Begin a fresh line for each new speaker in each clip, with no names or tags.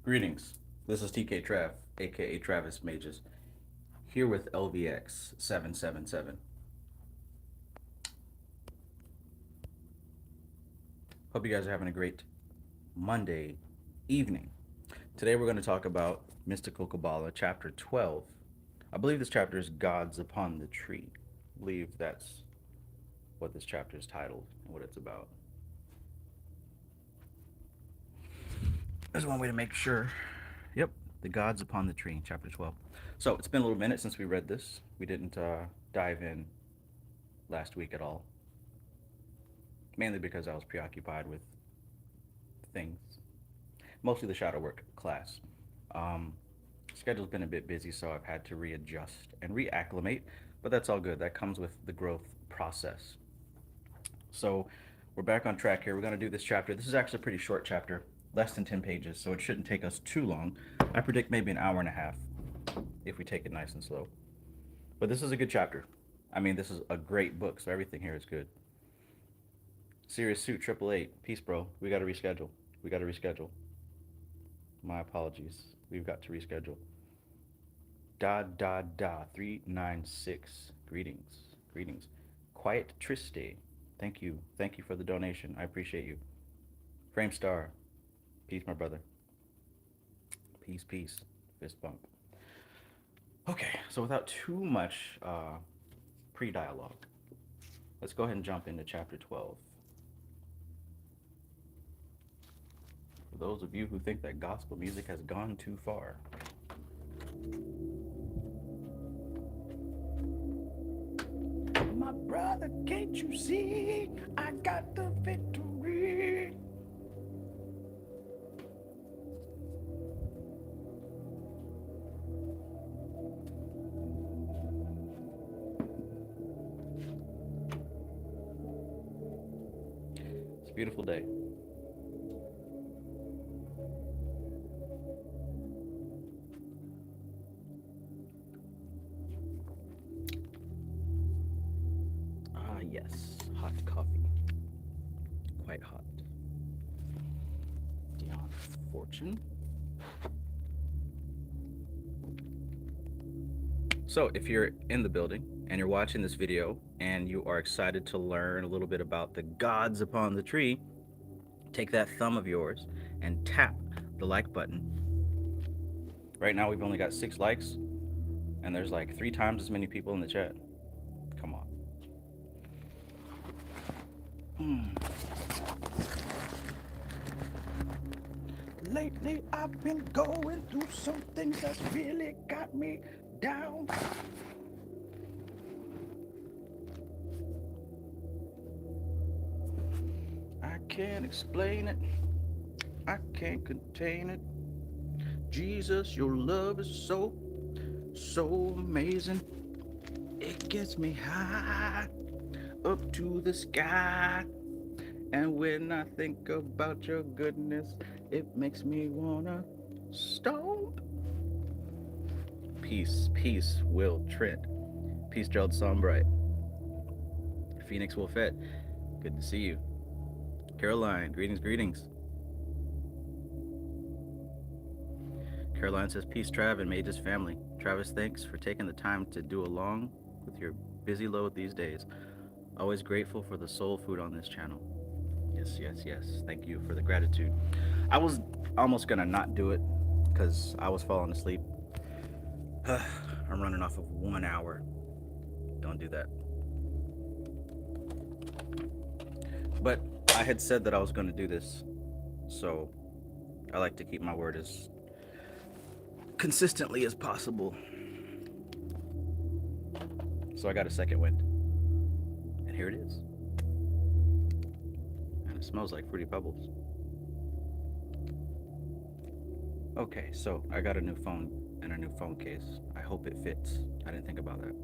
Greetings. This is TK Trav, aka Travis Magus, here with LVX777. Hope you guys are having a great Monday evening. Today we're going to talk about Mystical Qabalah, Chapter 12. I believe this chapter is Gods Upon the Tree. I believe that's what this chapter is titled and what it's about. There's one way to make sure. Yep, the Gods Upon the Tree, Chapter 12. So it's been a little minute since we read this. We didn't dive in last week at all, mainly because I was preoccupied with things, mostly the shadow work class. Um, Schedule's been a bit busy, so I've had to readjust and reacclimate, but that's all good. That comes with the growth process. So we're back on track here. We're going to do this chapter. This is actually a pretty short chapter, less than 10 pages, so it shouldn't take us too long. I predict maybe an hour and a half if we take it nice and slow. But this is a good chapter. I mean, this is a great book, so everything here is good. Serious Suit 888. Peace, bro. We got to reschedule. We got to reschedule. My apologies. We've got to reschedule. 396. Greetings. Greetings. Quiet Triste. Thank you. Thank you for the donation. I appreciate you. Frame Star. Peace, my brother. Peace, peace. Fist bump. Okay, so without too much pre-dialogue, let's go ahead and jump into chapter 12. For those of you who think that gospel music has gone too far, my brother, can't you see? I got the victory. It's a beautiful day. Ah, yes, hot coffee. Quite hot. Dion Fortune. So, if you're in the building and you're watching this video and you are excited to learn a little bit about the gods upon the tree, take that thumb of yours and tap the like button. Right now, we've only got 6 likes, and there's like 3 times as many people in the chat. Come on. Lately, I've been going through some things that's really got me down. I can't explain it. I can't contain it. Jesus, your love is so, so amazing. It gets me high up to the sky. And when I think about your goodness, it makes me wanna stomp. Peace, peace, Will Trent. Peace, Gerald Sombright. Phoenix Wolfette, good to see you. Caroline, greetings, greetings. Caroline says, peace, Trav, and Mage's family. Travis, thanks for taking the time to do along with your busy load these days. Always grateful for the soul food on this channel. Yes, yes, yes. Thank you for the gratitude. I was almost gonna not do it because I was falling asleep. I'm running off of 1 hour. Don't do that. But I had said that I was going to do this, so I like to keep my word as consistently as possible. So I got a second wind, and here it is. And it smells like Fruity Pebbles. Okay, so I got a new phone and a new phone case. I hope it fits. I didn't think about that.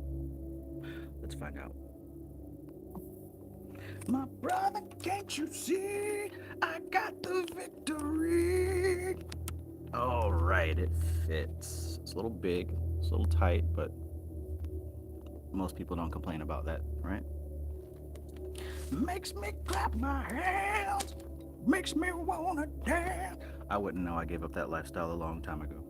Let's find out. My brother, can't you see? I got the victory. All right, it fits. It's a little big, it's a little tight, but most people don't complain about that, right? Makes me clap my hands, makes me wanna dance. I wouldn't know. I gave up that lifestyle a long time ago.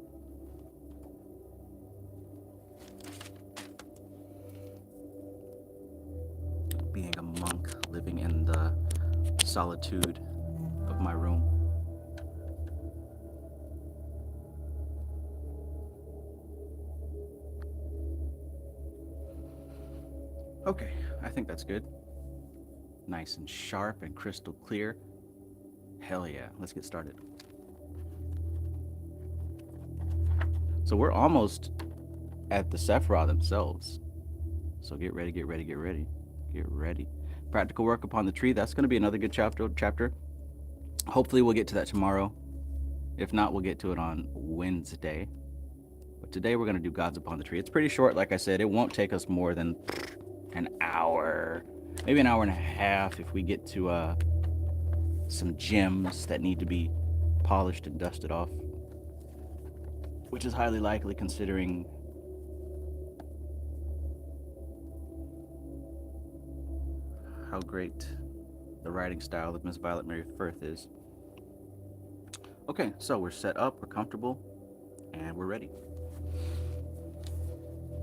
Being a monk, living in the solitude of my room. Okay, I think that's good. Nice and sharp and crystal clear. Hell yeah, let's get started. So we're almost at the Sephirah themselves. So get ready, get ready, get ready, get ready. Practical work upon the tree. That's going to be another good chapter. Hopefully we'll get to that tomorrow. If not, we'll get to it on Wednesday. But today we're going to do Gods Upon the Tree. It's pretty short, like I said. It won't take us more than an hour, maybe an hour and a half if we get to some gems that need to be polished and dusted off, which is highly likely considering how great the writing style of Miss Violet Mary Firth is. Okay, so we're set up, we're comfortable, and we're ready.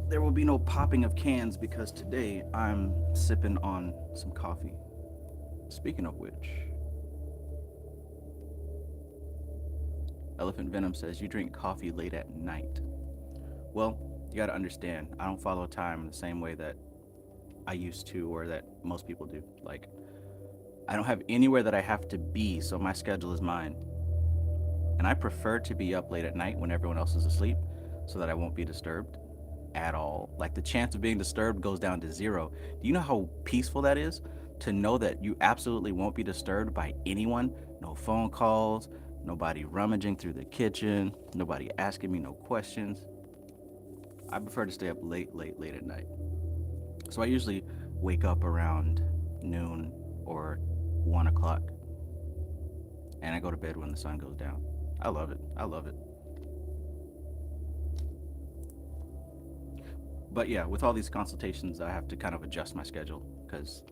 There will be no popping of cans because today I'm sipping on some coffee. Speaking of which, Elephant Venom says you drink coffee late at night. Well, you gotta understand, I don't follow time the same way that I used to or that most people do. Like, I don't have anywhere that I have to be, so my schedule is mine. And I prefer to be up late at night when everyone else is asleep so that I won't be disturbed at all. Like, the chance of being disturbed goes down to zero. Do you know how peaceful that is? To know that you absolutely won't be disturbed by anyone. No phone calls, nobody rummaging through the kitchen, nobody asking me no questions. I prefer to stay up late at night. So I usually wake up around noon or 1 o'clock, and I go to bed when the sun goes down. I love it. I love it. But yeah, with all these consultations, I have to kind of adjust my schedule because,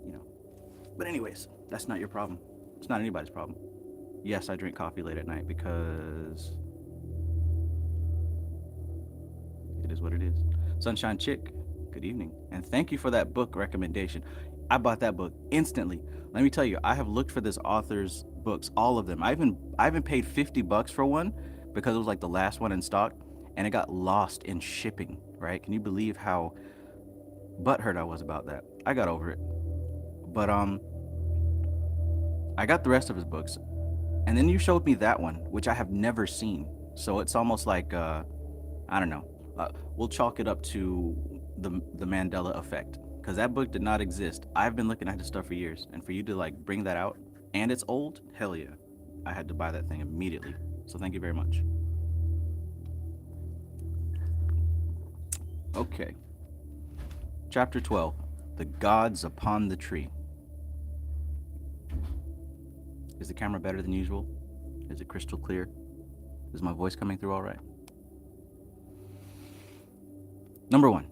you know. But anyways, that's not your problem. It's not anybody's problem. Yes, I drink coffee late at night because it is what it is. Sunshine Chick, good evening. And thank you for that book recommendation. I bought that book instantly. Let me tell you, I have looked for this author's books, all of them. I even paid $50 for one because it was like the last one in stock, and it got lost in shipping, right? Can you believe how butthurt I was about that? I got over it. But I got the rest of his books, and then you showed me that one, which I have never seen. So it's almost like I don't know. We'll chalk it up to the Mandela effect, because that book did not exist. I've been looking at this stuff for years, and for you to like bring that out, and it's old, hell yeah. I had to buy that thing immediately. So thank you very much. Okay. Chapter 12, The Gods Upon the Tree. Is the camera better than usual? Is it crystal clear? Is my voice coming through all right? Number 1.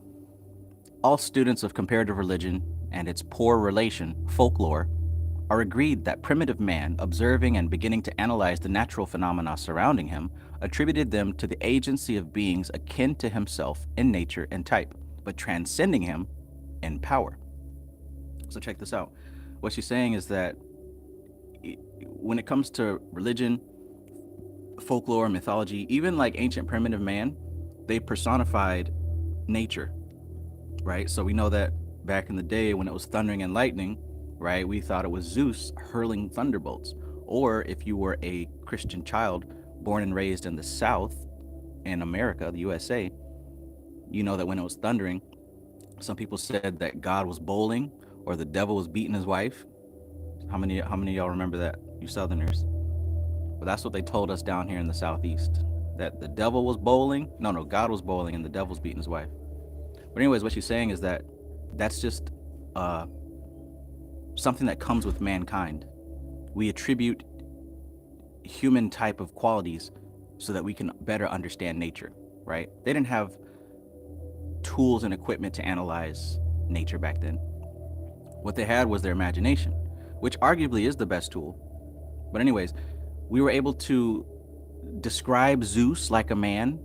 All students of comparative religion and its poor relation, folklore, are agreed that primitive man, observing and beginning to analyze the natural phenomena surrounding him, attributed them to the agency of beings akin to himself in nature and type, but transcending him in power. So check this out. What she's saying is that when it comes to religion, folklore, mythology, even like ancient primitive man, they personified nature, right? So we know that back in the day when it was thundering and lightning, right, we thought it was Zeus hurling thunderbolts. Or if you were a Christian child born and raised in the South, in America, the USA, you know that when it was thundering, some people said that God was bowling or the devil was beating his wife. How many of y'all remember that, you Southerners? Well, that's what they told us down here in the Southeast, that the devil was bowling. No, God was bowling and the devil's beating his wife. But anyways, what she's saying is that that's just something that comes with mankind. We attribute human type of qualities so that we can better understand nature, right? They didn't have tools and equipment to analyze nature back then. What they had was their imagination, which arguably is the best tool. But anyways, we were able to describe Zeus like a man,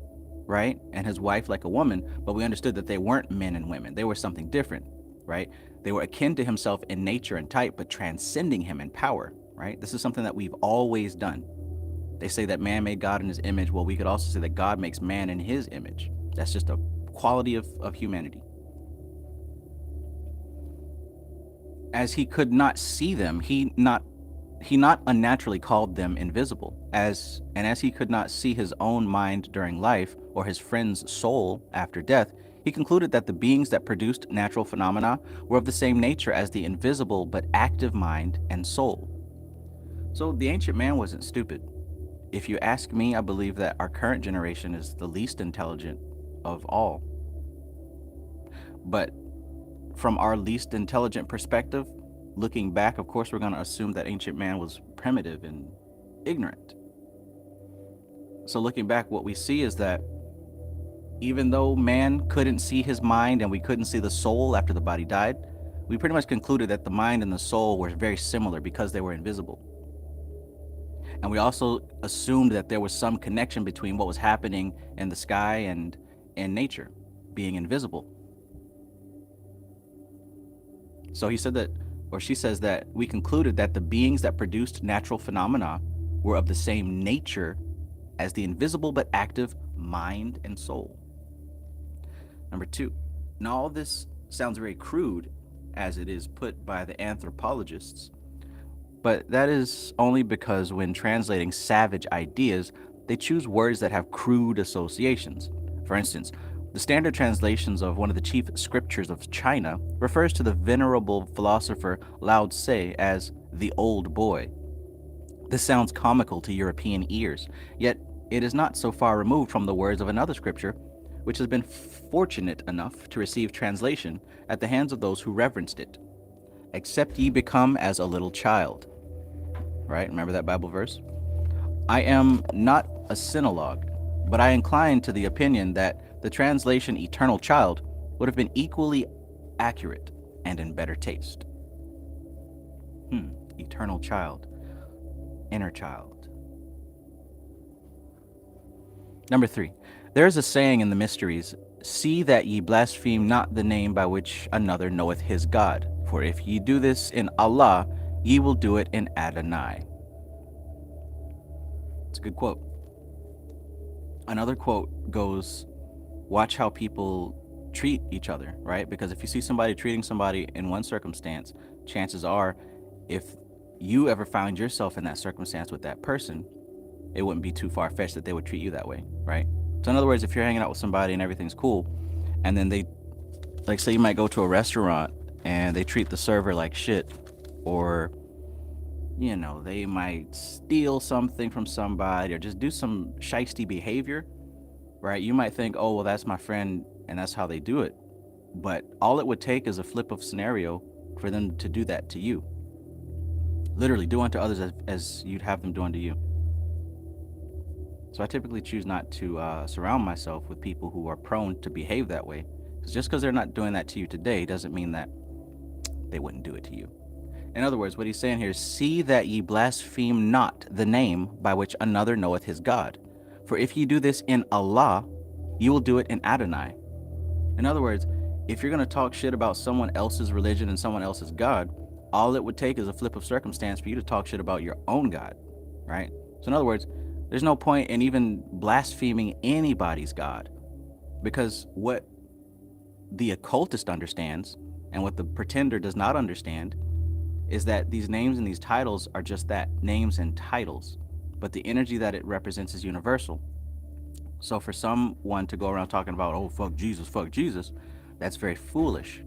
right? And his wife like a woman, but we understood that they weren't men and women. They were something different, right? They were akin to himself in nature and type, but transcending him in power, right? This is something that we've always done. They say that man made God in his image. Well, we could also say that God makes man in his image. That's just a quality of humanity. As he could not see them, he not unnaturally called them invisible. As he could not see his own mind during life or his friend's soul after death, he concluded that the beings that produced natural phenomena were of the same nature as the invisible but active mind and soul. So the ancient man wasn't stupid. If you ask me, I believe that our current generation is the least intelligent of all. But from our least intelligent perspective, looking back, of course, we're going to assume that ancient man was primitive and ignorant. So looking back, what we see is that even though man couldn't see his mind and we couldn't see the soul after the body died, we pretty much concluded that the mind and the soul were very similar because they were invisible. And we also assumed that there was some connection between what was happening in the sky and in nature, being invisible. So he said that, or she says that, we concluded that the beings that produced natural phenomena were of the same nature as the invisible but active mind and soul. Number 2, now all this sounds very crude as it is put by the anthropologists, but that is only because when translating savage ideas, they choose words that have crude associations. For instance, the standard translations of one of the chief scriptures of China refers to the venerable philosopher Lao Tse as the old boy. This sounds comical to European ears, yet it is not so far removed from the words of another scripture, which has been fortunate enough to receive translation at the hands of those who reverenced it. Except ye become as a little child. Right? Remember that Bible verse? I am not a sinologue, but I incline to the opinion that the translation eternal child would have been equally accurate and in better taste. Eternal child. Inner child. Number 3. There is a saying in the mysteries, see that ye blaspheme not the name by which another knoweth his God. For if ye do this in Allah, ye will do it in Adonai. It's a good quote. Another quote goes, watch how people treat each other, right? Because if you see somebody treating somebody in one circumstance, chances are, if you ever found yourself in that circumstance with that person, it wouldn't be too far-fetched that they would treat you that way, right? So in other words, if you're hanging out with somebody and everything's cool, and then they, like, say you might go to a restaurant and they treat the server like shit, or, you know, they might steal something from somebody or just do some shiesty behavior, right? You might think, oh, well, that's my friend and that's how they do it. But all it would take is a flip of scenario for them to do that to you. Literally, do unto others as you'd have them do unto you. So I typically choose not to surround myself with people who are prone to behave that way. Because just because they're not doing that to you today doesn't mean that they wouldn't do it to you. In other words, what he's saying here is, see that ye blaspheme not the name by which another knoweth his God. For if ye do this in Allah, you will do it in Adonai. In other words, if you're going to talk shit about someone else's religion and someone else's God, all it would take is a flip of circumstance for you to talk shit about your own God, right? So in other words, there's no point in even blaspheming anybody's God, because what the occultist understands and what the pretender does not understand is that these names and these titles are just that, names and titles, but the energy that it represents is universal. So for someone to go around talking about, oh, fuck Jesus, that's very foolish,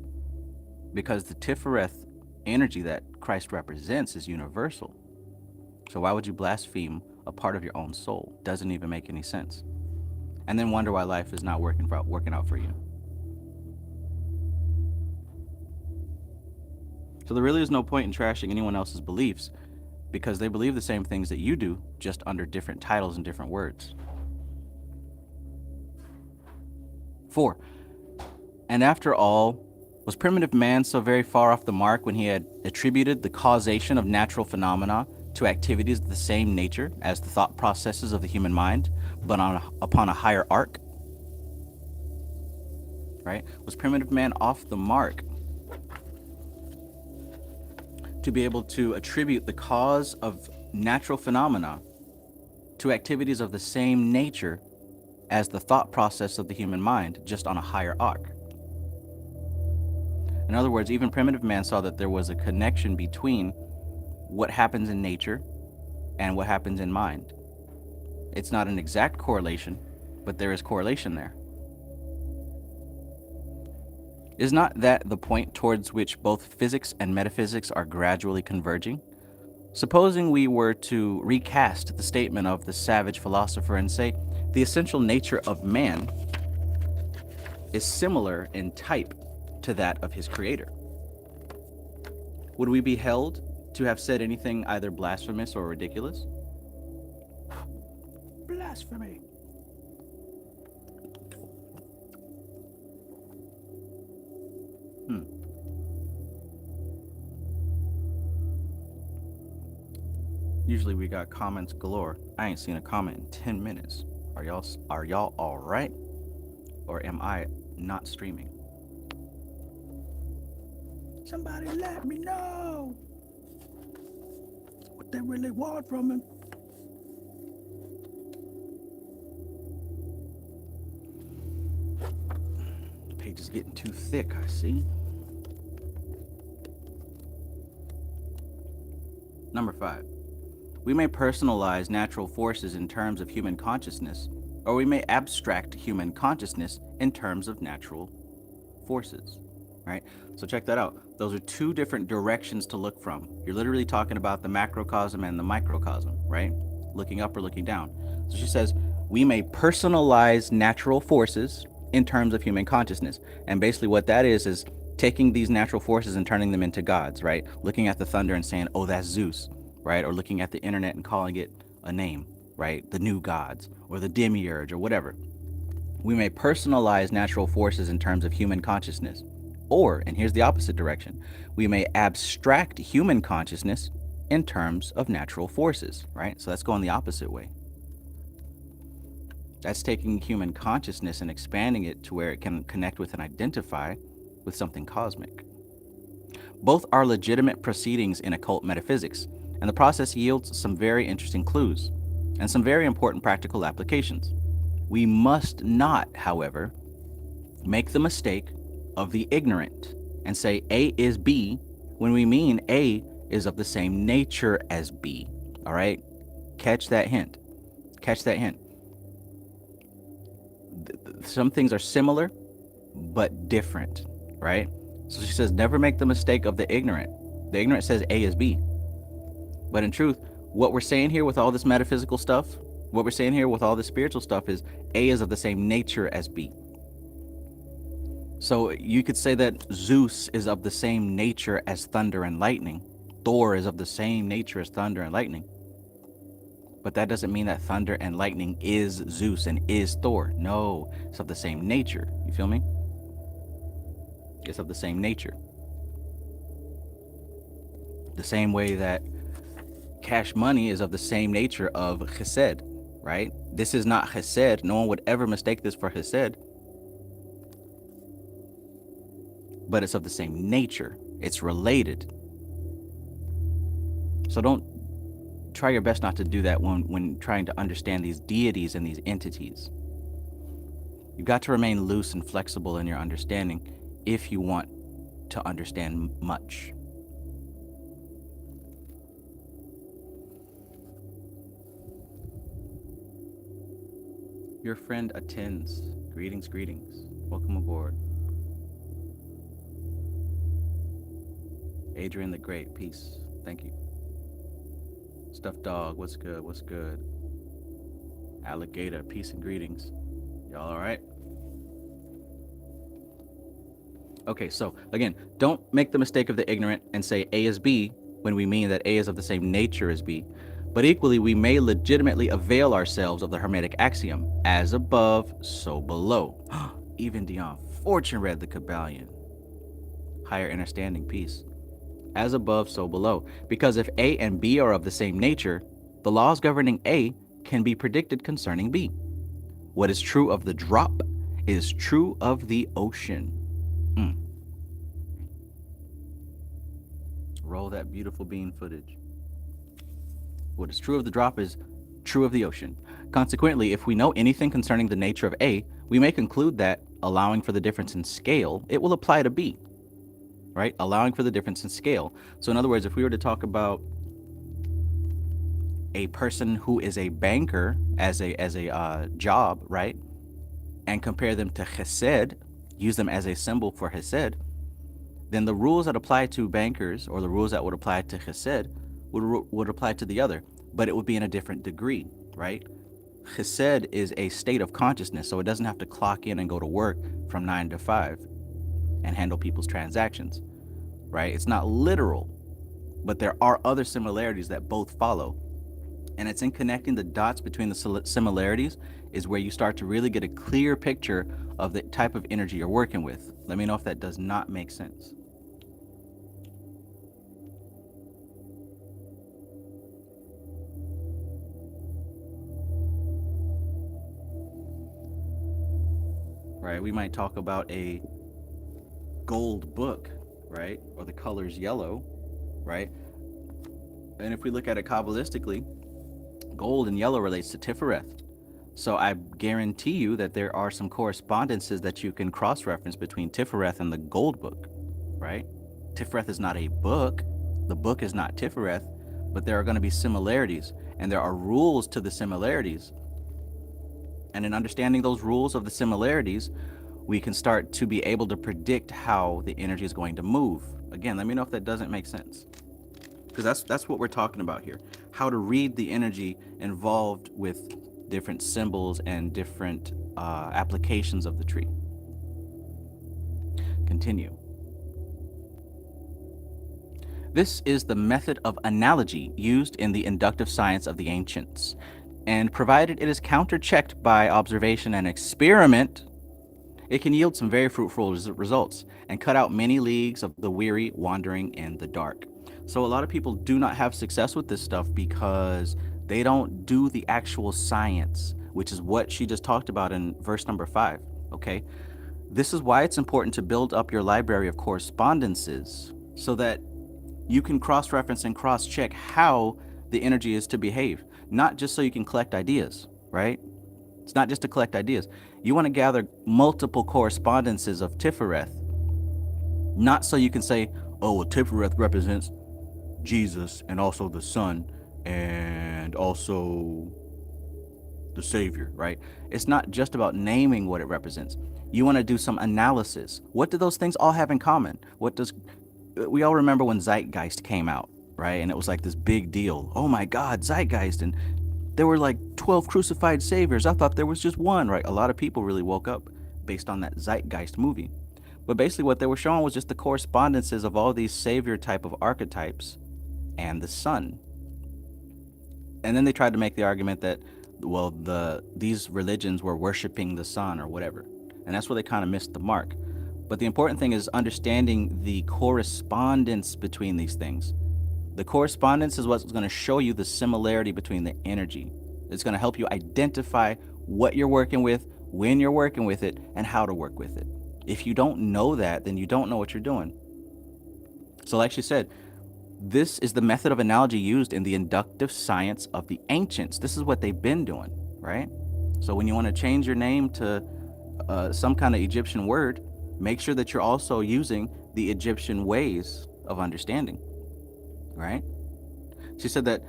because the Tifereth energy that Christ represents is universal. So why would you blaspheme a part of your own soul? Doesn't even make any sense. And then wonder why life is not working out for you. So there really is no point in trashing anyone else's beliefs, because they believe the same things that you do, just under different titles and different words. 4. And after all, was primitive man so very far off the mark when he had attributed the causation of natural phenomena to activities of the same nature as the thought processes of the human mind, but upon a higher arc? Right? Was primitive man off the mark to be able to attribute the cause of natural phenomena to activities of the same nature as the thought process of the human mind, just on a higher arc? In other words, even primitive man saw that there was a connection between what happens in nature and what happens in mind. It's not an exact correlation, but there is correlation there. Is not that the point towards which both physics and metaphysics are gradually converging? Supposing we were to recast the statement of the savage philosopher and say the essential nature of man is similar in type to that of his creator, would we be held to have said anything either blasphemous or ridiculous? Blasphemy. Usually we got comments galore. I ain't seen a comment in 10 minutes. Are y'all all right? Or am I not streaming? Somebody let me know what they really want from him. The page is getting too thick, I see. Number 5. We may personalize natural forces in terms of human consciousness, or we may abstract human consciousness in terms of natural forces. Right? So check that out. Those are two different directions to look from. You're literally talking about the macrocosm and the microcosm, right? Looking up or looking down. So she says, we may personalize natural forces in terms of human consciousness. And basically what that is taking these natural forces and turning them into gods, right? Looking at the thunder and saying, oh, that's Zeus, right? Or looking at the internet and calling it a name, right? The new gods or the demiurge or whatever. We may personalize natural forces in terms of human consciousness. Or, and here's the opposite direction, we may abstract human consciousness in terms of natural forces, right? So that's going the opposite way. That's taking human consciousness and expanding it to where it can connect with and identify with something cosmic. Both are legitimate proceedings in occult metaphysics, and the process yields some very interesting clues and some very important practical applications. We must not, however, make the mistake of the ignorant and say A is B when we mean A is of the same nature as B. All right? Catch that hint. Catch that hint. Some things are similar but different, right? So she says, never make the mistake of the ignorant. The ignorant says A is B. But in truth, what we're saying here with all this metaphysical stuff, what we're saying here with all this spiritual stuff is A is of the same nature as B. So you could say that Zeus is of the same nature as thunder and lightning. Thor is of the same nature as thunder and lightning. But that doesn't mean that thunder and lightning is Zeus and is Thor. No, it's of the same nature. You feel me? It's of the same nature. The same way that cash money is of the same nature of chesed, right? This is not chesed. No one would ever mistake this for chesed. But it's of the same nature. It's related. So don't try your best not to do that when trying to understand these deities and these entities. You've got to remain loose and flexible in your understanding if you want to understand much. Your friend attends. Greetings, greetings. Welcome aboard. Adrian the Great, peace. Thank you. Stuffed Dog, what's good? What's good? Alligator, peace and greetings. Y'all all right? Okay, so again, don't make the mistake of the ignorant and say A is B when we mean that A is of the same nature as B. But equally, we may legitimately avail ourselves of the Hermetic axiom, as above, so below. Even Dion Fortune read the Qabalah. Higher understanding, peace. As above, so below. Because if A and B are of the same nature, the laws governing A can be predicted concerning B. What is true of the drop is true of the ocean. Roll that beautiful bean footage. What is true of the drop is true of the ocean. Consequently, if we know anything concerning the nature of A, we may conclude that, allowing for the difference in scale, it will apply to B. Right? Allowing for the difference in scale. So in other words, if we were to talk about a person who is a banker as a job, right, and compare them to chesed, use them as a symbol for chesed, then the rules that apply to bankers, or the rules that would apply to chesed, would apply to the other, but it would be in a different degree, right? Chesed is a state of consciousness, so it doesn't have to clock in and go to work from 9 to 5 and handle people's transactions, right? It's not literal, but there are other similarities that both follow. And it's in connecting the dots between the similarities is where you start to really get a clear picture of the type of energy you're working with. Let me know if that does not make sense. Right, we might talk about a gold book, right, or the color's yellow, right? And if we look at it Kabbalistically, gold and yellow relates to Tifereth. So I guarantee you that there are some correspondences that you can cross-reference between Tifereth and the gold book, right? Tifereth is not a book. The book is not Tifereth, but there are going to be similarities, and there are rules to the similarities. And in understanding those rules of the similarities, we can start to be able to predict how the energy is going to move. Again, let me know if that doesn't make sense. Because that's what we're talking about here. How to read the energy involved with different symbols and different applications of the tree. Continue. This is the method of analogy used in the inductive science of the ancients. And provided it is counter-checked by observation and experiment, it can yield some very fruitful results and cut out many leagues of the weary wandering in the dark. So a lot of people do not have success with this stuff because they don't do the actual science, which is what she just talked about in verse number 5, okay? This is why it's important to build up your library of correspondences so that you can cross-reference and cross-check how the energy is to behave, not just so you can collect ideas, right? It's not just to collect ideas. You want to gather multiple correspondences of Tifereth, not so you can say, oh, well, Tifereth represents Jesus and also the Son and also the Savior, right? It's not just about naming what it represents. You want to do some analysis. What do those things all have in common? We all remember when Zeitgeist came out, right? And it was like this big deal. Oh my God, Zeitgeist. And there were like 12 crucified saviors. I thought there was just one, right? A lot of people really woke up based on that Zeitgeist movie. But basically what they were showing was just the correspondences of all these savior type of archetypes and the sun. And then they tried to make the argument that, well, these religions were worshiping the sun or whatever. And that's where they kind of missed the mark. But the important thing is understanding the correspondence between these things. The correspondence is what's going to show you the similarity between the energy. It's going to help you identify what you're working with, when you're working with it, and how to work with it. If you don't know that, then you don't know what you're doing. So like she said, this is the method of analogy used in the inductive science of the ancients. This is what they've been doing, right? So when you want to change your name to some kind of Egyptian word, make sure that you're also using the Egyptian ways of understanding, right? She said that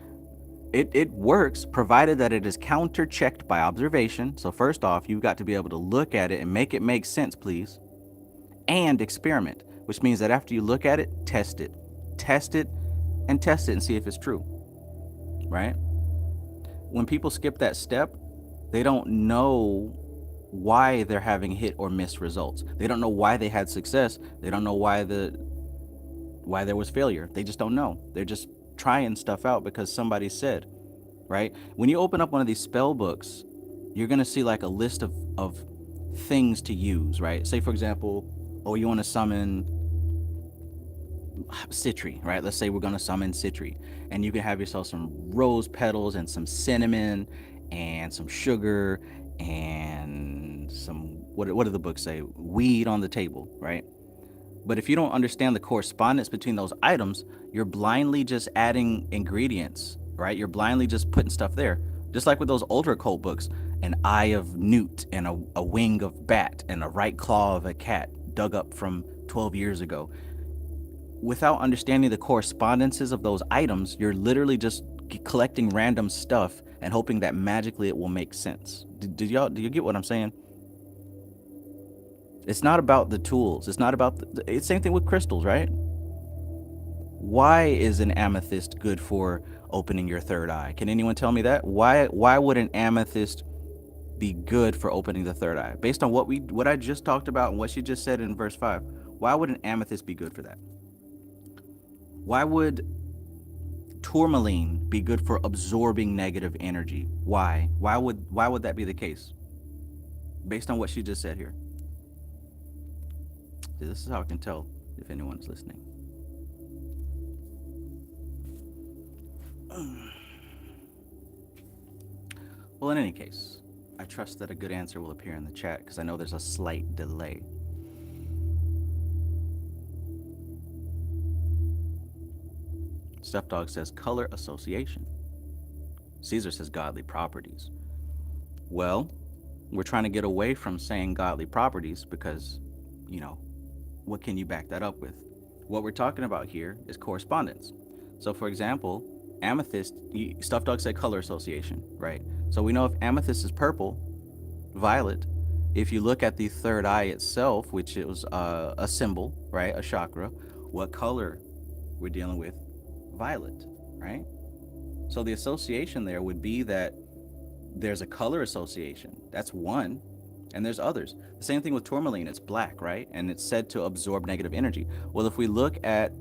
it works provided that it is counter-checked by observation. So first off, you've got to be able to look at it and make it make sense, please, and experiment, which means that after you look at it, test it and see if it's true, right? When people skip that step, they don't know why they're having hit or miss results. They don't know why they had success. They don't know why the why there was failure. They just don't know. They're just trying stuff out because somebody said, right? When you open up one of these spell books, you're going to see like a list of things to use, right? Say, for example, oh, you want to summon Citri, right? Let's say we're going to summon Citri, and you can have yourself some rose petals and some cinnamon and some sugar and some, what do the books say? Weed on the table, right? But if you don't understand the correspondence between those items, you're blindly just adding ingredients, right? You're blindly just putting stuff there. Just like with those ultra occult books, an eye of newt and a wing of bat and a right claw of a cat dug up from 12 years ago. Without understanding the correspondences of those items, you're literally just collecting random stuff and hoping that magically it will make sense. Do you get what I'm saying? It's not about the tools. It's not about it's same thing with crystals, right? Why is an amethyst good for opening your third eye? Can anyone tell me that? Why would an amethyst be good for opening the third eye? Based on what I just talked about and what she just said in verse 5, why would an amethyst be good for that? Why would tourmaline be good for absorbing negative energy? Why? Why would that be the case? Based on what she just said here. See, this is how I can tell if anyone's listening. Well, in any case, I trust that a good answer will appear in the chat because I know there's a slight delay. Stuff Dog says color association. Caesar says godly properties. Well, we're trying to get away from saying godly properties because, you know, what can you back that up with? What we're talking about here is correspondence. So, for example, amethyst, Stuff Dog said color association, right? So we know if amethyst is purple, violet, if you look at the third eye itself, which is a symbol, right, a chakra, what color we're dealing with? Violet, right? So the association there would be that there's a color association. That's one. And there's others. The same thing with tourmaline. It's black, right? And it's said to absorb negative energy. Well, if we look at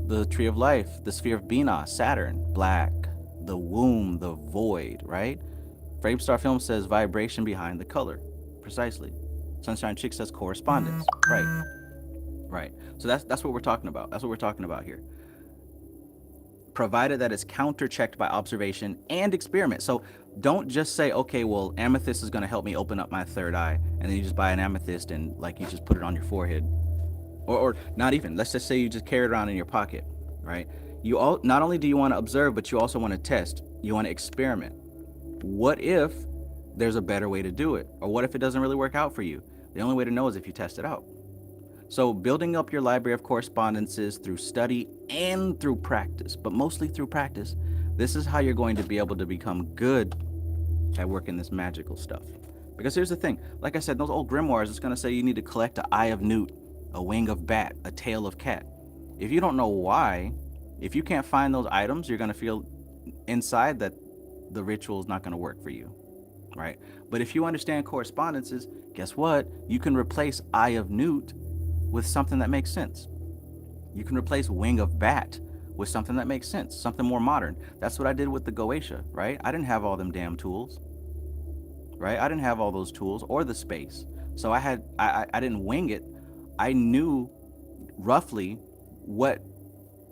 the tree of life, the sphere of Binah, Saturn, black, the womb, the void, right? Framestar Film says vibration behind the color. Precisely. Sunshine Chick says correspondence. Right. Right. So that's what we're talking about. That's what we're talking about here. Provided that it's counter-checked by observation and experiment. So don't just say, okay, well, amethyst is going to help me open up my third eye, and then you just buy an amethyst and like you just put it on your forehead, or not even. Let's just say you just carry it around in your pocket, right? You not only do you want to observe, but you also want to test. You want to experiment. What if there's a better way to do it, or what if it doesn't really work out for you? The only way to know is if you test it out. So building up your library of correspondences through study and through practice, but mostly through practice, this is how you're going to be able to become good at working this magical stuff. Because here's the thing, like I said, those old grimoires, it's going to say you need to collect an eye of newt, a wing of bat, a tail of cat. If you don't know why, if you can't find those items, you're going to feel inside that the ritual is not going to work for you, right? But if you understand correspondences, guess what? You can replace eye of newt with something that makes sense. You can replace wing of bat with something that makes sense, something more modern. That's what I did with the Goetia, right? I didn't have all them damn tools, right? I didn't have all those tools or the space. So I didn't wing it. I knew roughly what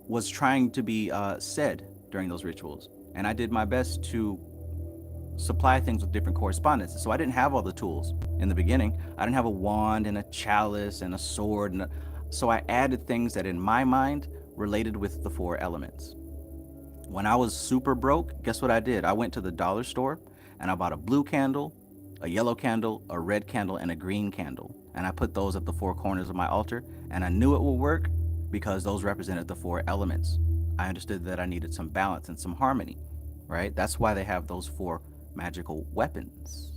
was trying to be said during those rituals. And I did my best to supply things with different correspondences. So I didn't have all the tools in the beginning. I didn't have a wand and a chalice and a sword. So I added things that in my mind related with the four elements. When I was super broke, guess what I did? I went to the dollar store and I bought a blue candle, a yellow candle, a red candle, and a green candle. And I put those at the four corners of my altar, and I knew it would work because those represented the four elements. I understood that I needed some balance and some harmony, right? That's why they have those four magical weapons.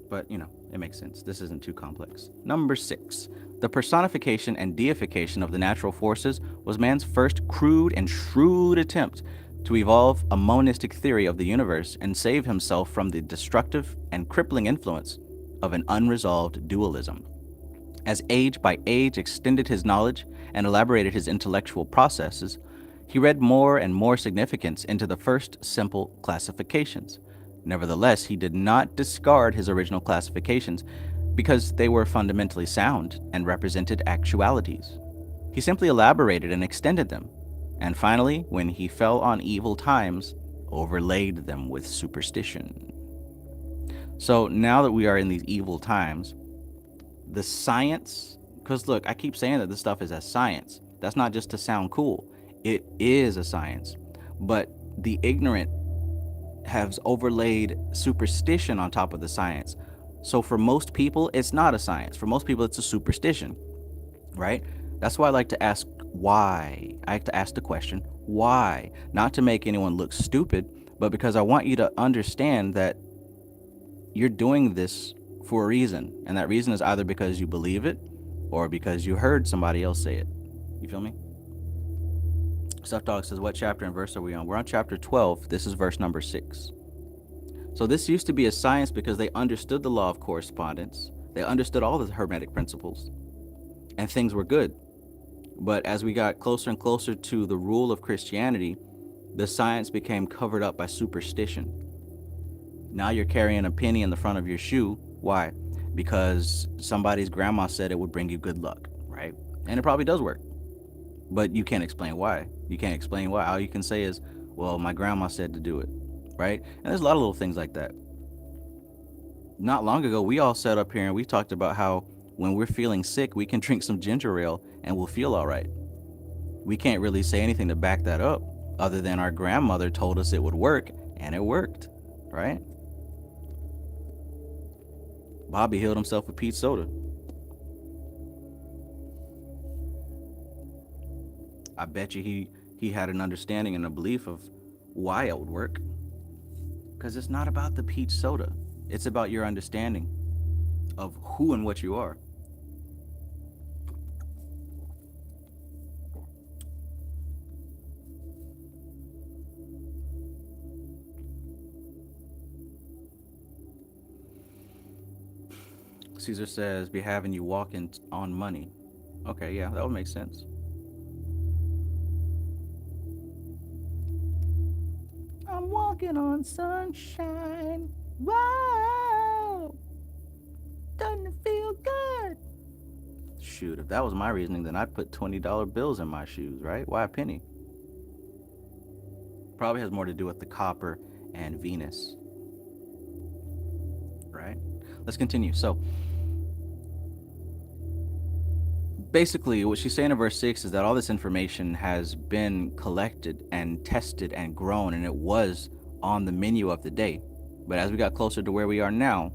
But, you know, it makes sense. This isn't too complex. Number 6. The personification and deification of the natural forces was man's first crude and shrewd attempt to evolve a monistic theory of the universe and save himself from the destructive and crippling influence of an unresolved dualism. As age by age extended his knowledge and elaborated his intellectual processes, he read more and more significance into the first simple classifications. Nevertheless, he did not discard his original classifications because they were fundamentally sound and represented actualities. He simply elaborated and extended them, and finally, when he fell on evil times, overlaid them with superstition. So now that we are in these evil times, the science, because look, I keep saying that this stuff is a science. That's not just to sound cool. It is a science. But the ignorant has overlaid superstition on top of the science. So for most people, it's not a science. For most people, it's a superstition, right? That's why I like to ask why. I like to ask the question, why? Not to make anyone look stupid, but because I want you to understand that you're doing this for a reason. And that reason is either because you believe it or because you heard somebody else say it. You feel me? Stuff Dog says, what chapter and verse are we on? We're on chapter 12. This is verse number 6. So this used to be a science because they understood the law of correspondence. They understood all the Hermetic principles, and things were good. But as we got closer and closer to the rule of Christianity, the science became covered up by superstition. Now you're carrying a penny in the front of your shoe. Why? Because somebody's grandma said it would bring you good luck, right? And it probably does work. But you can't explain why. You can't explain why. All you can say is, well, my grandma said to do it, right? And there's a lot of little things like that. Not long ago, we all sat up here and we talked about how when we're feeling sick, we can drink some ginger ale and we'll feel all right. We can't really say anything to back that up other than our grandmother told us it would work, and it worked, right? Bobby healed himself with peach soda. I bet you he had an understanding and a belief of why it would work. Because it's not about the peach soda. It's about your understanding of who and what you are. Caesar says, be having you walking on money. Okay, yeah, that would make sense. I'm walking on sunshine. Wow! Doesn't it feel good? Shoot, if that was my reasoning, then I'd put $20 bills in my shoes, right? Why a penny? Probably has more to do with the copper and Venus. Right? Let's continue. So, basically, what she's saying in verse 6 is that all this information has been collected and tested and grown, and it was on the menu of the day. But as we got closer to where we are now,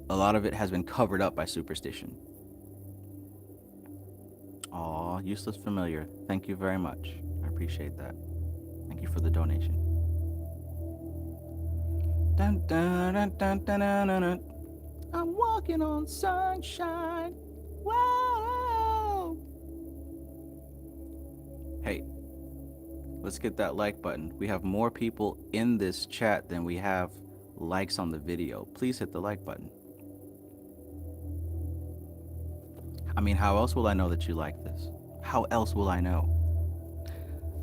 a lot of it has been covered up by superstition. Aw, useless familiar. Thank you very much. I appreciate that. Thank you for the donation. Dun, dun, dun, dun, dun, dun, dun, dun. I'm walking on sunshine. Whoa! Hey, let's get that like button. We have more people in this chat than we have likes on the video. Please hit the like button. I mean, how else will I know that you like this? How else will I know?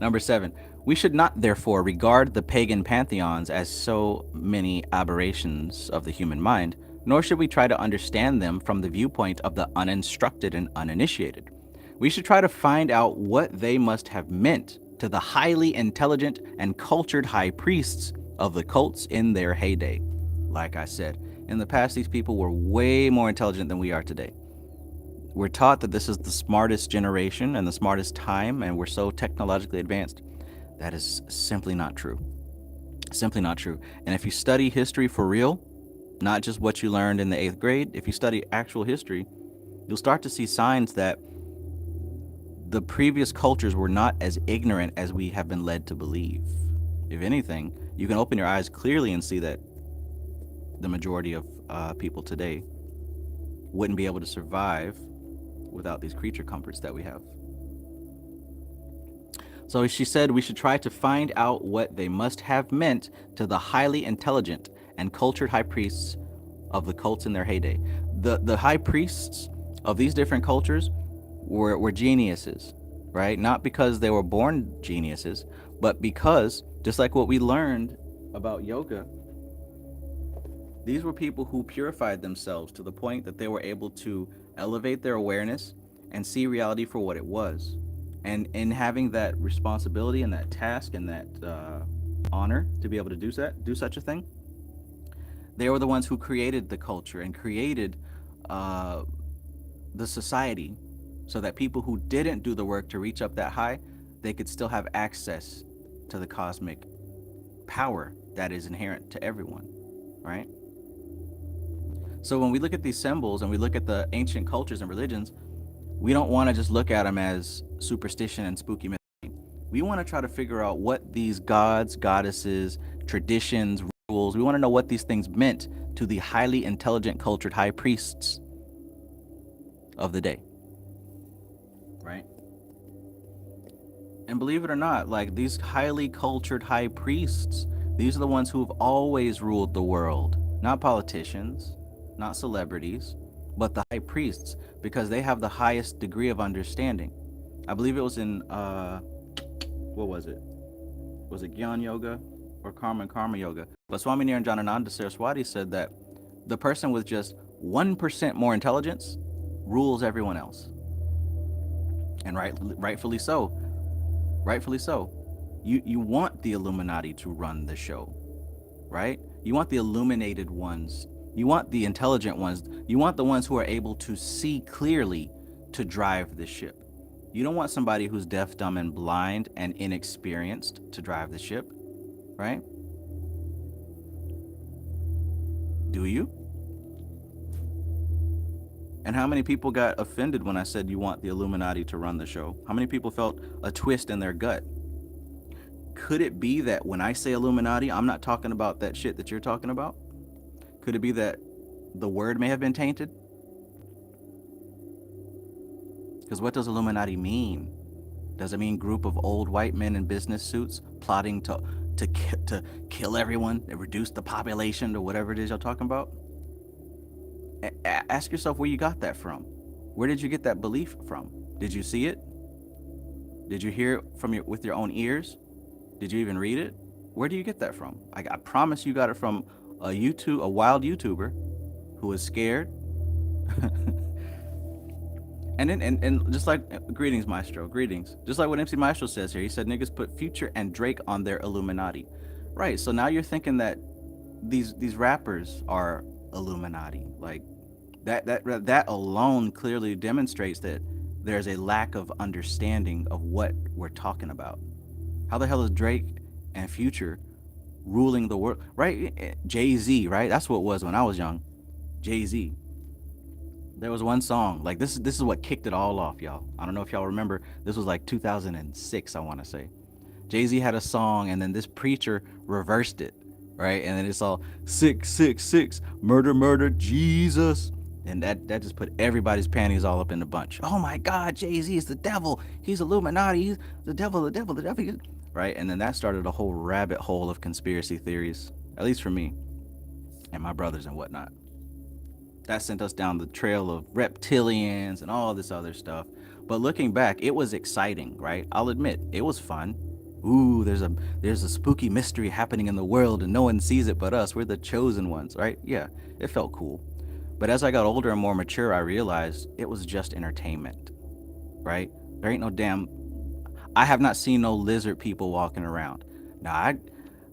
Number 7, we should not therefore regard the pagan pantheons as so many aberrations of the human mind, nor should we try to understand them from the viewpoint of the uninstructed and uninitiated. We should try to find out what they must have meant to the highly intelligent and cultured high priests of the cults in their heyday. Like I said, in the past, these people were way more intelligent than we are today. We're taught that this is the smartest generation and the smartest time, and we're so technologically advanced. That is simply not true. Simply not true. And if you study history for real, not just what you learned in the 8th grade, if you study actual history, you'll start to see signs that the previous cultures were not as ignorant as we have been led to believe. If anything, you can open your eyes clearly and see that the majority of people today wouldn't be able to survive without these creature comforts that we have. So she said we should try to find out what they must have meant to the highly intelligent and cultured high priests of the cults in their heyday. The high priests of these different cultures were geniuses, right? Not because they were born geniuses, but because, just like what we learned about yoga, these were people who purified themselves to the point that they were able to elevate their awareness and see reality for what it was. And in having that responsibility and that task and that honor to be able to do such a thing, they were the ones who created the culture and created uh, the society so that people who didn't do the work to reach up that high, they could still have access to the cosmic power that is inherent to everyone, right? So when we look at these symbols and we look at the ancient cultures and religions, we don't want to just look at them as superstition and spooky myth. We want to try to figure out what these gods, goddesses, traditions, rules, we want to know what these things meant to the highly intelligent, cultured high priests of the day, right? And believe it or not, like these highly cultured high priests, these are the ones who have always ruled the world, not politicians, not celebrities, but the high priests, because they have the highest degree of understanding. I believe it was in what was it? Was it Gyan Yoga or Karma and Karma Yoga? But Swami Niranjanananda Saraswati said that the person with just 1% more intelligence rules everyone else. And rightfully so. Rightfully so. You want the Illuminati to run the show, right? You want the illuminated ones. You want the intelligent ones. You want the ones who are able to see clearly to drive the ship. You don't want somebody who's deaf, dumb, and blind and inexperienced to drive the ship, right? Do you? And how many people got offended when I said you want the Illuminati to run the show? How many people felt a twist in their gut? Could it be that when I say Illuminati, I'm not talking about that shit that you're talking about? Could it be that the word may have been tainted? Because what does Illuminati mean? Does it mean group of old white men in business suits plotting to kill everyone and reduce the population or whatever it is you're talking about? Ask yourself where you got that from. Where did you get that belief from? Did you see it? Did you hear it from with your own ears? Did you even read it? Where do you get that from? I promise you got it from a wild YouTuber who was scared. and just like greetings, Maestro, greetings. Just like what MC Maestro says here, he said niggas put Future and Drake on their Illuminati. Right. So now you're thinking that these rappers are Illuminati. Like that alone clearly demonstrates that there's a lack of understanding of what we're talking about. How the hell is Drake and Future ruling the world? Right? Jay-Z, right? That's what it was when I was young. Jay-Z. There was one song, like this is what kicked it all off, y'all. I don't know if y'all remember. This was like 2006, I want to say. Jay-Z had a song and then this preacher reversed it, right? And then it's all 666, murder, murder, Jesus. And that just put everybody's panties all up in a bunch. Oh my God, Jay-Z is the devil. He's Illuminati. He's the devil, the devil, the devil. Right? And then that started a whole rabbit hole of conspiracy theories, at least for me and my brothers and whatnot. That sent us down the trail of reptilians and all this other stuff. But looking back, it was exciting, right? I'll admit, it was fun. Ooh, there's a spooky mystery happening in the world and no one sees it but us. We're the chosen ones, right? Yeah, it felt cool. But as I got older and more mature, I realized it was just entertainment, right? There ain't no damn... I have not seen no lizard people walking around. Now,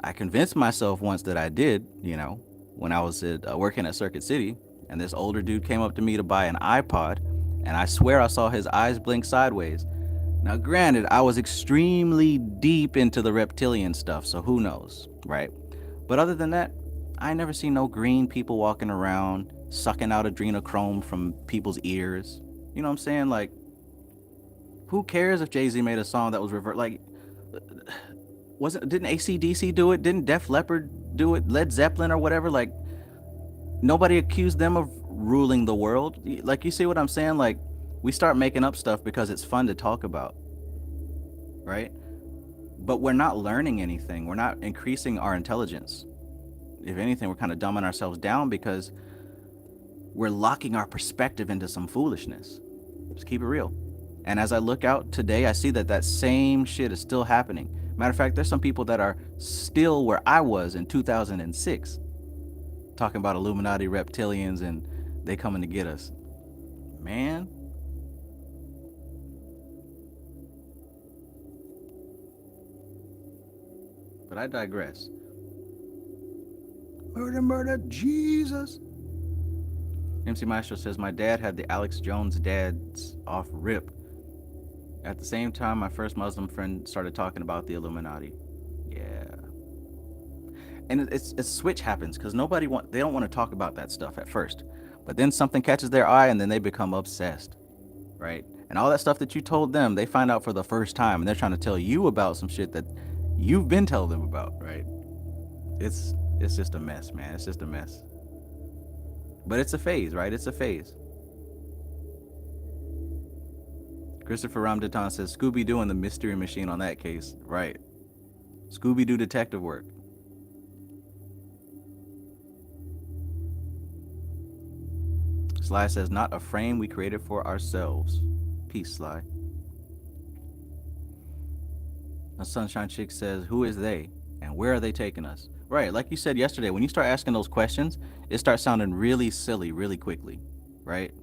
I convinced myself once that I did, when I was working at Circuit City, and this older dude came up to me to buy an iPod, and I swear I saw his eyes blink sideways. Now, granted, I was extremely deep into the reptilian stuff, so who knows, right? But other than that, I never seen no green people walking around sucking out adrenochrome from people's ears. You know what I'm saying? Like, who cares if Jay-Z made a song that was like, didn't AC/DC do it? Didn't Def Leppard do it? Led Zeppelin or whatever? Like, nobody accused them of ruling the world. Like, you see what I'm saying? Like, we start making up stuff because it's fun to talk about, right? But we're not learning anything. We're not increasing our intelligence. If anything, we're kind of dumbing ourselves down because we're locking our perspective into some foolishness. Just keep it real. And as I look out today, I see that that same shit is still happening. Matter of fact, there's some people that are still where I was in 2006, talking about Illuminati reptilians and they coming to get us. Man. But I digress. Murder, murder, Jesus. MC Maestro says, my dad had the Alex Jones dads off rip. At the same time, my first Muslim friend started talking about the Illuminati. Yeah. And it's a switch happens because they don't want to talk about that stuff at first. But then something catches their eye and then they become obsessed, right? And all that stuff that you told them, they find out for the first time and they're trying to tell you about some shit that you've been telling them about, right? It's just a mess, man. It's just a mess. But it's a phase, right? It's a phase. Christopher Ramdatan says, Scooby-Doo and the Mystery Machine on that case. Right. Scooby-Doo detective work. Sly says, not a frame we created for ourselves. Peace, Sly. The Sunshine Chick says, who is they? And where are they taking us? Right, like you said yesterday, when you start asking those questions, it starts sounding really silly really quickly, right?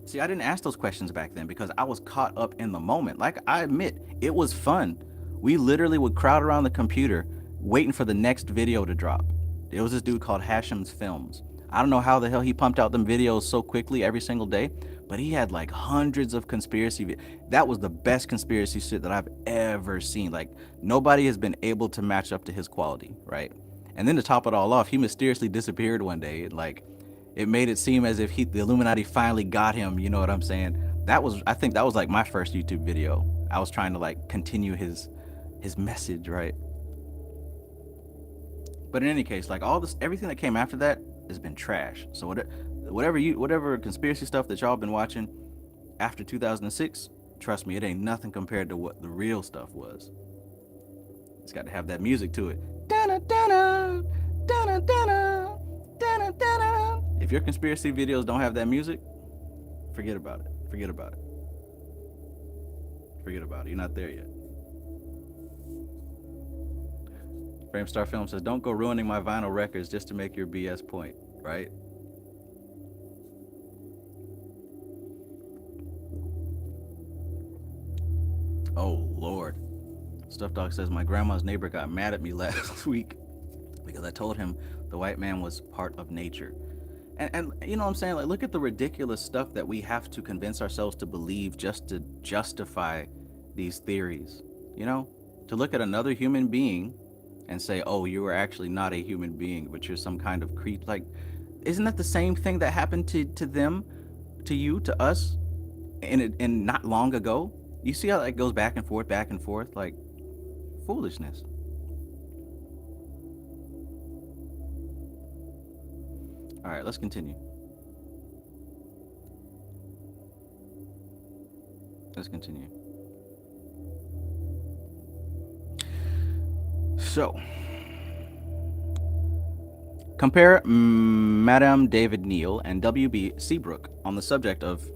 See, I didn't ask those questions back then because I was caught up in the moment. Like, I admit, it was fun. We literally would crowd around the computer waiting for the next video to drop. There was this dude called Hashem's Films. I don't know how the hell he pumped out them videos so quickly every single day, but he had like hundreds of conspiracy. That was the best conspiracy shit that I've ever seen. Like, nobody has been able to match up to his quality, right? And then to top it all off, he mysteriously disappeared one day. Like, it made it seem as if the Illuminati finally got him. You know what I'm saying? I think that was like my first YouTube video. I was trying to like continue his message, right? But in any case, like everything that came after that has been trash. So whatever conspiracy stuff that y'all been watching after 2006, trust me, it ain't nothing compared to what the real stuff was. It's got to have that music to it. Da-na-da-na, da-na-da-na, da-na-da-na. If your conspiracy videos don't have that music, forget about it. Forget about it. Forget about it. You're not there yet. Framestar Film says, don't go ruining my vinyl records just to make your BS point, right? Oh, Lord. Stuff Dog says, my grandma's neighbor got mad at me last week because I told him the white man was part of nature. And you know what I'm saying? Like, look at the ridiculous stuff that we have to convince ourselves to believe just to justify these theories. You know? To look at another human being and say, oh, you were actually not a human being, but you're some kind of creep. Like, isn't that the same thing that happened to them, to you, to us, and not long ago? You see how that goes back and forth, like foolishness. All right, let's continue. Let's continue. So, compare Madame David Neal and W.B. Seabrook on the subject of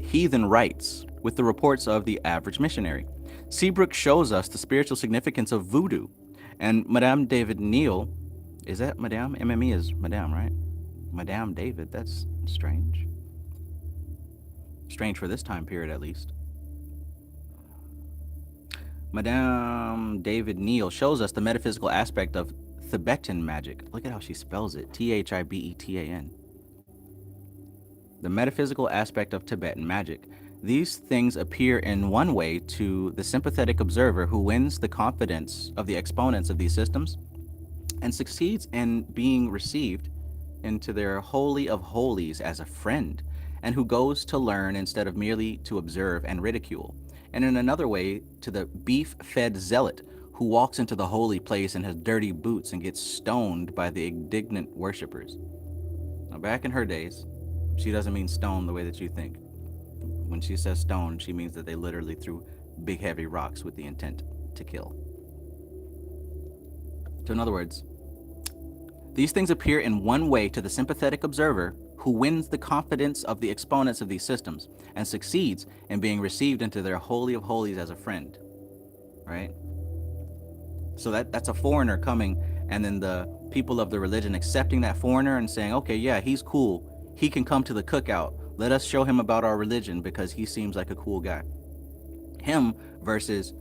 heathen rites with the reports of the average missionary. Seabrook shows us the spiritual significance of voodoo, and Madame David Neal, is that Madame? MME is Madame, right? Madame David, that's strange. Strange for this time period, at least. Madame David Neal shows us the metaphysical aspect of Tibetan magic. Look at how she spells it, Thibetan. The metaphysical aspect of Tibetan magic. These things appear in one way to the sympathetic observer who wins the confidence of the exponents of these systems and succeeds in being received into their holy of holies as a friend, and who goes to learn instead of merely to observe and ridicule. And in another way, to the beef-fed zealot who walks into the holy place and has dirty boots and gets stoned by the indignant worshippers. Now, back in her days, she doesn't mean stone the way that you think. When she says stone, she means that they literally threw big heavy rocks with the intent to kill. So in other words, These things appear in one way to the sympathetic observer who wins the confidence of the exponents of these systems and succeeds in being received into their holy of holies as a friend, right? So that's a foreigner coming, and then the people of the religion accepting that foreigner and saying, okay, yeah, he's cool. He can come to the cookout. Let us show him about our religion because he seems like a cool guy. Him versus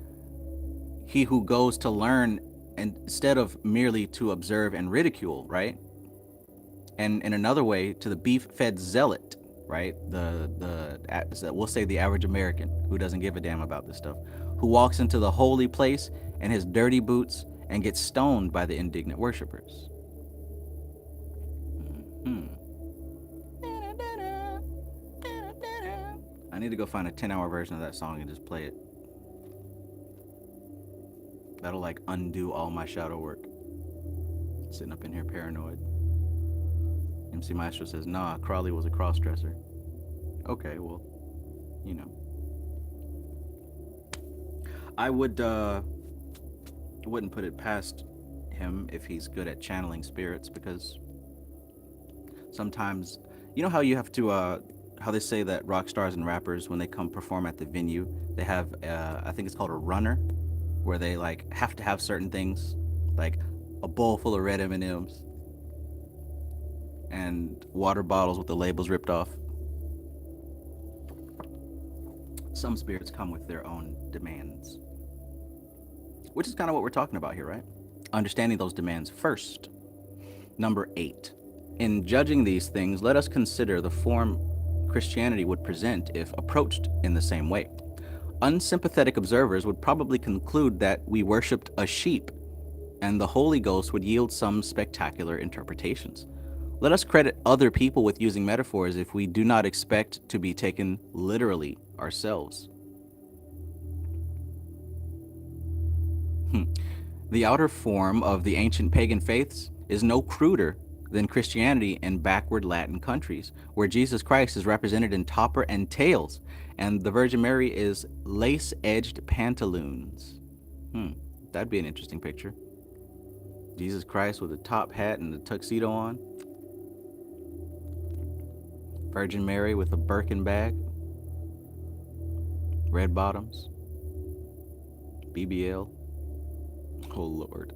he who goes to learn instead of merely to observe and ridicule, right? And in another way, to the beef-fed zealot, right? We'll say the average American who doesn't give a damn about this stuff, who walks into the holy place in his dirty boots and gets stoned by the indignant worshipers. I need to go find a 10-hour version of that song and just play it. That'll like undo all my shadow work. Sitting up in here paranoid. MC Maestro says, nah, Crawley was a cross-dresser. Okay, well, you know. I wouldn't put it past him if he's good at channeling spirits, because sometimes, you know how you have to, how they say that rock stars and rappers, when they come perform at the venue, they have, I think it's called a runner, where they like have to have certain things, like a bowl full of red M&Ms and water bottles with the labels ripped off. Some spirits come with their own demands, which is kind of what we're talking about here, right? Understanding those demands first. Number 8. In judging these things, let us consider the form Christianity would present if approached in the same way. Unsympathetic observers would probably conclude that we worshipped a sheep, and the Holy Ghost would yield some spectacular interpretations. Let us credit other people with using metaphors if we do not expect to be taken literally ourselves. The outer form of the ancient pagan faiths is no cruder than Christianity in backward Latin countries, where Jesus Christ is represented in topper and tails, and the Virgin Mary is lace-edged pantaloons. That'd be an interesting picture. Jesus Christ with a top hat and a tuxedo on. Virgin Mary with a Birkin bag. Red bottoms. BBL. Oh, Lord.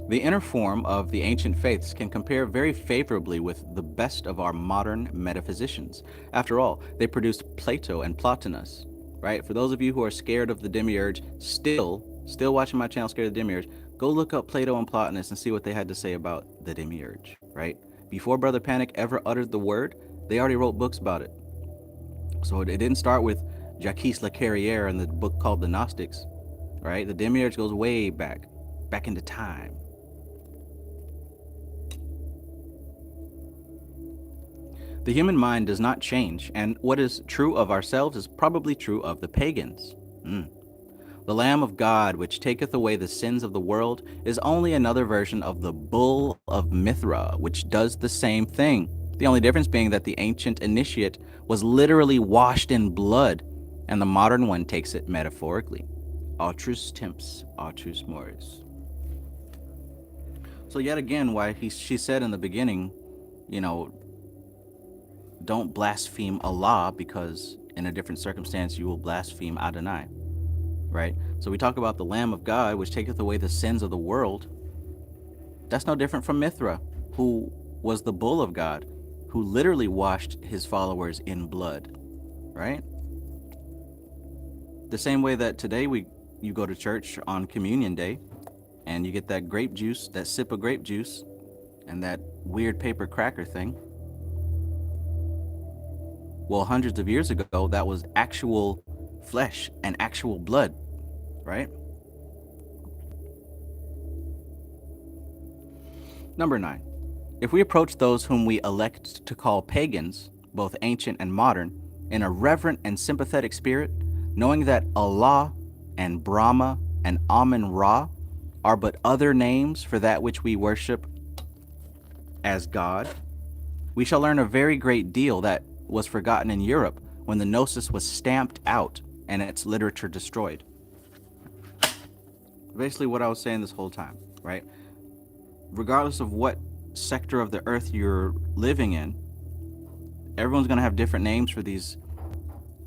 The inner form of the ancient faiths can compare very favorably with the best of our modern metaphysicians. After all, they produced Plato and Plotinus, right? For those of you who are scared of the demiurge, still watching my channel, Scared of the Demiurge, go look up Plato and Plotinus and see what they had to say about the demiurge, right? Before Brother Panic ever uttered the word, they already wrote books about it. So it didn't start with Jacques Lacarrière and the book called The Gnostics, right? The demiurge goes way back into time. The human mind does not change, and what is true of ourselves is probably true of the pagans. The Lamb of God, which taketh away the sins of the world, is only another version of the Bull of Mithra, which does the same thing. The only difference being that the ancient initiate was literally washed in blood, and the modern one takes it metaphorically. Autrus temps, autrus mores. So yet again, why she said in the beginning, you know, don't blaspheme Allah, because in a different circumstance you will blaspheme Adonai, right? So we talk about the Lamb of God, which taketh away the sins of the world. That's no different from Mithra, who was the bull of God, who literally washed his followers in blood, right? The same way that today you go to church on Communion Day and you get that grape juice, that sip of grape juice, and that weird paper cracker thing. Well, hundreds of years ago, that was actual flesh and actual blood, right? Number 9. If we approach those whom we elect to call pagans, both ancient and modern, in a reverent and sympathetic spirit, knowing that Allah and Brahma and Amun Ra are but other names for that which we worship as God, we shall learn a very great deal that was forgotten in Europe when the Gnosis was stamped out and its literature destroyed. Basically what I was saying this whole time, right? Regardless of what sector of the earth you're living in, everyone's going to have different names for these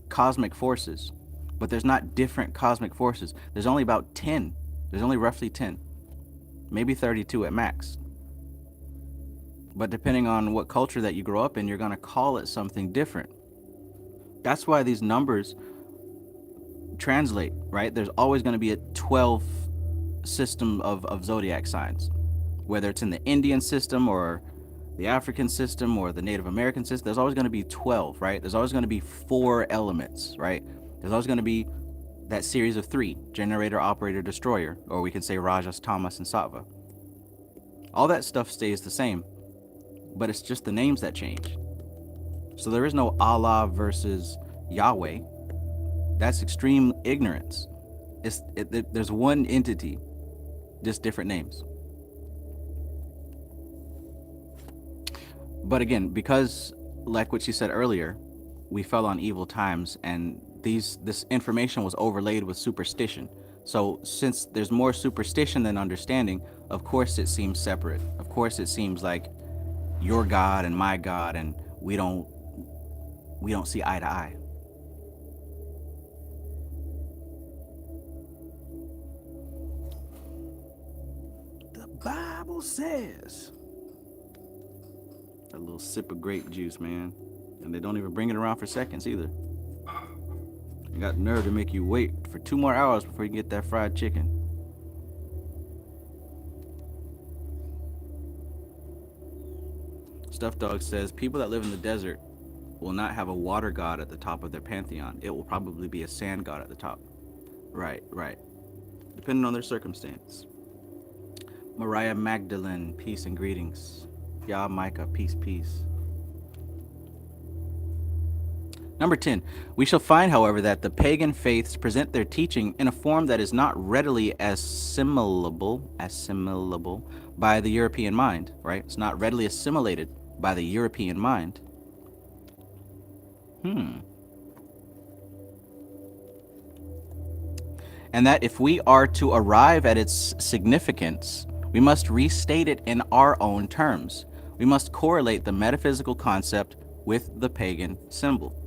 cosmic forces, but there's not different cosmic forces. There's only about 10. There's only roughly 10, maybe 32 at max. But depending on what culture that you grow up in, you're going to call it something different. That's why these numbers translate, right? There's always going to be a 12 system of zodiac signs, whether it's in the Indian system or the African system or the Native American system. There's always going to be 12, right? There's always going to be 4 elements, right? There's always going to be that series of 3: generator, operator, destroyer, or we can say Rajas, Tamas, and Sattva. All that stuff stays the same, but it's just the names that change. So there is no Allah versus Yahweh. That's extreme ignorance. There's one entity, just different names. But again, because like what she said earlier, we fell on evil times, and this information was overlaid with superstition. So since there's more superstition than understanding, of course it seems separate. Of course it seems like your God and my God, and we don't see eye to eye. The Bible says. A little sip of grape juice, man. And they don't even bring it around for seconds either. You got nerve to make you wait for 2 more hours before you get that fried chicken. Stuffed Dog says, people that live in the desert will not have a water god at the top of their pantheon. It will probably be a sand god at the top. Right. Depending on their circumstance. Mariah Magdalene, peace and greetings. Yah Micah, peace. Number 10, we shall find, however, that the pagan faiths present their teaching in a form that is not readily assimilable by the European mind, right? It's not readily assimilated by the European mind. And that if we are to arrive at its significance, we must restate it in our own terms. We must correlate the metaphysical concept with the pagan symbol.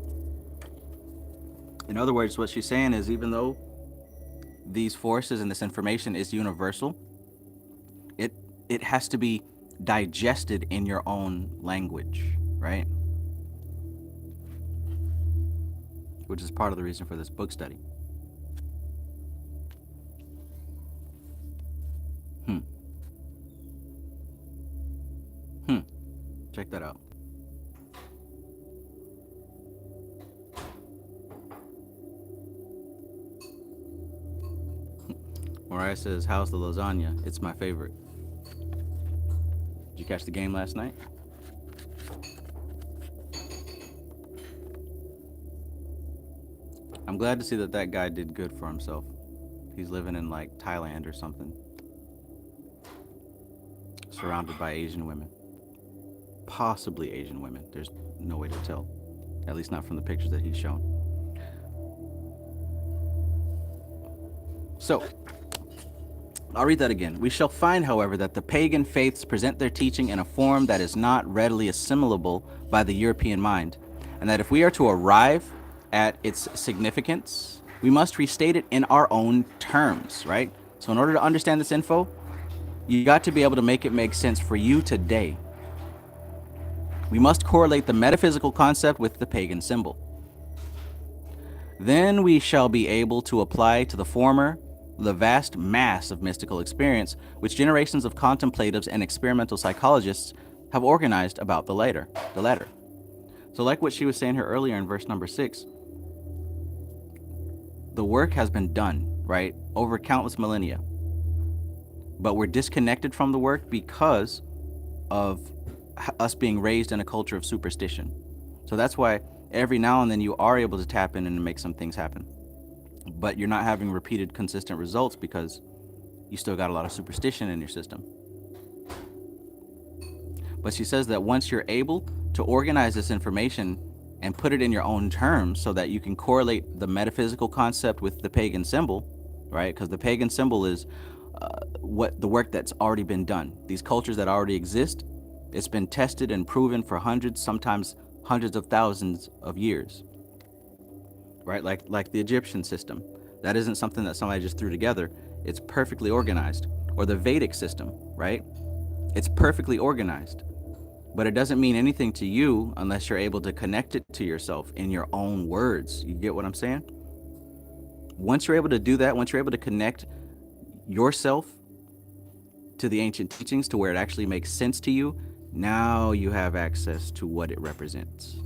In other words, what she's saying is, even though these forces and this information is universal, it has to be digested in your own language, right? Which is part of the reason for this book study. Check that out. Mariah says, how's the lasagna? It's my favorite. Did you catch the game last night? I'm glad to see that guy did good for himself. He's living in like Thailand or something, surrounded by Asian women. Possibly Asian women. There's no way to tell, at least not from the pictures that he's shown. So I'll read that again. We shall find, however, that the pagan faiths present their teaching in a form that is not readily assimilable by the European mind, and that if we are to arrive at its significance, we must restate it in our own terms, right? So in order to understand this info, you got to be able to make it make sense for you today. We must correlate the metaphysical concept with the pagan symbol. Then we shall be able to apply to the former the vast mass of mystical experience which generations of contemplatives and experimental psychologists have organized about the latter. So like what she was saying here earlier in verse number 6, the work has been done, right, over countless millennia. But we're disconnected from the work because of us being raised in a culture of superstition. So that's why every now and then you are able to tap in and make some things happen. But you're not having repeated consistent results because you still got a lot of superstition in your system. But she says that once you're able to organize this information and put it in your own terms so that you can correlate the metaphysical concept with the pagan symbol, right? Because the pagan symbol is what the work that's already been done. These cultures that already exist, it's been tested and proven for hundreds, sometimes hundreds of thousands of years, right? Like the Egyptian system. That isn't something that somebody just threw together. It's perfectly organized. Or the Vedic system, right? It's perfectly organized. But it doesn't mean anything to you unless you're able to connect it to yourself in your own words. You get what I'm saying? Once you're able to do that, once you're able to connect yourself to the ancient teachings to where it actually makes sense to you, now you have access to what it represents.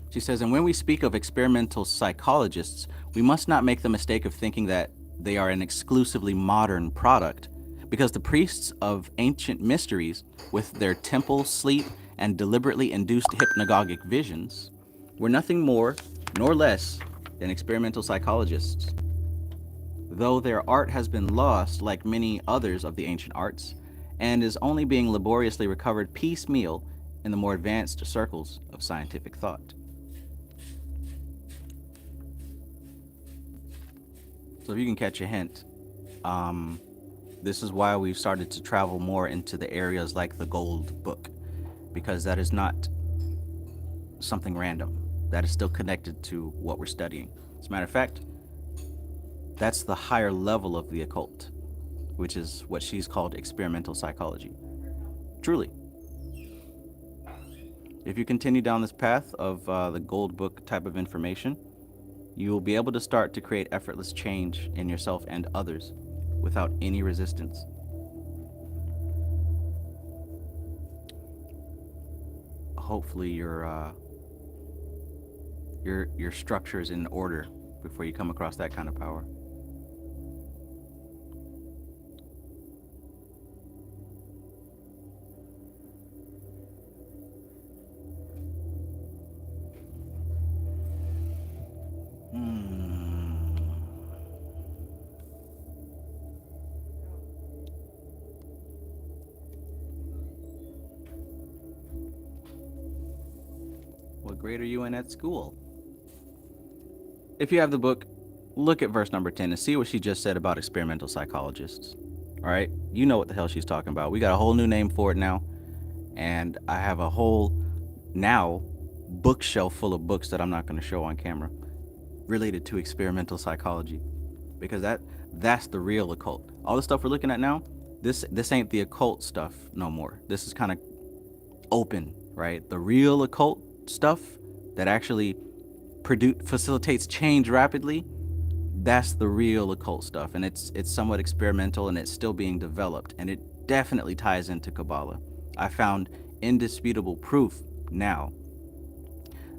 She says, and when we speak of experimental psychologists, we must not make the mistake of thinking that they are an exclusively modern product, because the priests of ancient mysteries, with their temple, sleep, and deliberately induced hypnagogic visions, were nothing more nor less than experimental psychologists. Though their art has been lost, like many others of the ancient arts, and is only being laboriously recovered piecemeal in the more advanced circles of scientific thought. So if you can catch a hint, this is why we've started to travel more into the areas like the Gold Book, because that is not something random. That is still connected to what we're studying. As a matter of fact, that's the higher level of the occult, which is what she's called experimental psychology. Truly. If you continue down this path of the Gold Book type of information, you will be able to start to create effortless change in yourself and others without any resistance. Hopefully your structure is in order before you come across that kind of power. What grade are you in at school? If you have the book, look at verse number 10 and see what she just said about experimental psychologists. All right? You know what the hell she's talking about. We got a whole new name for it now. And I have a whole, now, bookshelf full of books that I'm not going to show on camera related to experimental psychology. Because that's the real occult. All the stuff we're looking at now, this ain't the occult stuff no more. This is kind of open, right? The real occult stuff that actually facilitates change rapidly, that's the real occult stuff, and it's somewhat experimental, and it's still being developed, and it definitely ties into Qabalah. I found indisputable proof now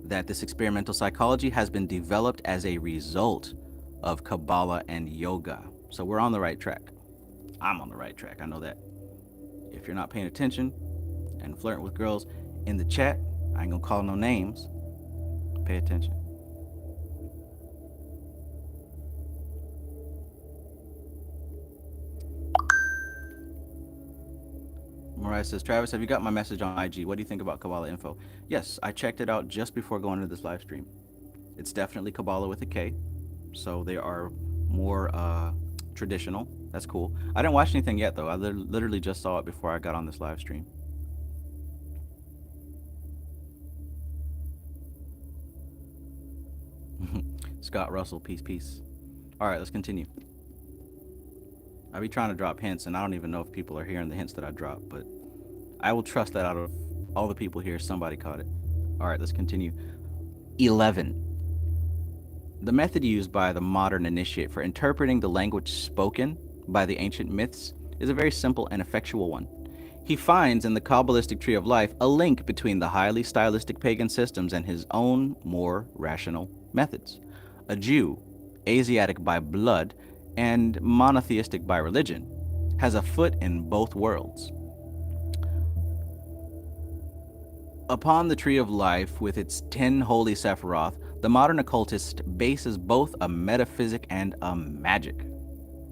that this experimental psychology has been developed as a result of Qabalah and yoga. So we're on the right track. I'm on the right track, I know that. If you're not paying attention and flirting with girls in the chat, I ain't gonna call no names. Pay attention. Mariah says, Travis, have you got my message on IG? What do you think about Qabalah info? Yes, I checked it out just before going into this live stream. It's definitely Qabalah with a K. So they are more traditional. That's cool. I didn't watch anything yet, though. I literally just saw it before I got on this live stream. Scott Russell, peace. All right, let's continue. I be trying to drop hints, and I don't even know if people are hearing the hints that I drop, but I will trust that out of all the people here, somebody caught it. All right, let's continue. 11. The method used by the modern initiate for interpreting the language spoken by the ancient myths is a very simple and effectual one. He finds in the Kabbalistic tree of life a link between the highly stylistic pagan systems and his own more rational methods. A Jew, Asiatic by blood, and monotheistic by religion, has a foot in both worlds. Upon the tree of life, with its 10 holy Sephiroth, the modern occultist bases both a metaphysic and a magic.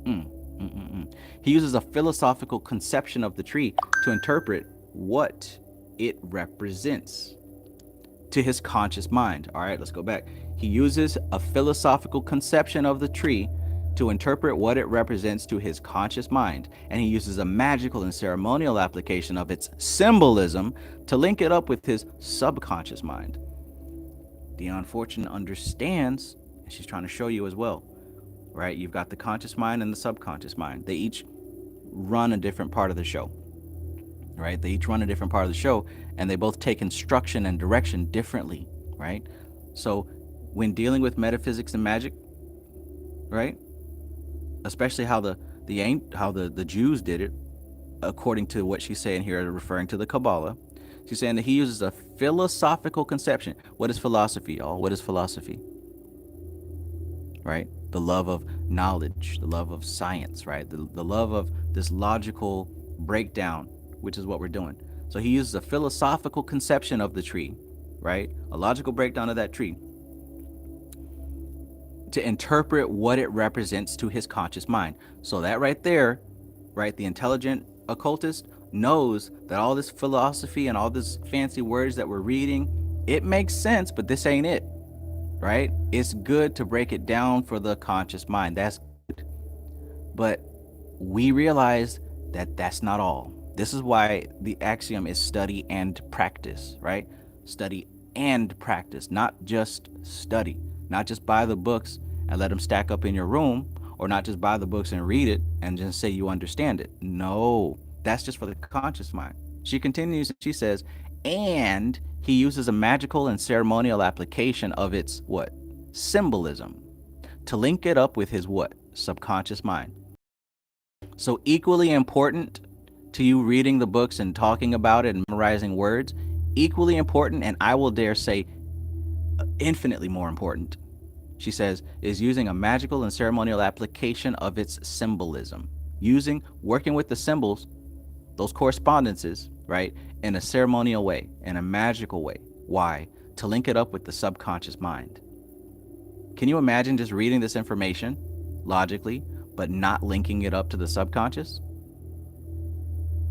He uses a philosophical conception of the tree to interpret what it represents to his conscious mind. All right, let's go back. He uses a philosophical conception of the tree to interpret what it represents to his conscious mind, and he uses a magical and ceremonial application of its symbolism to link it up with his subconscious mind. Dion Fortune understands, and she's trying to show you as well, right? You've got the conscious mind and the subconscious mind. They each run a different part of the show, right? They each run a different part of the show, and they both take instruction and direction differently, right? So when dealing with metaphysics and magic, right, especially how the Jews did it, according to what she's saying here, referring to the Qabalah, she's saying that he uses a philosophical conception. What is philosophy, y'all? What is philosophy? Right? The love of knowledge, the love of science, right? The love of this logical breakdown, which is what we're doing. So he uses a philosophical conception of the tree, right? A logical breakdown of that tree to interpret what it represents to his conscious mind. So that right there, right, the intelligent occultist knows that all this philosophy and all this fancy words that we're reading, it makes sense, but this ain't it, right? It's good to break it down for the conscious mind. That's good. But we realize that that's not all. This is why the axiom is study and practice, right? Study and practice, not just study, not just buy the books and let them stack up in your room, or not just buy the books and read it and just say you understand it. No, that's just for the conscious mind. She continues, she says, and he uses a magical and ceremonial application of its what? Symbolism to link it up with his what? Subconscious mind. So equally important to you reading the books and talking about it and memorizing words, equally important, and I will dare say infinitely more important, she says, is using a magical and ceremonial application of its symbolism. Working with the symbols, those correspondences, right, in a ceremonial way, in a magical way. Why? To link it up with the subconscious mind. Can you imagine just reading this information logically, but not linking it up to the subconscious?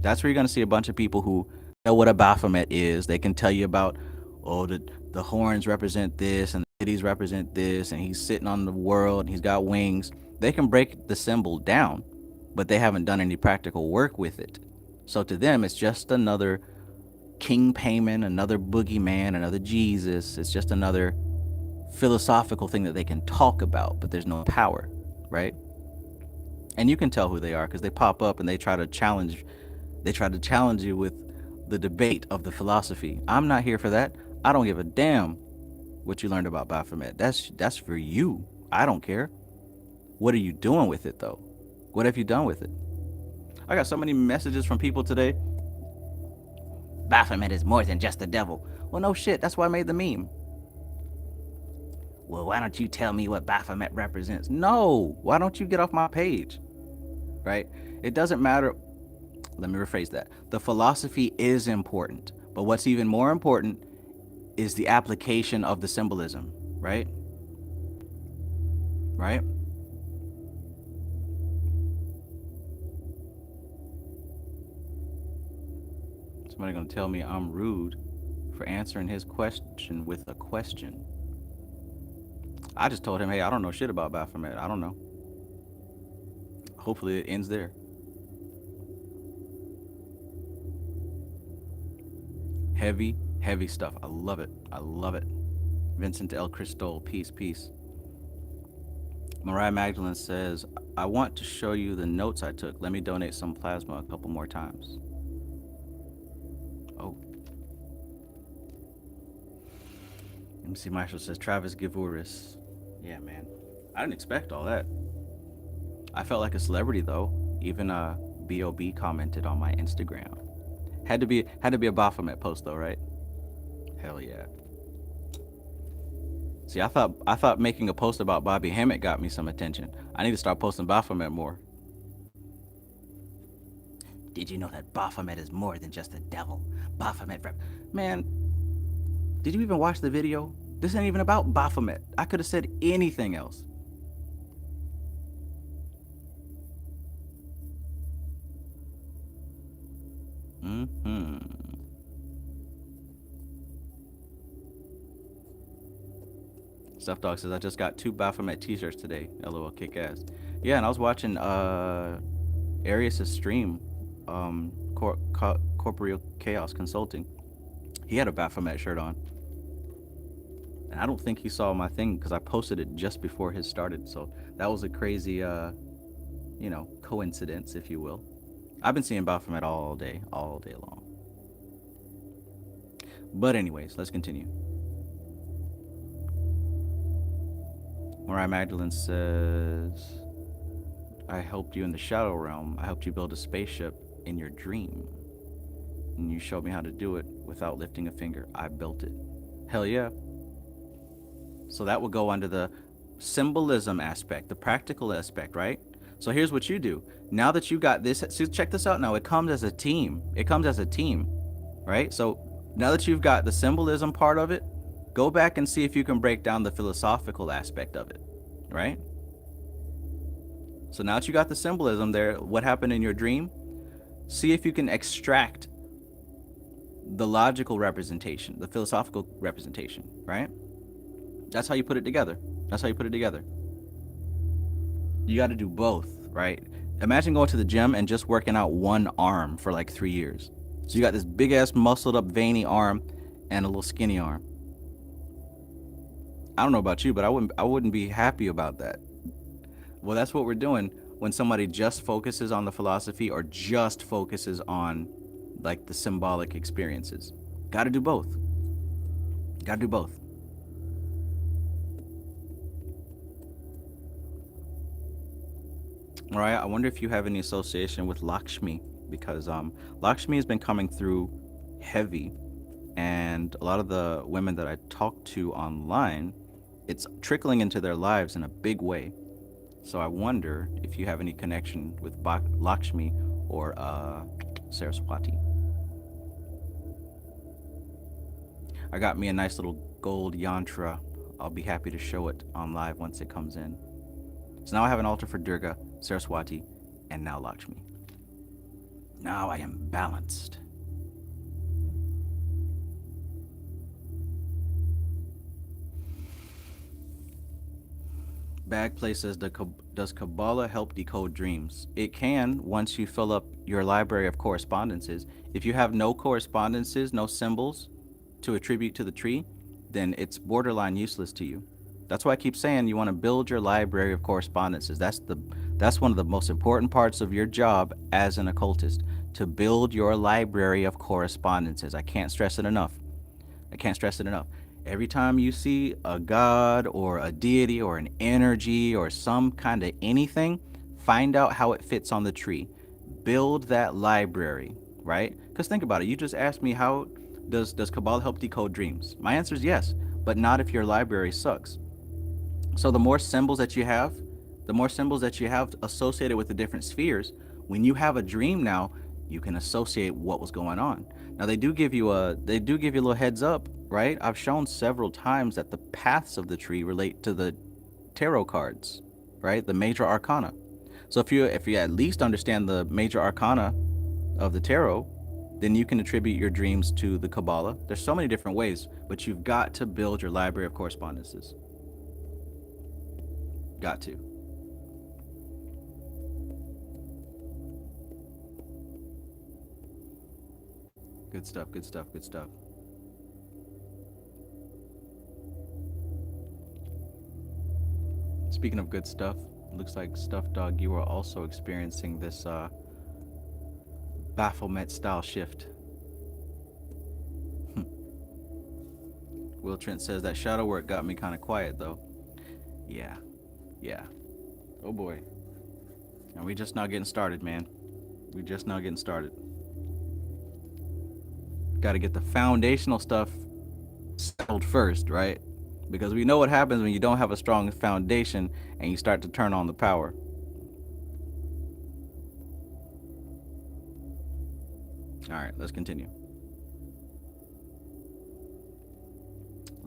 That's where you're going to see a bunch of people who know what a Baphomet is. They can tell you about, oh, the horns represent this and the cities represent this, and he's sitting on the world and he's got wings. They can break the symbol down, but they haven't done any practical work with it. So to them, it's just another King Payman, another boogeyman, another Jesus. It's just another philosophical thing that they can talk about, but there's no power, right? And you can tell who they are because they pop up and they try to challenge you with the debate of the philosophy. I'm not here for that. I don't give a damn what you learned about Baphomet. That's for you. I don't care. What are you doing with it though? What have you done with it? I got so many messages from people today. Baphomet is more than just the devil. Well, no shit. That's why I made the meme. Well, why don't you tell me what Baphomet represents? No. Why don't you get off my page? Right? It doesn't matter. Let me rephrase that. The philosophy is important, but what's even more important is the application of the symbolism, right? Right? Somebody gonna tell me I'm rude for answering his question with a question. I just told him, hey, I don't know shit about Baphomet. I don't know. Hopefully it ends there. Heavy, heavy stuff. I love it. I love it. Vincent El Cristol, peace, peace. Mariah Magdalene says, I want to show you the notes I took. Let me donate some plasma a couple more times. Oh. MC Marshall says, Travis Givuris. Yeah, man. I didn't expect all that. I felt like a celebrity, though. Even B.O.B. commented on my Instagram. Had to be a Baphomet post, though, right? Hell yeah. See, I thought making a post about Bobby Hammett got me some attention. I need to start posting Baphomet more. Did you know that Baphomet is more than just a devil? Baphomet Man, did you even watch the video? This ain't even about Baphomet. I could have said anything else. Mm-hmm. Stuff Dog says, I just got 2 Baphomet t-shirts today. LOL, kick ass. Yeah, and I was watching Arius' stream, Corporeal Chaos Consulting. He had a Baphomet shirt on. And I don't think he saw my thing because I posted it just before his started. So that was a crazy, coincidence, if you will. I've been seeing Baphomet all day long. But anyways, let's continue. Mariah Magdalene says, I helped you in the shadow realm. I helped you build a spaceship in your dream. And you showed me how to do it without lifting a finger. I built it. Hell yeah. So that would go under the symbolism aspect, the practical aspect, right? So here's what you do. Now that you got this, so check this out now. It comes as a team. It comes as a team, right? So now that you've got the symbolism part of it, go back and see if you can break down the philosophical aspect of it, right? So now that you got the symbolism there, what happened in your dream, see if you can extract the logical representation, the philosophical representation, right? That's how you put it together. That's how you put it together. You got to do both, right? Imagine going to the gym and just working out one arm for like 3 years. So you got this big ass muscled up veiny arm and a little skinny arm. I don't know about you, but I wouldn't be happy about that. Well, that's what we're doing when somebody just focuses on the philosophy or just focuses on like the symbolic experiences. Got to do both. Got to do both. All right, I wonder if you have any association with Lakshmi, because Lakshmi has been coming through heavy, and a lot of the women that I talk to online, it's trickling into their lives in a big way. So I wonder if you have any connection with Lakshmi or Saraswati. I got me a nice little gold yantra. I'll be happy to show it on live once it comes in. So now I have an altar for Durga, Saraswati, and now Lakshmi. Now I am balanced. Bagplay says, does Qabalah help decode dreams? It can once you fill up your library of correspondences. If you have no correspondences, no symbols to attribute to the tree, then it's borderline useless to you. That's why I keep saying you want to build your library of correspondences. That's one of the most important parts of your job as an occultist, to build your library of correspondences. I can't stress it enough. I can't stress it enough. Every time you see a god or a deity or an energy or some kind of anything, find out how it fits on the tree. Build that library, right? Because think about it. You just asked me, how does Qabalah help decode dreams? My answer is yes, but not if your library sucks. So the more symbols that you have, associated with the different spheres, when you have a dream now, you can associate what was going on. Now they do give you a little heads up, right? I've shown several times that the paths of the tree relate to the tarot cards, right? The major arcana. So if you at least understand the major arcana of the tarot, then you can attribute your dreams to the Qabalah. There's so many different ways, but you've got to build your library of correspondences. Got to. Good stuff, good stuff, good stuff. Speaking of good stuff, looks like Stuff Dog, you are also experiencing this Baphomet style shift. Will Trent says that shadow work got me kind of quiet though. Yeah. Oh boy. And we just now getting started, man. We just now getting started. Got to get the foundational stuff settled first, right? Because we know what happens when you don't have a strong foundation and you start to turn on the power. All right, let's continue.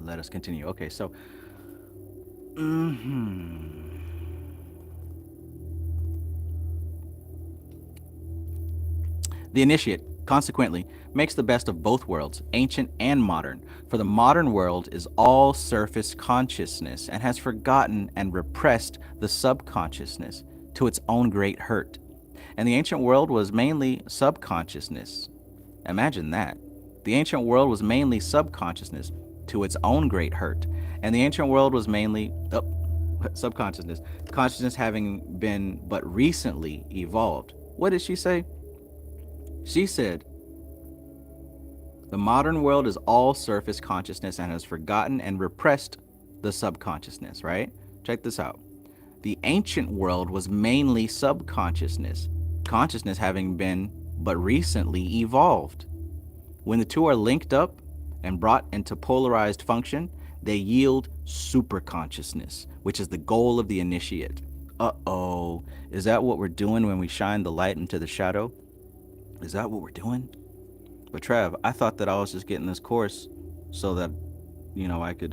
let us continue. Okay, so mhm. The initiate, consequently, makes the best of both worlds, ancient and modern, for the modern world is all surface consciousness and has forgotten and repressed the subconsciousness to its own great hurt. And the ancient world was mainly subconsciousness. Imagine that. The ancient world was mainly subconsciousness to its own great hurt. And the ancient world was mainly subconsciousness, consciousness having been but recently evolved. What did she say? She said, the modern world is all surface consciousness and has forgotten and repressed the subconsciousness, right? Check this out. The ancient world was mainly subconsciousness, consciousness having been but recently evolved. When the two are linked up and brought into polarized function, they yield superconsciousness, which is the goal of the initiate. Uh-oh. Is that what we're doing when we shine the light into the shadow? Is that what we're doing? But Trav, I thought that I was just getting this course so that, I could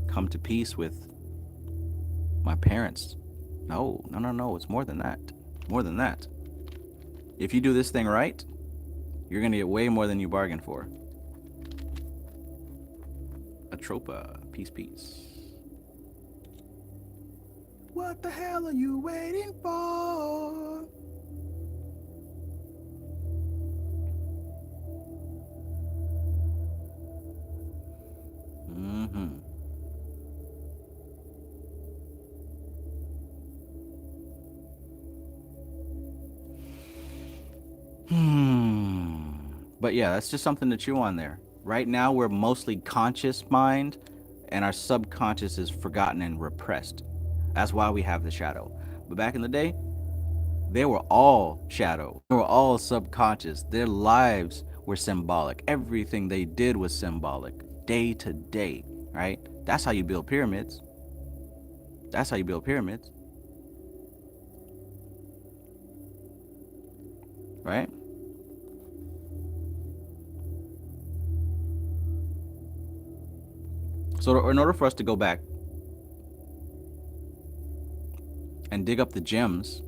come to peace with my parents. No. It's more than that. More than that. If you do this thing right, you're going to get way more than you bargained for. Atropa. Peace. What the hell are you waiting for? But yeah, that's just something to chew on there. Right now, we're mostly conscious mind, and our subconscious is forgotten and repressed. That's why we have the shadow. But back in the day, they were all shadow. They were all subconscious. Their lives were symbolic. Everything they did was symbolic, day to day, right? That's how you build pyramids. That's how you build pyramids. Right? So in order for us to go back and dig up the gems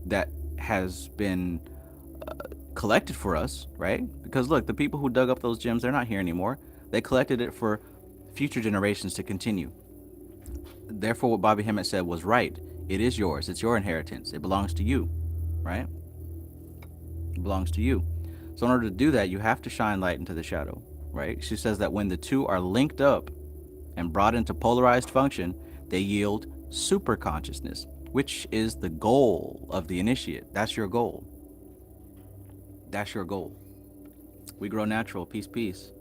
that has been collected for us, right? Because look, the people who dug up those gems, they're not here anymore. They collected it for future generations to continue. Therefore, what Bobby Hemmett said was right. It is yours. It's your inheritance. It belongs to you, right? It belongs to you. So in order to do that, you have to shine light into the shadow, right? She says that when the two are linked up and brought into polarized function, they yield super consciousness, which is the goal of the initiate. That's your goal. That's your goal. We grow natural. Peace.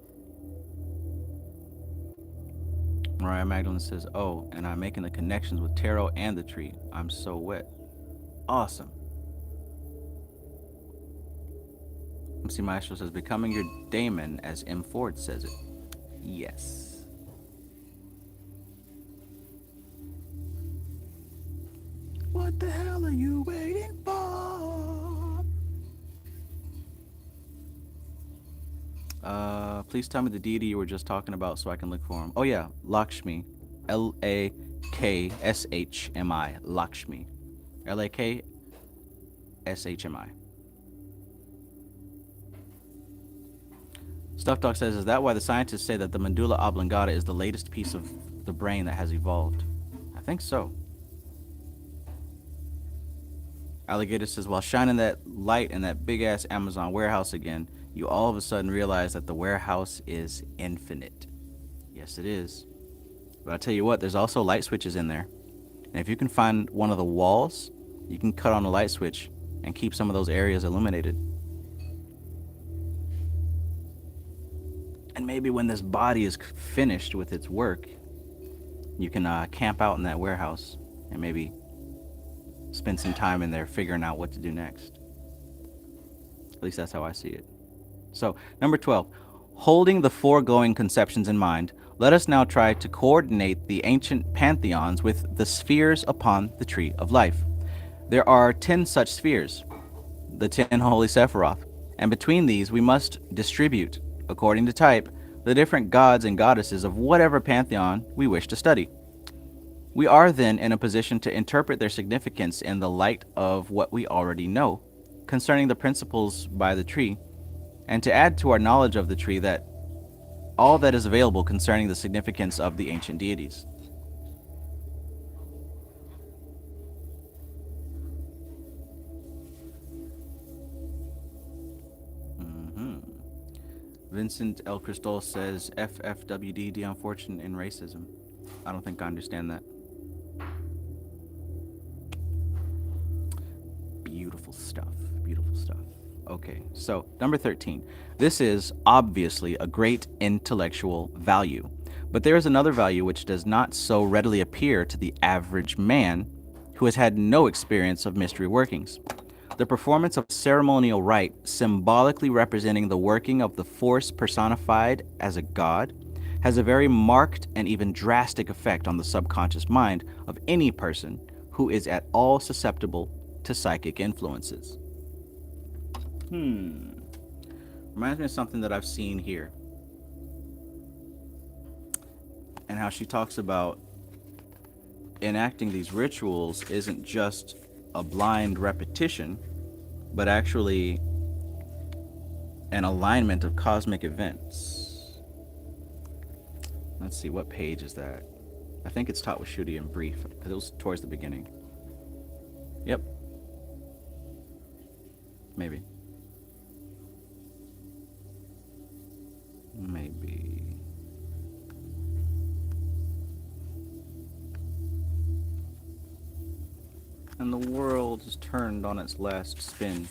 Mariah Magdalene says, oh, and I'm making the connections with tarot and the tree. I'm so wet. Awesome. MC Maestro says, becoming your daemon, as M. Ford says it. Yes. What the hell are you waiting for? Please tell me the deity you were just talking about so I can look for him. Oh yeah, Lakshmi. Lakshmi. Lakshmi. Lakshmi. Stuff Dog says, is that why the scientists say that the medulla oblongata is the latest piece of the brain that has evolved? I think so. Alligator says, while shining that light in that big-ass Amazon warehouse again, you all of a sudden realize that the warehouse is infinite. Yes, it is. But I'll tell you what, there's also light switches in there. And if you can find one of the walls, you can cut on a light switch and keep some of those areas illuminated. And maybe when this body is finished with its work, you can camp out in that warehouse and maybe spend some time in there figuring out what to do next. At least that's how I see it. So, number 12, holding the foregoing conceptions in mind, let us now try to coordinate the ancient pantheons with the spheres upon the tree of life. There are 10 such spheres, the 10 holy Sephiroth, and between these we must distribute, according to type, the different gods and goddesses of whatever pantheon we wish to study. We are then in a position to interpret their significance in the light of what we already know concerning the principles by the tree, and to add to our knowledge of the tree that all that is available concerning the significance of the ancient deities. Vincent L. Cristol says FFWD Dion Fortune in racism. I don't think I understand that. Beautiful stuff. Beautiful stuff. Okay, so number 13. This is obviously a great intellectual value, but there is another value which does not so readily appear to the average man who has had no experience of mystery workings. The performance of ceremonial rite symbolically representing the working of the force personified as a god has a very marked and even drastic effect on the subconscious mind of any person who is at all susceptible to psychic influences. Reminds me of something that I've seen here, and how she talks about enacting these rituals isn't just a blind repetition, but actually an alignment of cosmic events. Let's see, what page is that? I think it's taught with Shudi in brief. It was towards the beginning. Yep. Maybe. And the world is turned on its last spin.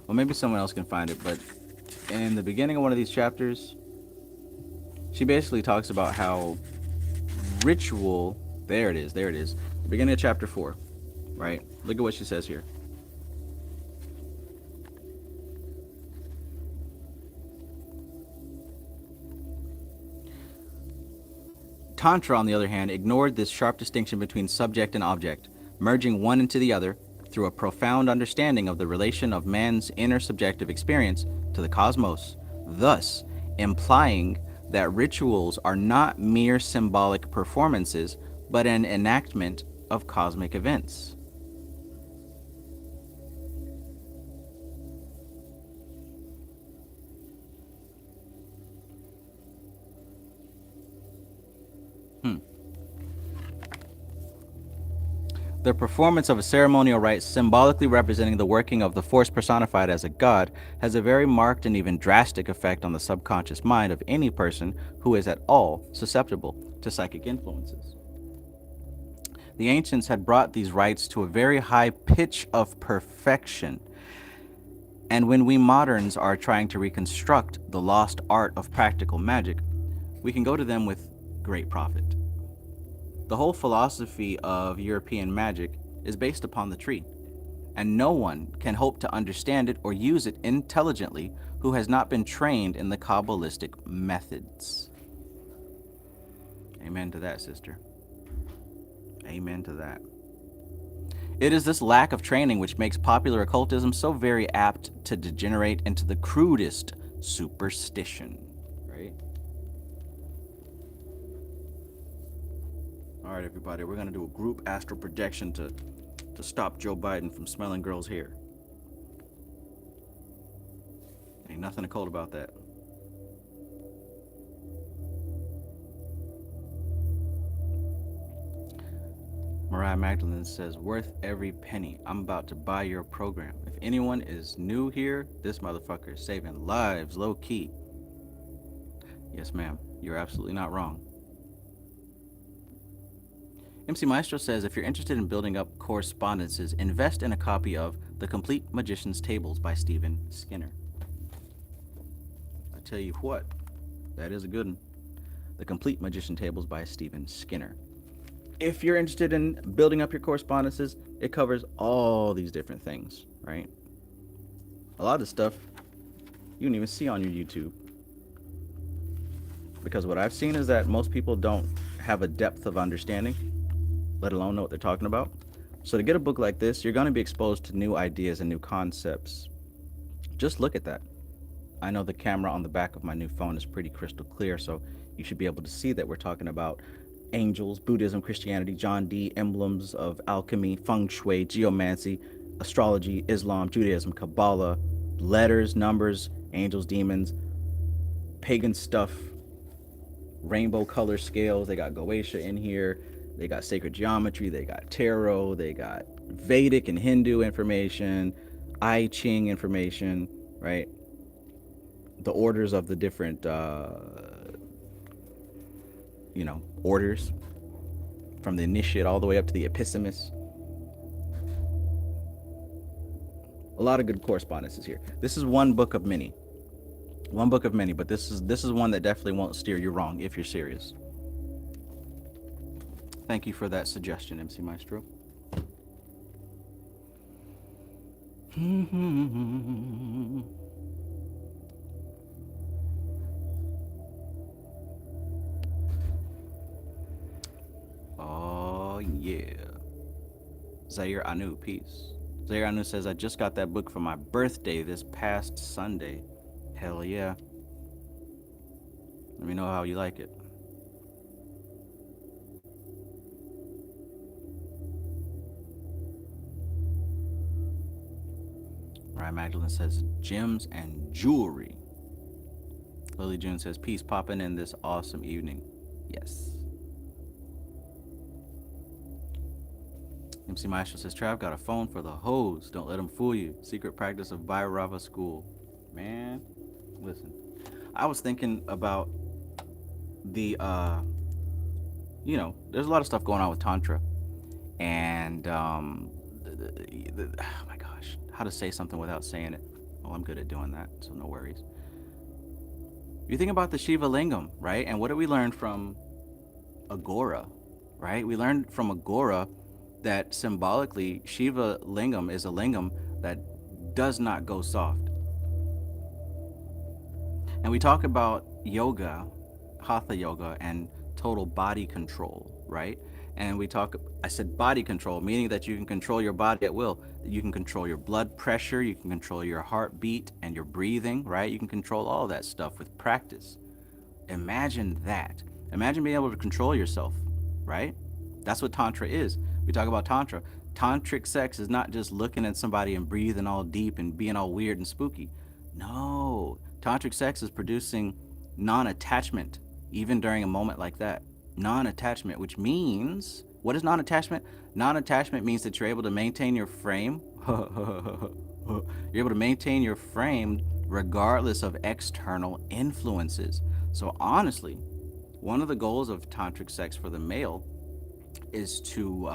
Well, maybe someone else can find it, but in the beginning of one of these chapters, she basically talks about how ritual... There it is. The beginning of chapter 4, right? Look at what she says here. Tantra, on the other hand, ignored this sharp distinction between subject and object, merging one into the other through a profound understanding of the relation of man's inner subjective experience to the cosmos, thus implying that rituals are not mere symbolic performances, but an enactment of cosmic events. The performance of a ceremonial rite symbolically representing the working of the force personified as a god has a very marked and even drastic effect on the subconscious mind of any person who is at all susceptible to psychic influences. The ancients had brought these rites to a very high pitch of perfection, and when we moderns are trying to reconstruct the lost art of practical magic, we can go to them with great profit. The whole philosophy of European magic is based upon the tree, and no one can hope to understand it or use it intelligently who has not been trained in the Kabbalistic methods. Amen to that, sister. Amen to that. It is this lack of training which makes popular occultism so very apt to degenerate into the crudest superstition, right? All right, everybody, we're going to do a group astral projection to stop Joe Biden from smelling girls' hair. Ain't nothing occult about that. Mariah Magdalene says, worth every penny. I'm about to buy your program. If anyone is new here, this motherfucker is saving lives low key. Yes, ma'am. You're absolutely not wrong. MC Maestro says, if you're interested in building up correspondences, invest in a copy of The Complete Magician's Tables by Stephen Skinner. I tell you what, that is a good one. The Complete Magician Tables by Stephen Skinner. If you're interested in building up your correspondences, it covers all these different things, right? A lot of stuff you don't even see on your YouTube. Because what I've seen is that most people don't have a depth of understanding, let alone know what they're talking about. So to get a book like this, you're going to be exposed to new ideas and new concepts. Just look at that. I know the camera on the back of my new phone is pretty crystal clear, so you should be able to see that we're talking about angels, Buddhism, Christianity, John Dee, emblems of alchemy, feng shui, geomancy, astrology, Islam, Judaism, Qabalah, letters, numbers, angels, demons, pagan stuff, rainbow color scales. They got Goetia in here. They got sacred geometry. They got tarot. They got Vedic and Hindu information, I Ching information, right? The orders of the different, orders from the initiate all the way up to the epistemists. A lot of good correspondences here. This is one book of many. One book of many, but this is one that definitely won't steer you wrong if you're serious. Thank you for that suggestion, MC Maestro. Oh yeah. Zaire Anu, peace. Zaire Anu says, I just got that book for my birthday this past Sunday. Hell yeah. Let me know how you like it. Right, Magdalene says, gems and jewelry. Lily June says, peace, popping in this awesome evening. Yes. MC Maestro says, Trav got a phone for the hoes. Don't let them fool you. Secret practice of Bhairava school. Man, listen. I was thinking about the, there's a lot of stuff going on with Tantra. And, oh my gosh, how to say something without saying it. Oh, I'm good at doing that, so no worries. You think about the Shiva Lingam, right? And what did we learn from Agora, right? We learned from Agora that symbolically Shiva Lingam is a lingam that does not go soft. And we talk about yoga, hatha yoga, and total body control, right? And I said body control, meaning that you can control your body at will. You can control your blood pressure, you can control your heartbeat and your breathing, right? You can control all that stuff with practice. Imagine that. Imagine being able to control yourself, right? That's what Tantra is. We talk about Tantra. Tantric sex is not just looking at somebody and breathing all deep and being all weird and spooky. No. Tantric sex is producing non-attachment, even during a moment like that. Non-attachment, which means, what is non-attachment? Non-attachment means that you're able to maintain your frame. You're able to maintain your frame regardless of external influences. So honestly, one of the goals of tantric sex for the male is to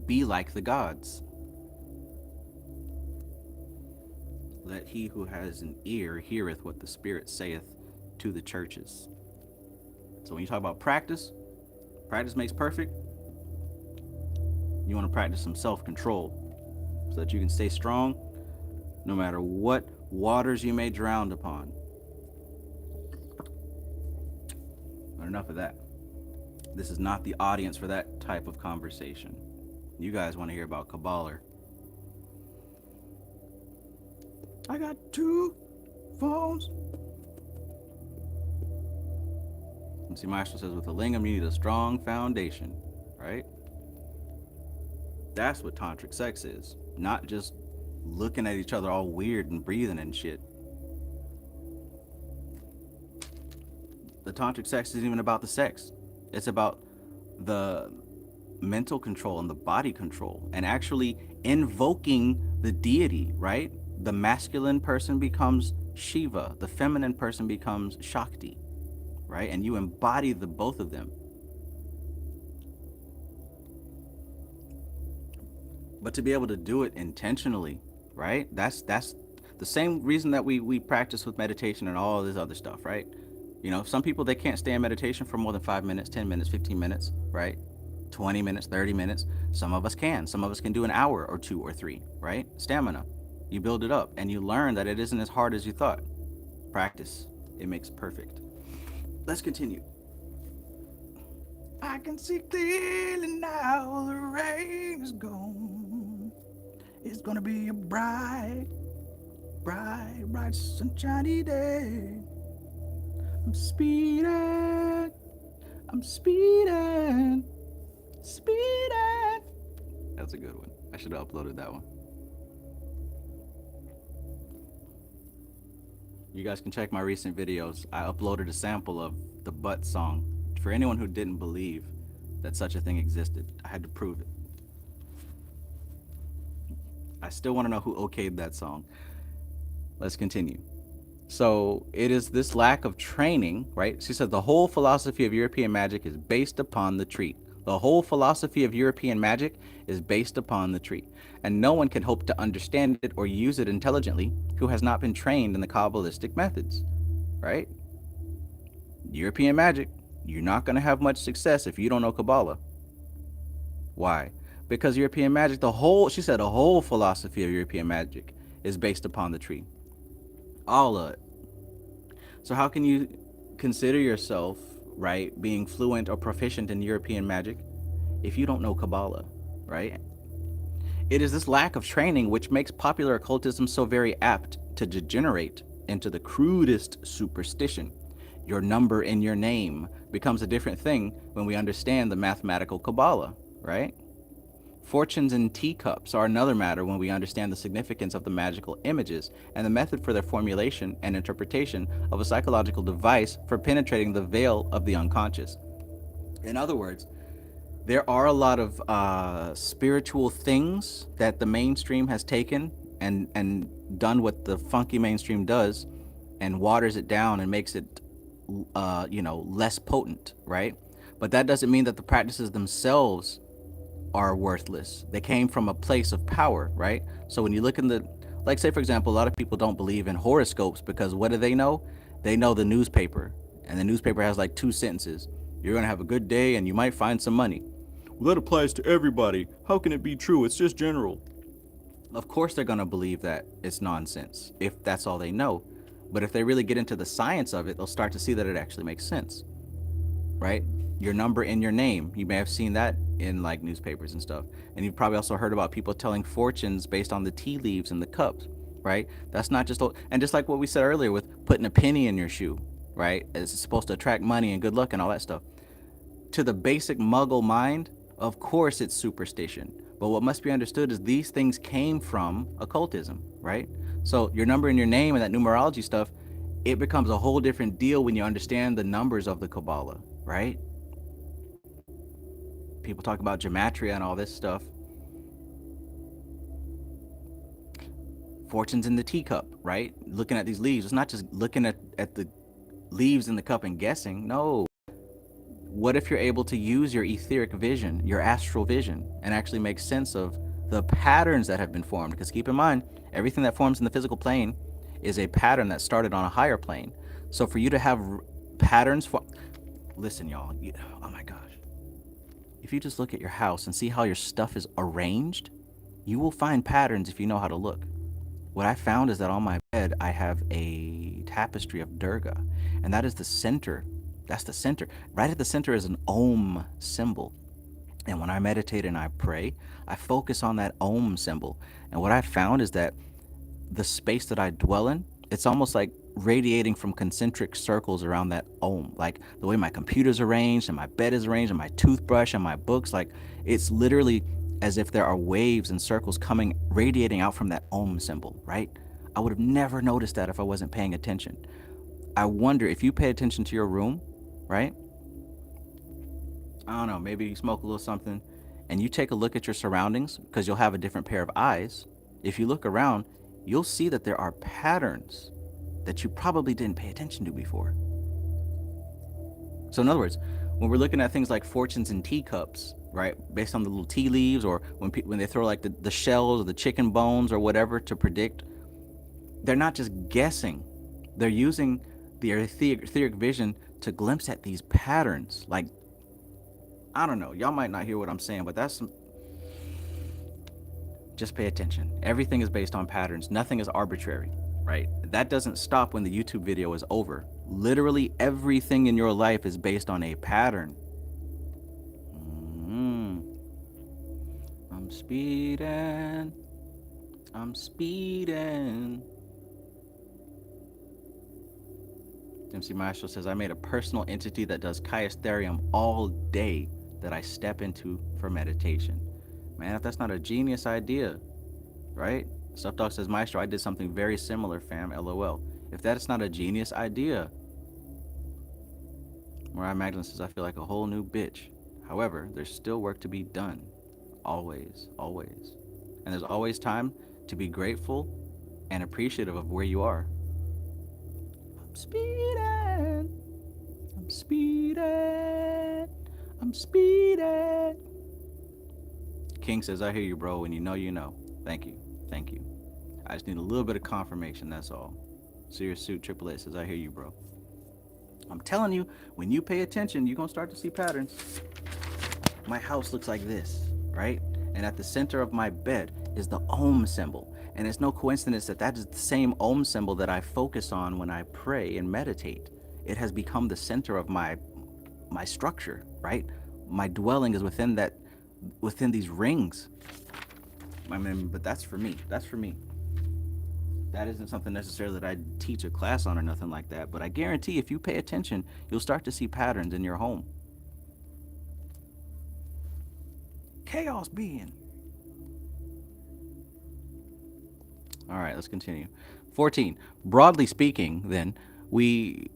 be like the gods. Let he who has an ear heareth what the Spirit saith to the churches. So when you talk about practice makes perfect. You want to practice some self-control so that you can stay strong no matter what waters you may drown upon. But enough of that. This is not the audience for that type of conversation. You guys want to hear about Qabalah. I got 2 phones. MC Maestro says, with the lingam, you need a strong foundation, right? That's what tantric sex is. Not just looking at each other all weird and breathing and shit. The tantric sex isn't even about the sex. It's about the mental control and the body control and actually invoking the deity, right? The masculine person becomes Shiva. The feminine person becomes Shakti, right? And you embody the both of them. But to be able to do it intentionally, right? That's the same reason that we practice with meditation and all this other stuff, right? You know, some people, they can't stay in meditation for more than 5 minutes, 10 minutes, 15 minutes, right? 20 minutes, 30 minutes. Some of us can. Some of us can do an hour or 2 or 3, right? Stamina. You build it up and you learn that it isn't as hard as you thought. Practice. It makes perfect. Let's continue. I can see clearly now the rain is gone. It's gonna be a bright, bright, bright, sunshiny day. I'm speeding, I'm speeding, speeding. That's a good one. I should have uploaded that one. You guys can check my recent videos. I uploaded a sample of the Butt song. For anyone who didn't believe that such a thing existed, I had to prove it. I still want to know who okayed that song. Let's continue. So it is this lack of training, right? She said the whole philosophy of European magic is based upon the treat. The whole philosophy of European magic is based upon the treat. And no one can hope to understand it or use it intelligently who has not been trained in the Kabbalistic methods, right? European magic, you're not going to have much success if you don't know Kabbalah. Why? Because European magic, she said the whole philosophy of European magic is based upon the tree. All of it. So how can you consider yourself, right, being fluent or proficient in European magic if you don't know Kabbalah, right? It is this lack of training which makes popular occultism so very apt to degenerate into the crudest superstition. Your number in your name becomes a different thing when we understand the mathematical Kabbalah, right? Fortunes in teacups are another matter when we understand the significance of the magical images and the method for their formulation and interpretation of a psychological device for penetrating the veil of the unconscious. In other words, there are a lot of spiritual things that the mainstream has taken and done what the funky mainstream does and waters it down and makes it less potent, right? But that doesn't mean that the practices themselves are worthless. They came from a place of power, right? So when you look in like say for example, a lot of people don't believe in horoscopes because what do they know? They know the newspaper, and the newspaper has like 2 sentences. You're gonna have a good day and you might find some money. Well, that applies to everybody. How can it be true? It's just general. Of course they're gonna believe that it's nonsense if that's all they know. But if they really get into the science of it, they'll start to see that it actually makes sense, right? Your number in your name. You may have seen that in like newspapers and stuff. And you've probably also heard about people telling fortunes based on the tea leaves in the cups, right? That's not just, and just like what we said earlier with putting a penny in your shoe, right? It's supposed to attract money and good luck and all that stuff. To the basic muggle mind, of course it's superstition. But what must be understood is these things came from occultism, right? So your number in your name and that numerology stuff, it becomes a whole different deal when you understand the numbers of the Kabbalah, right? People talk about gematria and all this stuff. Fortunes in the teacup, right? Looking at these leaves. It's not just looking at the leaves in the cup and guessing. No. What if you're able to use your etheric vision, your astral vision, and actually make sense of the patterns that have been formed? Because keep in mind, everything that forms in the physical plane is a pattern that started on a higher plane. So for you to have patterns for... Listen, y'all. Oh my gosh. If you just look at your house and see how your stuff is arranged, you will find patterns if you know how to look. What I found is that on my bed, I have a tapestry of Durga, and that is the center. That's the center. Right at the center is an Om symbol. And when I meditate and I pray, I focus on that Om symbol. And what I found is that the space that I dwell in, it's almost like radiating from concentric circles around that Om. Like the way my computer's arranged and my bed is arranged and my toothbrush and my books, like it's literally as if there are waves and circles coming, radiating out from that Om symbol, right? I would have never noticed that if I wasn't paying attention. I wonder if you pay attention to your room, right? I don't know, maybe you smoke a little something and you take a look at your surroundings because you'll have a different pair of eyes. If you look around, you'll see that there are patterns that you probably didn't pay attention to before. So in other words, when we're looking at things like fortunes in teacups, right, based on the little tea leaves, or when they throw like the shells or the chicken bones or whatever to predict, they're not just guessing. They're using the etheric vision to glimpse at these patterns. Like, I don't know, y'all might not hear what I'm saying, but that's some... Just pay attention. Everything is based on patterns. Nothing is arbitrary, right? That doesn't stop when the YouTube video is over. Literally everything in your life is based on a pattern. speeding. I'm speeding. MC Maestro says, I made a personal entity that does chiastherium all day that I step into for meditation. Man, if that's not a genius idea, right? Stuff Dog says, Maestro, I did something very similar, fam. LOL. If that's not a genius idea, Mariah Magdalene says, I feel like a whole new bitch. However, there's still work to be done. Always, always. And there's always time to be grateful and appreciative of where you are. I'm speeding. I'm speeding. I'm speeding. King says, I hear you, bro. When you know, you know. Thank you. Thank you. I just need a little bit of confirmation, that's all. Serious Suit AAA says, I hear you, bro. I'm telling you, when you pay attention, you're going to start to see patterns. My house looks like this, right? And at the center of my bed is the Om symbol. And it's no coincidence that that is the same Om symbol that I focus on when I pray and meditate. It has become the center of my structure, right? My dwelling is within these rings. I mean, but that's for me. That's for me. That isn't something necessarily that I teach a class on or nothing like that. But I guarantee if you pay attention, you'll start to see patterns in your home. Chaos being. All right, let's continue. 14. Broadly speaking, then, we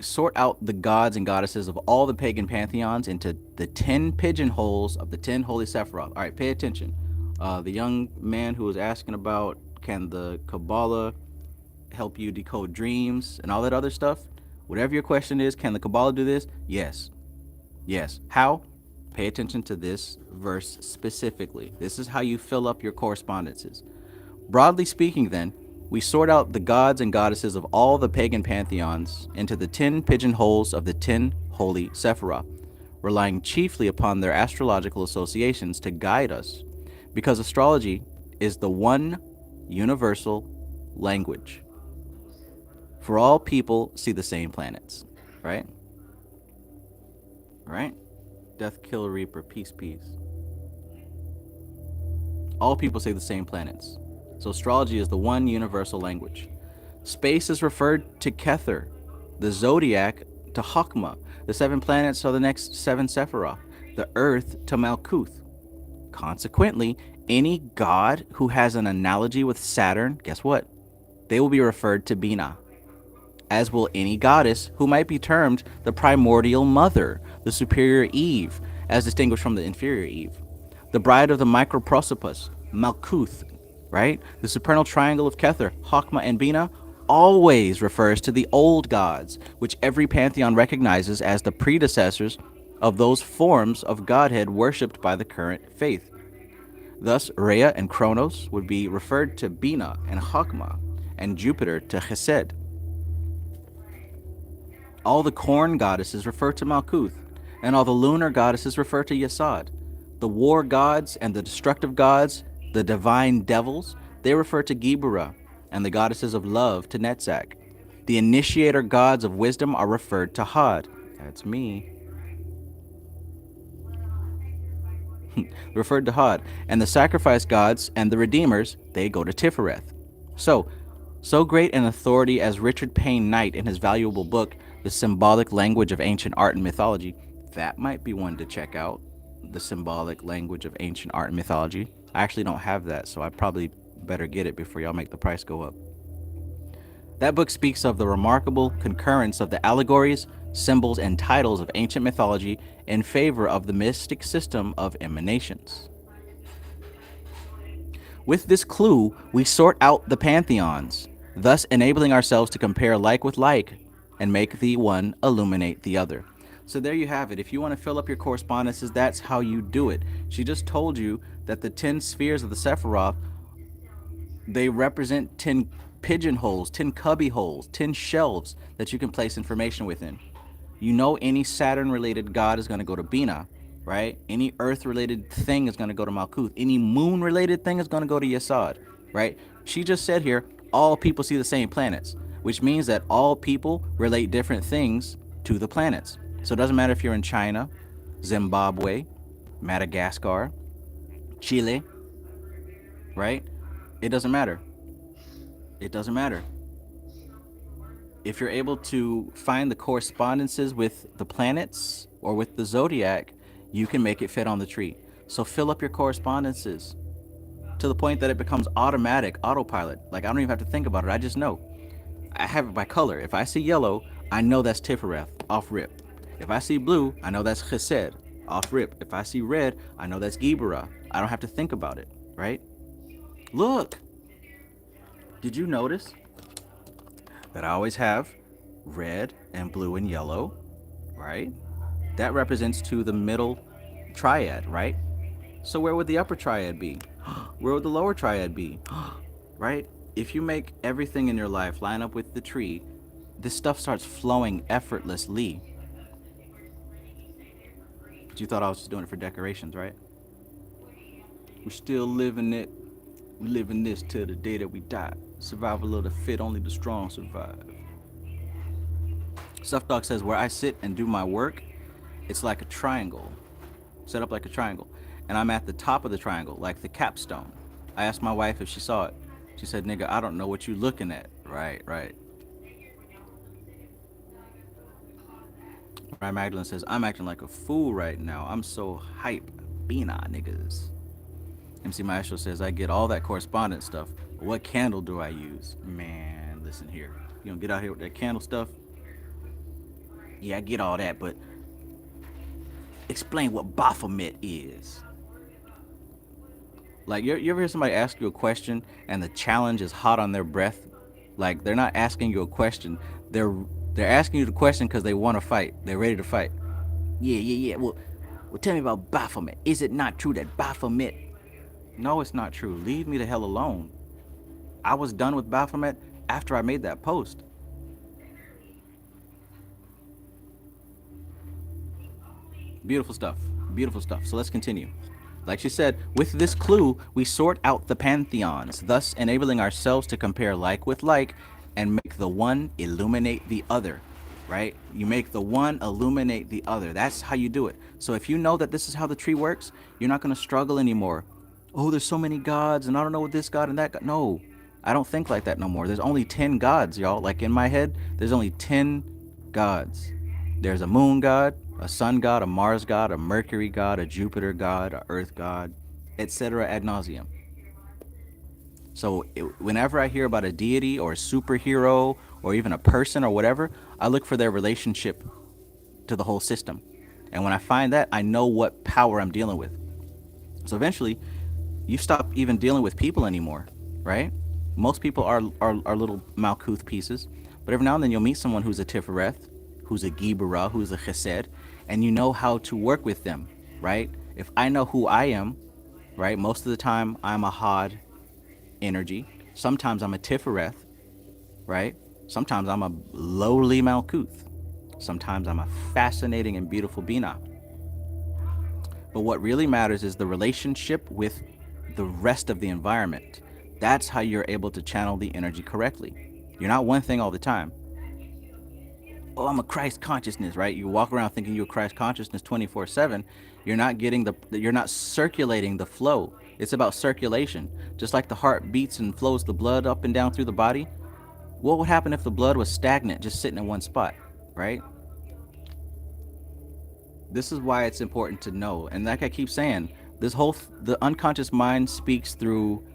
sort out the gods and goddesses of all the pagan pantheons into the 10 pigeonholes of the 10 holy Sephiroth. All right, pay attention. The young man who was asking about, can the Qabalah help you decode dreams and all that other stuff? Whatever your question is, can the Qabalah do this? Yes. Yes. How? Pay attention to this verse specifically. This is how you fill up your correspondences. Broadly speaking, then, we sort out the gods and goddesses of all the pagan pantheons into the 10 pigeonholes of the 10 holy Sephiroth, relying chiefly upon their astrological associations to guide us, because astrology is the one universal language. For all people see the same planets, right? Right? Death, kill, reaper, peace, peace. All people say the same planets. So astrology is the one universal language. Space is referred to Kether, the zodiac to Chokmah, the 7 planets are the next 7 Sephiroth, the earth to Malkuth. Consequently, any god who has an analogy with Saturn, guess what? They will be referred to Bina, as will any goddess who might be termed the primordial mother, the superior Eve, as distinguished from the inferior Eve. The bride of the microprosopus, Malkuth, right? The supernal triangle of Kether, Chokmah, and Bina always refers to the old gods, which every pantheon recognizes as the predecessors of those forms of godhead worshipped by the current faith. Thus, Rhea and Kronos would be referred to Bina and Chokmah, and Jupiter to Chesed. All the corn goddesses refer to Malkuth, and all the lunar goddesses refer to Yesod. The war gods and the destructive gods, the divine devils, they refer to Gibura, and the goddesses of love to Netzach. The initiator gods of wisdom are referred to Had. That's me. Referred to Had. And the sacrifice gods and the redeemers, they go to Tifereth. So great an authority as Richard Payne Knight in his valuable book, The Symbolic Language of Ancient Art and Mythology, that might be one to check out. The Symbolic Language of Ancient Art and Mythology. I actually don't have that, so I probably better get it before y'all make the price go up. That book speaks of the remarkable concurrence of the allegories, symbols, and titles of ancient mythology in favor of the mystic system of emanations. With this clue, we sort out the pantheons, thus enabling ourselves to compare like with like and make the one illuminate the other. So there you have it. If you want to fill up your correspondences, that's how you do it. She just told you that the 10 spheres of the Sephiroth, they represent 10 pigeonholes, 10 cubby holes, 10 shelves that you can place information within. You know any Saturn-related god is going to go to Bina, right? Any Earth-related thing is going to go to Malkuth. Any Moon-related thing is going to go to Yesod, right? She just said here, all people see the same planets, which means that all people relate different things to the planets. So it doesn't matter if you're in China, Zimbabwe, Madagascar, Chile, right? It doesn't matter. It doesn't matter. If you're able to find the correspondences with the planets or with the zodiac, you can make it fit on the tree. So fill up your correspondences to the point that it becomes automatic, autopilot. Like I don't even have to think about it. I just know. I have it by color. If I see yellow, I know that's Tifereth, off rip. If I see blue, I know that's Chesed, off rip. If I see red, I know that's Gibera. I don't have to think about it, right? Look, did you notice that I always have red and blue and yellow, right? That represents to the middle triad, right? So where would the upper triad be? Where would the lower triad be? Right? If you make everything in your life line up with the tree, this stuff starts flowing effortlessly. But you thought I was just doing it for decorations, right? We're still living it. We living this till the day that we die. Survival of the fit, only the strong survive. Stuff Dog says, where I sit and do my work, it's like a triangle. Set up like a triangle. And I'm at the top of the triangle, like the capstone. I asked my wife if she saw it. She said, nigga, I don't know what you looking at. Right. Right, Magdalene says, I'm acting like a fool right now. I'm so hype. Bina, niggas. MC Maestro says, I get all that correspondence stuff. What candle do I use? Man, listen here. You don't get out here with that candle stuff? Yeah, I get all that, but explain what Baphomet is. Like, you ever hear somebody ask you a question and the challenge is hot on their breath? Like, they're not asking you a question. They're asking you the question because they want to fight. They're ready to fight. Yeah. Well, tell me about Baphomet. Is it not true that Baphomet? No, it's not true. Leave me the hell alone. I was done with Baphomet after I made that post. Beautiful stuff. Beautiful stuff. So let's continue. Like she said, with this clue, we sort out the pantheons, thus enabling ourselves to compare like with like and make the one illuminate the other, right? You make the one illuminate the other. That's how you do it. So if you know that this is how the tree works, you're not going to struggle anymore. Oh, there's so many gods and I don't know what this god and that god. No, I don't think like that no more. There's only 10 gods, y'all. Like in my head, there's only 10 gods. There's a moon god, a sun god, a Mars god, a Mercury god, a Jupiter god, a Earth god, etc. ad nauseum. So whenever I hear about a deity or a superhero or even a person or whatever, I look for their relationship to the whole system. And when I find that, I know what power I'm dealing with. So eventually, you stop even dealing with people anymore, right? Most people are little Malkuth pieces. But every now and then you'll meet someone who's a Tifereth, who's a Gibera, who's a Chesed, and you know how to work with them, right? If I know who I am, right, most of the time I'm a Had energy. Sometimes I'm a Tifereth, right? Sometimes I'm a lowly Malkuth. Sometimes I'm a fascinating and beautiful Bina. But what really matters is the relationship with the rest of the environment. That's how you're able to channel the energy correctly. You're not one thing all the time. Oh, I'm a Christ consciousness, right? You walk around thinking you're Christ consciousness 24/7. You're not circulating the flow. It's about circulation. Just like the heart beats and flows the blood up and down through the body. What would happen if the blood was stagnant, just sitting in one spot, right? This is why it's important to know. And like I keep saying, the unconscious mind speaks through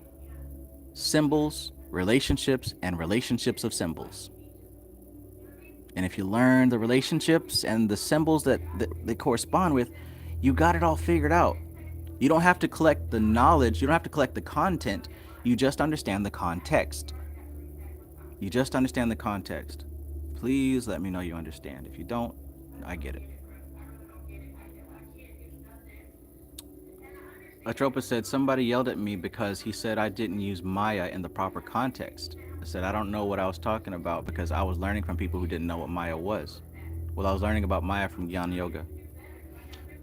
symbols, relationships, and relationships of symbols. And if you learn the relationships and the symbols that they correspond with, you got it all figured out. You don't have to collect the knowledge. You don't have to collect the content. You just understand the context. You just understand the context. Please let me know you understand. If you don't, I get it. Atropa said, somebody yelled at me because he said I didn't use Maya in the proper context. I said, I don't know what I was talking about because I was learning from people who didn't know what Maya was. Well, I was learning about Maya from Gyan Yoga.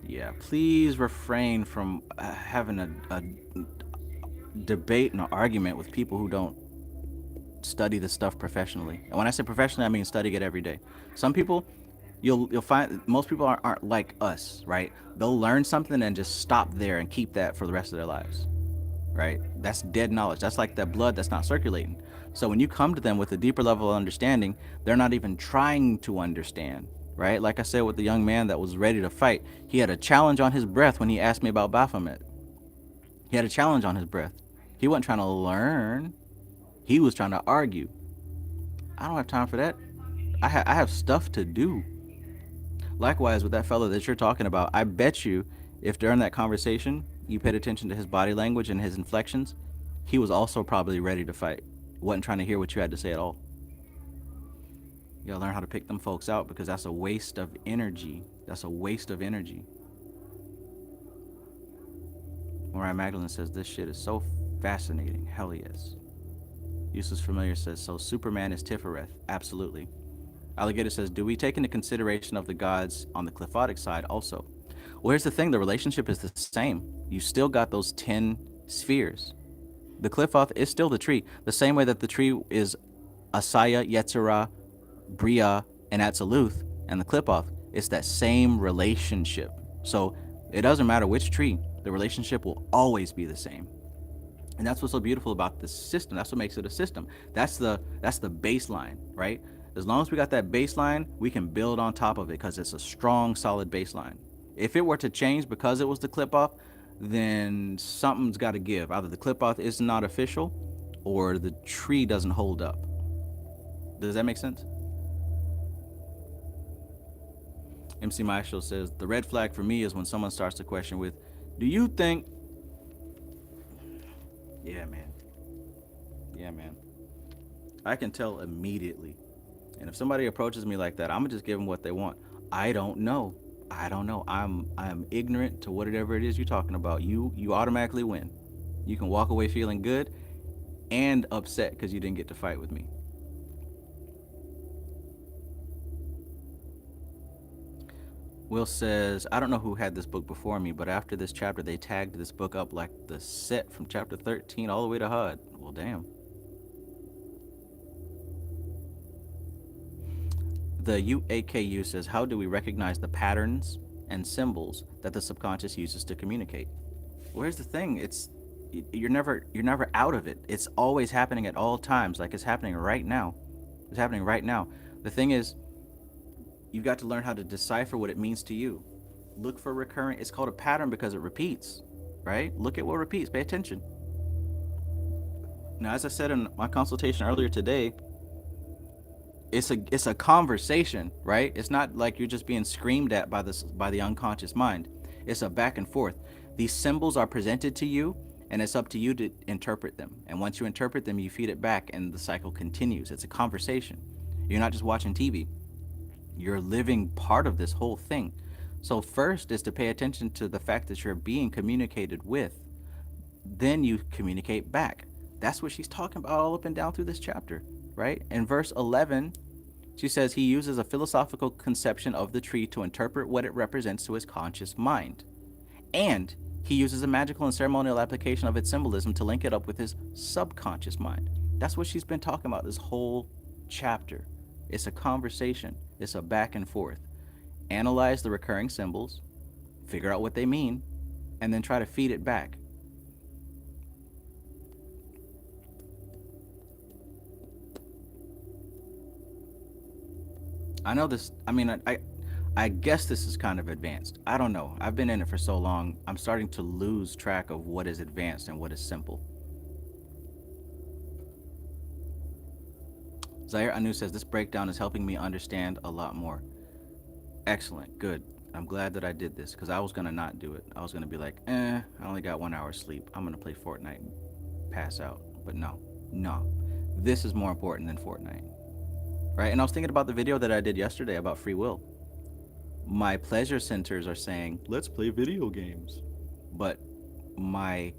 Yeah, please refrain from having a debate and an argument with people who don't study this stuff professionally. And when I say professionally, I mean study it every day. Some people, you'll find most people aren't like us, right? They'll learn something and just stop there and keep that for the rest of their lives, right? That's dead knowledge. That's like that blood that's not circulating. So when you come to them with a deeper level of understanding, they're not even trying to understand, right? Like I said with the young man that was ready to fight, he had a challenge on his breath when he asked me about Baphomet. He had a challenge on his breath. He wasn't trying to learn. He was trying to argue. I don't have time for that. I have stuff to do. Likewise, with that fellow that you're talking about, I bet you if during that conversation you paid attention to his body language and his inflections, he was also probably ready to fight. Wasn't trying to hear what you had to say at all. You gotta learn how to pick them folks out because that's a waste of energy. That's a waste of energy. Mariah Magdalene says this shit is so fascinating. Hell yes. Useless Familiar says, so Superman is Tifereth. Absolutely. Alligator says, do we take into consideration of the gods on the Qliphothic side also? Well, here's the thing. The relationship is the same. You still got those 10 spheres. The Qliphoth is still the tree. The same way that the tree is Asaya, Yetzirah, Bria, and Atziluth, and the Qliphoth, it's that same relationship. So it doesn't matter which tree. The relationship will always be the same. And that's what's so beautiful about this system. That's what makes it a system. That's the baseline, right? As long as we got that baseline, we can build on top of it because it's a strong, solid baseline. If it were to change because it was the Qliphoth, then something's got to give. Either the Qliphoth is not official or the tree doesn't hold up. Does that make sense? MC Maestro says, the red flag for me is when someone starts to question with, do you think... Yeah, man. Yeah, man. I can tell immediately. And if somebody approaches me like that, I'm gonna just give them what they want. I don't know. I'm ignorant to whatever it is you're talking about. You automatically win. You can walk away feeling good and upset because you didn't get to fight with me. Will says, I don't know who had this book before me, but after this chapter, they tagged this book up like the set from chapter 13 all the way to HUD. Well, damn. The UAKU says, how do we recognize the patterns and symbols that the subconscious uses to communicate? Well, here's the thing. You're never out of it. It's always happening at all times. Like it's happening right now. It's happening right now. The thing is, you've got to learn how to decipher what it means to you. Look for recurring. It's called a pattern because it repeats, right? Look at what repeats. Pay attention. Now, as I said in my consultation earlier today, it's a conversation, right? It's not like you're just being screamed at by the unconscious mind. It's a back and forth. These symbols are presented to you, and it's up to you to interpret them. And once you interpret them, you feed it back, and the cycle continues. It's a conversation. You're not just watching TV. You're living part of this whole thing. So first is to pay attention to the fact that you're being communicated with. Then you communicate back. That's what she's talking about all up and down through this chapter, right? In verse 11, she says he uses a philosophical conception of the tree to interpret what it represents to his conscious mind. And he uses a magical and ceremonial application of its symbolism to link it up with his subconscious mind. That's what she's been talking about this whole chapter. It's a conversation. It's a back and forth. Analyze the recurring symbols, figure out what they mean, and then try to feed it back. I know this, I guess this is kind of advanced. I don't know. I've been in it for so long, I'm starting to lose track of what is advanced and what is simple. Zaire Anu says, this breakdown is helping me understand a lot more. Excellent. Good. I'm glad that I did this because I was going to not do it. I was going to be like, I only got 1 hour sleep. I'm going to play Fortnite and pass out. But no. This is more important than Fortnite. Right? And I was thinking about the video that I did yesterday about free will. My pleasure centers are saying, let's play video games. But my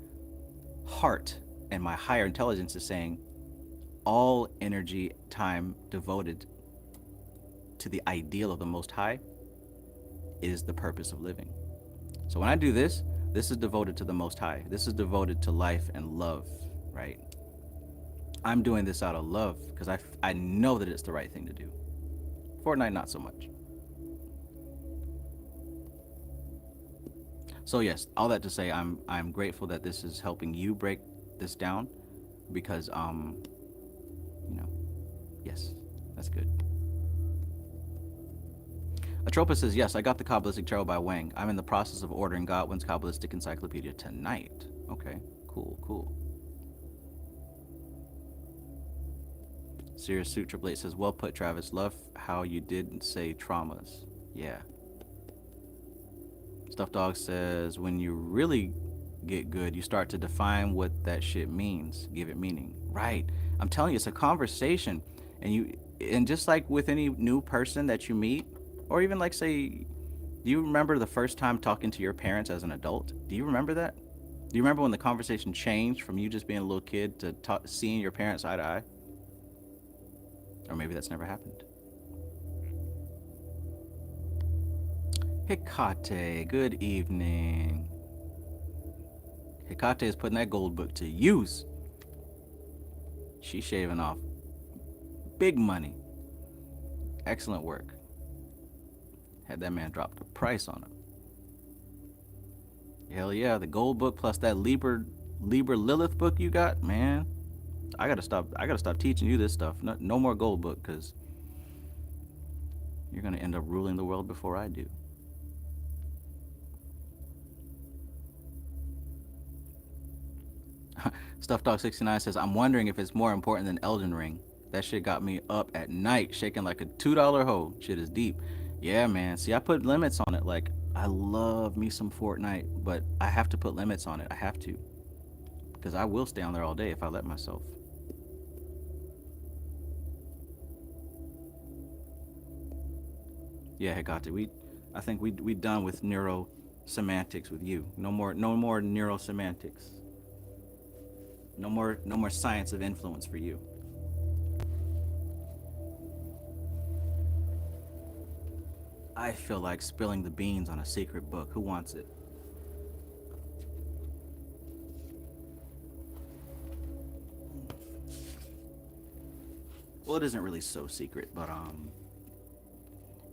heart and my higher intelligence is saying, all energy, time devoted to the ideal of the Most High is the purpose of living. So when I do this, this is devoted to the Most High. This is devoted to life and love, right? I'm doing this out of love because I know that it's the right thing to do. Fortnite, not so much. So yes, all that to say, I'm grateful that this is helping you break this down, because you know, yes, that's good. Atropa says, yes, I got the Kabbalistic Tarot by Wang. I'm in the process of ordering Godwin's Kabbalistic Encyclopedia tonight. Okay, cool, cool. Serious Suit Triple Eight says, well put, Travis. Love how you didn't say traumas. Yeah. Stuffed Dog says, when you really get good, you start to define what that shit means. Give it meaning. Right. I'm telling you, it's a conversation. And just like with any new person that you meet, or even like say, do you remember the first time talking to your parents as an adult? Do you remember that? Do you remember when the conversation changed from you just being a little kid to seeing your parents eye to eye? Or maybe that's never happened. Hecate, good evening. Hecate is putting that gold book to use. She's shaving off big money. Excellent work. Had that man drop the price on it. Hell yeah, the gold book plus that Libra Lilith book you got, man. I gotta stop teaching you this stuff. No more gold book, because you're gonna end up ruling the world before I do. Stuff Dog 69 says, I'm wondering if it's more important than Elden Ring. That shit got me up at night shaking like a $2 hoe. Shit is deep. Yeah, man. See, I put limits on it. Like, I love me some Fortnite, but I have to put limits on it. I have to, because I will stay on there all day if I let myself. Yeah, Hecate, I think we done with neurosemantics with you. No more neurosemantics. No more science of influence for you. I feel like spilling the beans on a secret book. Who wants it? Well, it isn't really so secret, but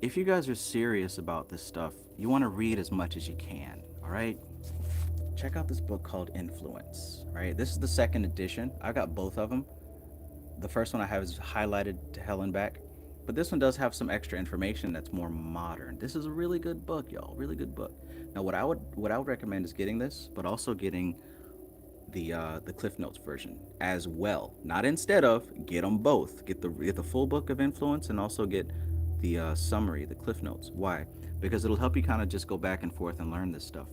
if you guys are serious about this stuff, you want to read as much as you can, all right? Check out this book called Influence, right? This is the second edition. I got both of them. The first one I have is highlighted to hell and back, but this one does have some extra information that's more modern. This is a really good book, y'all. Really good book. Now, what I would recommend is getting this, but also getting the Cliff Notes version as well. Not instead of, get them both. Get the full book of Influence and also get the summary, the Cliff Notes. Why? Because it'll help you kind of just go back and forth and learn this stuff.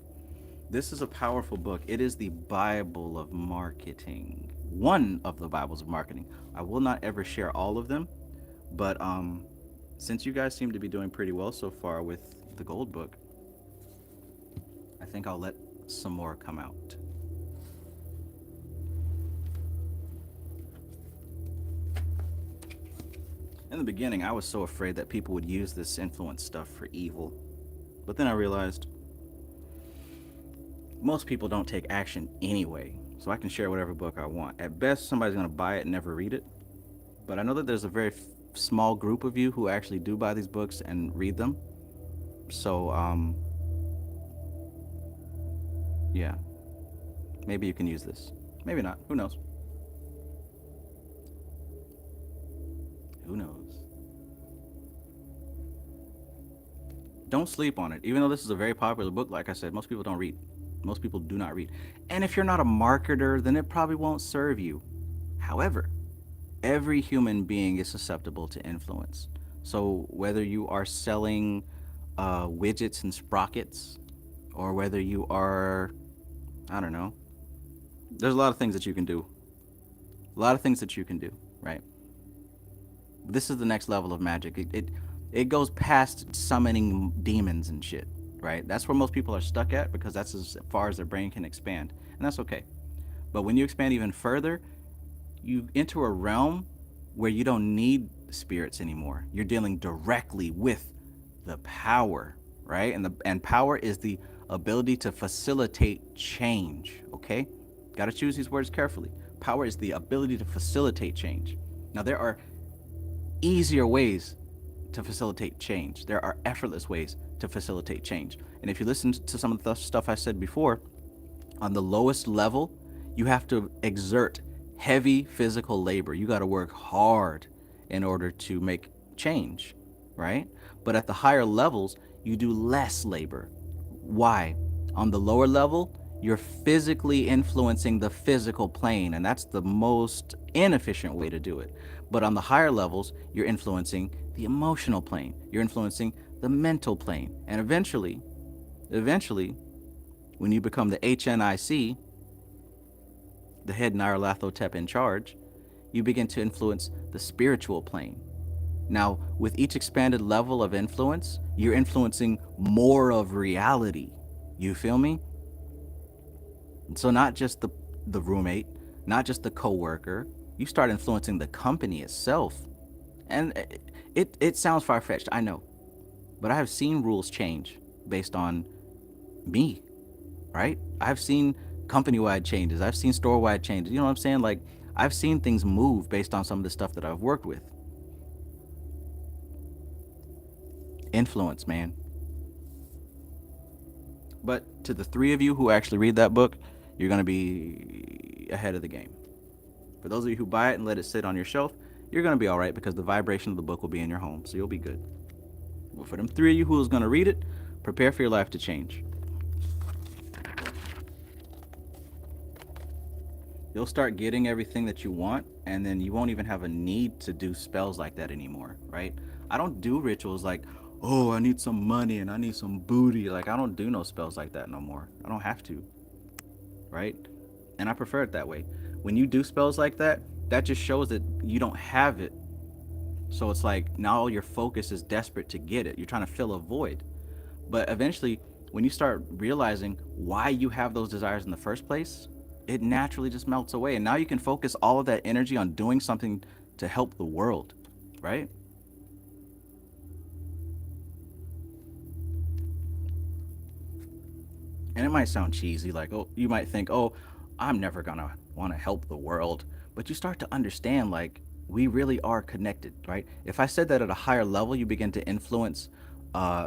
This is a powerful book. It is the Bible of marketing. One of the Bibles of marketing. I will not ever share all of them, but since you guys seem to be doing pretty well so far with the gold book, I think I'll let some more come out. In the beginning, I was so afraid that people would use this influence stuff for evil. But then I realized most people don't take action anyway, so I can share whatever book I want. At best, somebody's going to buy it and never read it. But I know that there's a very small group of you who actually do buy these books and read them. So, yeah. Maybe you can use this. Maybe not. Who knows? Who knows? Don't sleep on it. Even though this is a very popular book, like I said, most people don't read. Most people do not read. And if you're not a marketer, then it probably won't serve you. However, every human being is susceptible to influence. So whether you are selling widgets and sprockets, or whether you are, I don't know, there's a lot of things that you can do. A lot of things that you can do, right? This is the next level of magic. It goes past summoning demons and shit, right? That's where most people are stuck at, because that's as far as their brain can expand, and that's okay. But when you expand even further, you enter a realm where you don't need spirits anymore. You're dealing directly with the power, right? And power is the ability to facilitate change, okay? Got to choose these words carefully. Power is the ability to facilitate change. Now, there are easier ways to facilitate change. There are effortless ways to facilitate change. And if you listen to some of the stuff I said before, on the lowest level, you have to exert heavy physical labor. You got to work hard in order to make change, right? But at the higher levels, you do less labor. Why? On the lower level, you're physically influencing the physical plane, and that's the most inefficient way to do it. But on the higher levels, you're influencing the emotional plane, you're influencing the mental plane, and eventually, when you become the HNIC, the head Nyarlathotep in charge, you begin to influence the spiritual plane. Now, with each expanded level of influence, you're influencing more of reality. You feel me? So not just the roommate, not just the coworker, you start influencing the company itself. And it sounds far-fetched, I know. But I have seen rules change based on me, right? I've seen company-wide changes. I've seen store-wide changes. You know what I'm saying? Like, I've seen things move based on some of the stuff that I've worked with. Influence, man. But to the three of you who actually read that book, you're going to be ahead of the game. For those of you who buy it and let it sit on your shelf, you're going to be all right because the vibration of the book will be in your home, so you'll be good. But for them three of you who's going to read it, prepare for your life to change. You'll start getting everything that you want, and then you won't even have a need to do spells like that anymore, right? I don't do rituals like, oh, I need some money and I need some booty. Like, I don't do no spells like that no more. I don't have to, right? And I prefer it that way. When you do spells like that, that just shows that you don't have it. So it's like now your focus is desperate to get it. You're trying to fill a void. But eventually, when you start realizing why you have those desires in the first place, it naturally just melts away. And now you can focus all of that energy on doing something to help the world, right? And it might sound cheesy, like, oh, you might think, oh, I'm never gonna want to help the world. But you start to understand, like, we really are connected, right? If I said that at a higher level, you begin to influence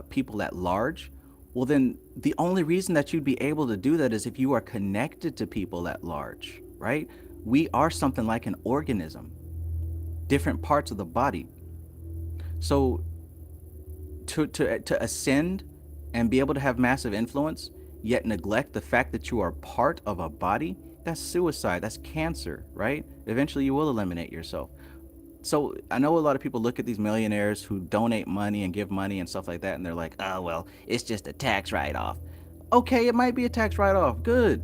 people at large, well, then the only reason that you'd be able to do that is if you are connected to people at large, right? We are something like an organism, different parts of the body. So to ascend and be able to have massive influence, yet neglect the fact that you are part of a body, that's suicide, that's cancer, right? Eventually you will eliminate yourself. So I know a lot of people look at these millionaires who donate money and give money and stuff like that, and they're like, oh, well, it's just a tax write-off. Okay, it might be a tax write-off, good.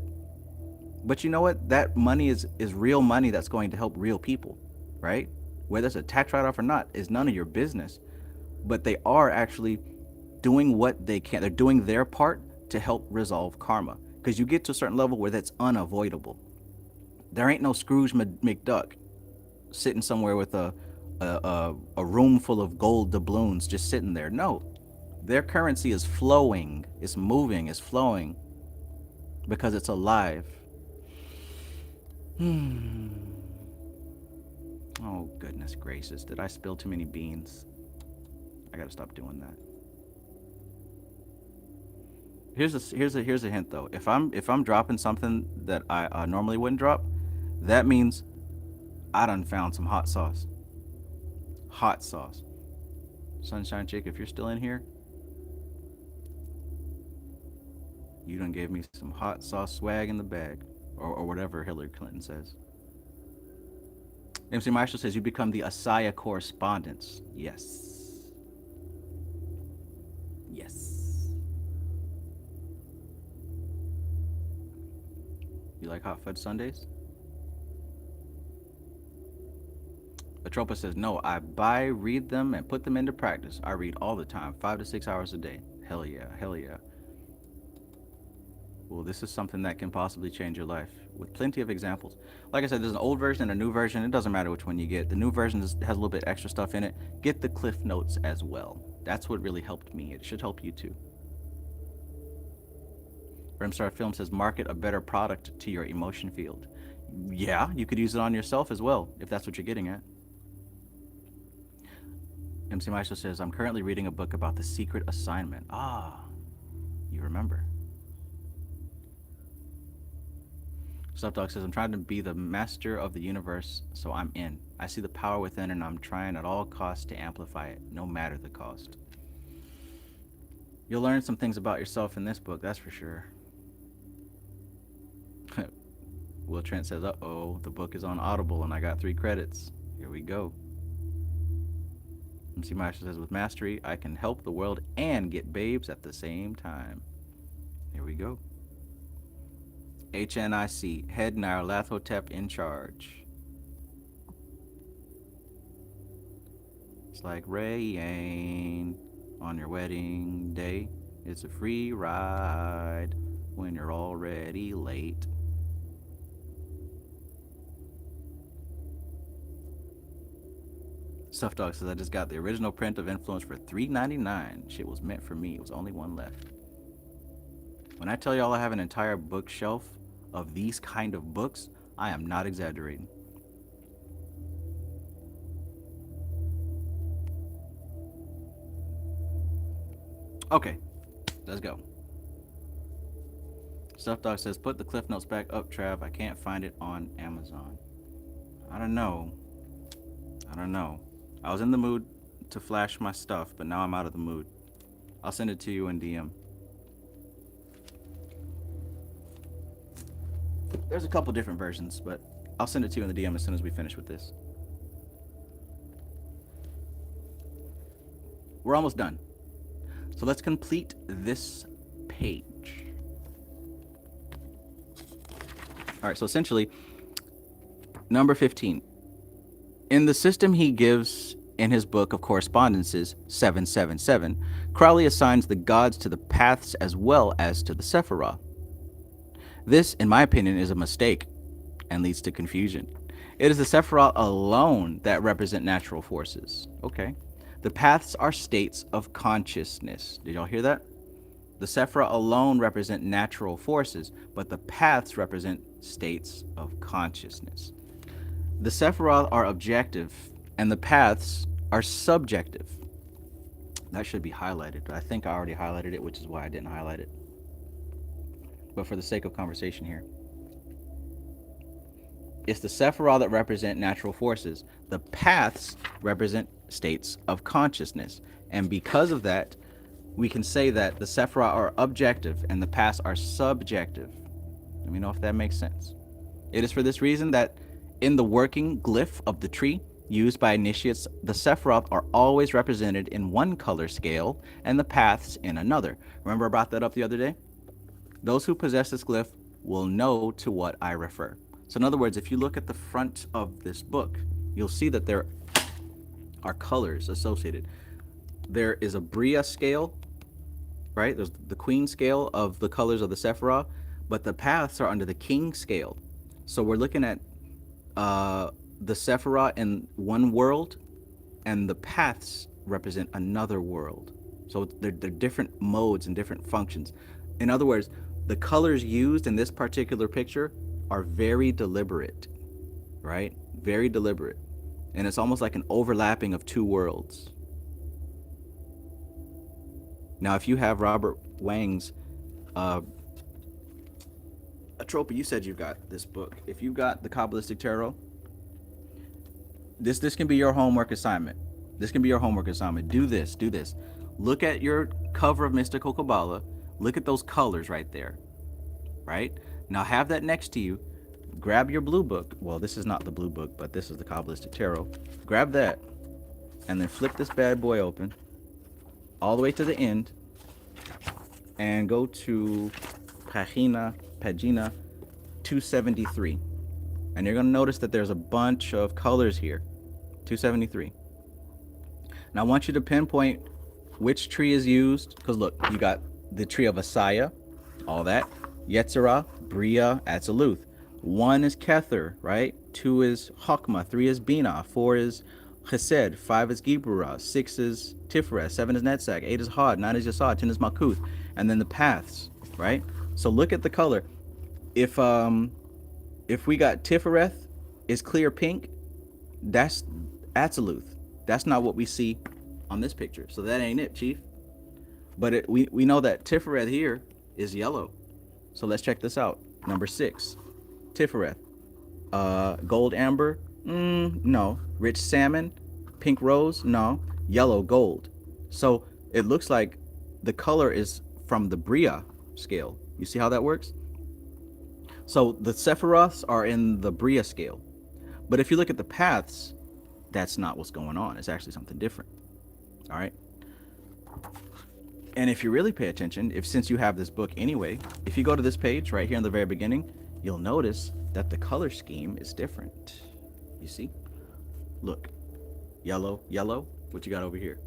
But you know what? That money is real money that's going to help real people, right? Whether it's a tax write-off or not is none of your business. But they are actually doing what they can. They're doing their part to help resolve karma. Because you get to a certain level where that's unavoidable. There ain't no Scrooge McDuck sitting somewhere with a room full of gold doubloons just sitting there. No, their currency is flowing, it's moving, it's flowing because it's alive. Oh, goodness gracious. Did I spill too many beans? I gotta stop doing that. Here's a hint though. If I'm dropping something that I normally wouldn't drop, that means I done found some hot sauce. Hot sauce. Sunshine Chick, if you're still in here, you done gave me some hot sauce swag in the bag. Or whatever Hillary Clinton says. MC Marshall says you become the Asaya Correspondence. Yes. Yes. You like hot fudge sundaes? Atropa says, no, I buy, read them, and put them into practice. I read all the time, 5 to 6 hours a day. Hell yeah, hell yeah. Well, this is something that can possibly change your life with plenty of examples. Like I said, there's an old version and a new version. It doesn't matter which one you get. The new version has a little bit extra stuff in it. Get the Cliff Notes as well. That's what really helped me. It should help you too. Rimstar Film says, market a better product to your emotion field. Yeah, you could use it on yourself as well, if that's what you're getting at. MC Maestro says, I'm currently reading a book about the secret assignment. Ah, you remember. Stuff Dog says, I'm trying to be the master of the universe, so I'm in. I see the power within, and I'm trying at all costs to amplify it, no matter the cost. You'll learn some things about yourself in this book, that's for sure. Will Trent says, uh-oh, the book is on Audible, and I got 3 credits. Here we go. MC Maestro says, with mastery, I can help the world and get babes at the same time. Here we go. HNIC, Head Nyarlathotep in charge. It's like rain on your wedding day. It's a free ride when you're already late. Stuff Dog says, I just got the original print of Influence for $3.99. Shit was meant for me. It was only one left. When I tell y'all I have an entire bookshelf of these kind of books, I am not exaggerating. Okay, let's go. Stuff Dog says, put the Cliff Notes back up, Trav. I can't find it on Amazon. I don't know. I was in the mood to flash my stuff, but now I'm out of the mood. I'll send it to you in DM. There's a couple different versions, but I'll send it to you in the DM as soon as we finish with this. We're almost done. So let's complete this page. All right, so essentially, number 15. In the system he gives in his book of Correspondences, 777, Crowley assigns the gods to the paths as well as to the Sephiroth. This, in my opinion, is a mistake and leads to confusion. It is the Sephiroth alone that represent natural forces. Okay. The paths are states of consciousness. Did y'all hear that? The Sephiroth alone represent natural forces, but the paths represent states of consciousness. The Sephiroth are objective, and the paths are subjective. That should be highlighted, but I think I already highlighted it, which is why I didn't highlight it. But for the sake of conversation here, it's the Sephiroth that represent natural forces. The paths represent states of consciousness. And because of that, we can say that the Sephiroth are objective and the paths are subjective. Let me know if that makes sense. It is for this reason that in the working glyph of the tree used by initiates, the Sephiroth are always represented in one color scale and the paths in another. Remember I brought that up the other day? Those who possess this glyph will know to what I refer. So in other words, if you look at the front of this book, you'll see that there are colors associated. There is a Bria scale, right? There's the queen scale of the colors of the Sephiroth, but the paths are under the king scale. So we're looking at the Sephiroth in one world, and the paths represent another world. So they're different modes and different functions. In other words, the colors used in this particular picture are very deliberate, right? Very deliberate. And it's almost like an overlapping of two worlds. Now, if you have Robert Wang's Atropa, you said you've got this book. If you've got the Kabbalistic Tarot, this can be your homework assignment. This can be your homework assignment. Do this. Look at your cover of Mystical Qabalah. Look at those colors right there, right? Now have that next to you. Grab your blue book. Well, this is not the blue book, but this is the Kabbalistic Tarot. Grab that and then flip this bad boy open all the way to the end and go to Pagina 273. And you're going to notice that there's a bunch of colors here. 273. Now I want you to pinpoint which tree is used, because look, you got the tree of Asaya, all that. Yetzirah, Bria, Atziluth. 1 is Kether, right? 2 is Chokmah, 3 is Binah, 4 is Chesed, 5 is Giburah, 6 is Tiferet, 7 is Netzach, 8 is Hod, 9 is Yasod, 10 is Malkuth, and then the paths, right? So look at the color. If we got Tifereth is clear pink, that's Atziluth. That's not what we see on this picture. So that ain't it, Chief. But we know that Tifereth here is yellow. So let's check this out. Number 6, Tifereth. Gold amber? No. Rich salmon? Pink rose? No. Yellow gold. So it looks like the color is from the Bria scale. You see how that works? So the Sephiroths are in the Bria scale. But if you look at the paths, that's not what's going on. It's actually something different. All right. And if you really pay attention, since you have this book anyway, if you go to this page right here in the very beginning, you'll notice that the color scheme is different. You see? Look. Yellow, yellow. What you got over here?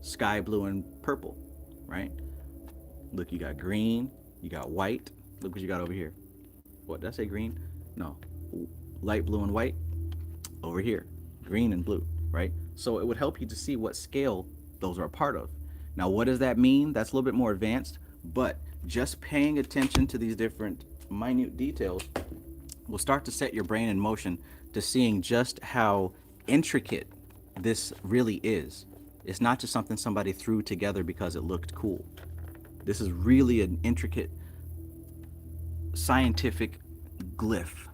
Sky blue and purple, right? Look, you got green, you got white. Look what you got over here. What, did I say green? No. Light blue and white. Over here, green and blue, right? So it would help you to see what scale those are a part of. Now, what does that mean? That's a little bit more advanced, but just paying attention to these different minute details will start to set your brain in motion to seeing just how intricate this really is. It's not just something somebody threw together because it looked cool. This is really an intricate scientific glyph.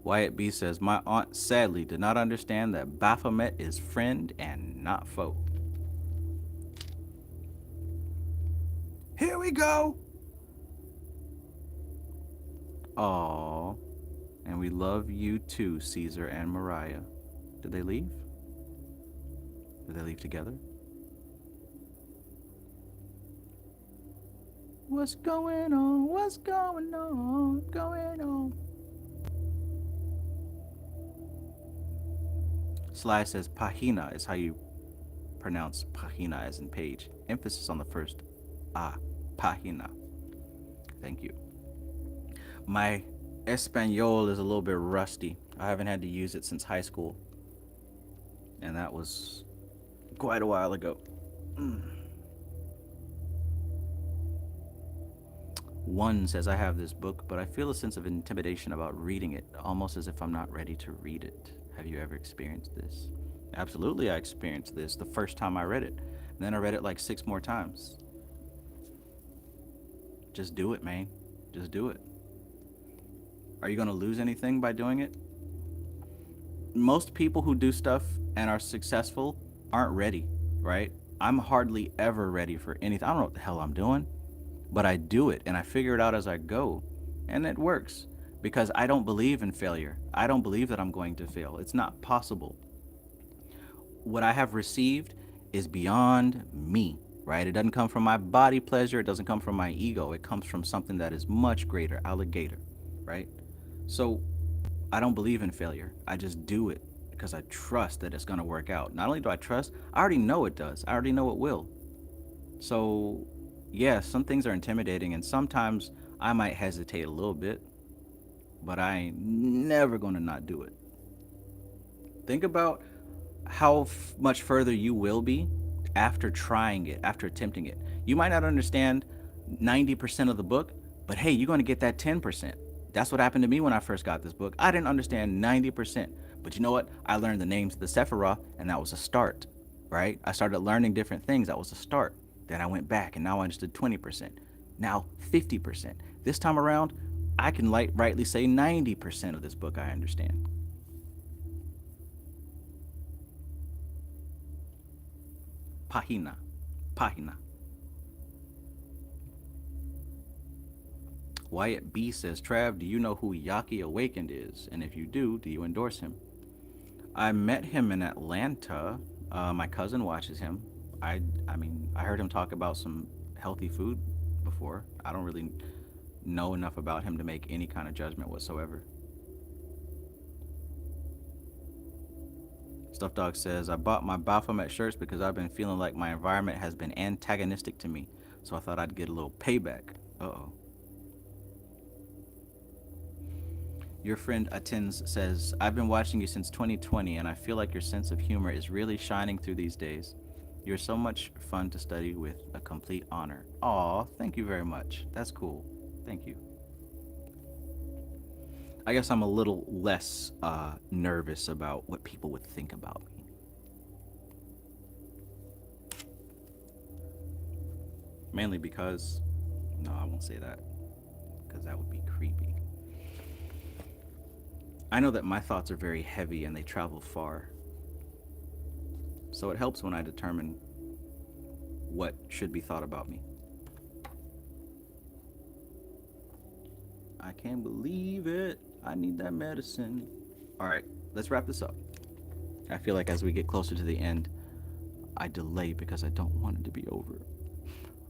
Wyatt B says, my aunt sadly did not understand that Baphomet is friend and not foe. Here we go. Aww. And we love you too, Caesar and Mariah. Did they leave? Did they leave together? What's going on? What's going on? Going on? Sly says pahina is how you pronounce pahina as in page. Emphasis on the first pahina. Thank you. My Espanol is a little bit rusty. I haven't had to use it since high school. And that was quite a while ago. One says, I have this book, but I feel a sense of intimidation about reading it, almost as if I'm not ready to read it. Have you ever experienced this? Absolutely, I experienced this the first time I read it. And then I read it like 6 more times. Just do it, man. Just do it. Are you going to lose anything by doing it? Most people who do stuff and are successful aren't ready, right? I'm hardly ever ready for anything. I don't know what the hell I'm doing, but I do it and I figure it out as I go, and it works because I don't believe in failure. I don't believe that I'm going to fail. It's not possible. What I have received is beyond me, right? It doesn't come from my body pleasure. It doesn't come from my ego. It comes from something that is much greater, alligator, right? So I don't believe in failure. I just do it because I trust that it's going to work out. Not only do I trust, I already know it does. I already know it will. So yeah, some things are intimidating and sometimes I might hesitate a little bit, but I ain't never going to not do it. Think about how much further you will be after trying it, after attempting it. You might not understand 90% of the book, but hey, you're going to get that 10%. That's what happened to me when I first got this book. I didn't understand 90%, but you know what? I learned the names of the Sephiroth, and that was a start, right? I started learning different things. That was a start. Then I went back, and now I understood 20%. Now 50%. This time around, I can rightly say 90% of this book I understand. Pahina. Wyatt B says, Trav, do you know who Yaki Awakened is? And if you do you endorse him? I met him in Atlanta. My cousin watches him. I mean, I heard him talk about some healthy food before. I don't really know enough about him to make any kind of judgment whatsoever. Stuffed Dog says, I bought my Baphomet shirts because I've been feeling like my environment has been antagonistic to me. So I thought I'd get a little payback. Uh-oh. Your friend Atins says, I've been watching you since 2020 and I feel like your sense of humor is really shining through these days. You're so much fun to study with, a complete honor. Aw, thank you very much. That's cool. Thank you. I guess I'm a little less nervous about what people would think about me. Mainly because, no, I won't say that, because that would be creepy. I know that my thoughts are very heavy and they travel far. So it helps when I determine what should be thought about me. I can't believe it. I need that medicine. All right, let's wrap this up. I feel like as we get closer to the end, I delay because I don't want it to be over.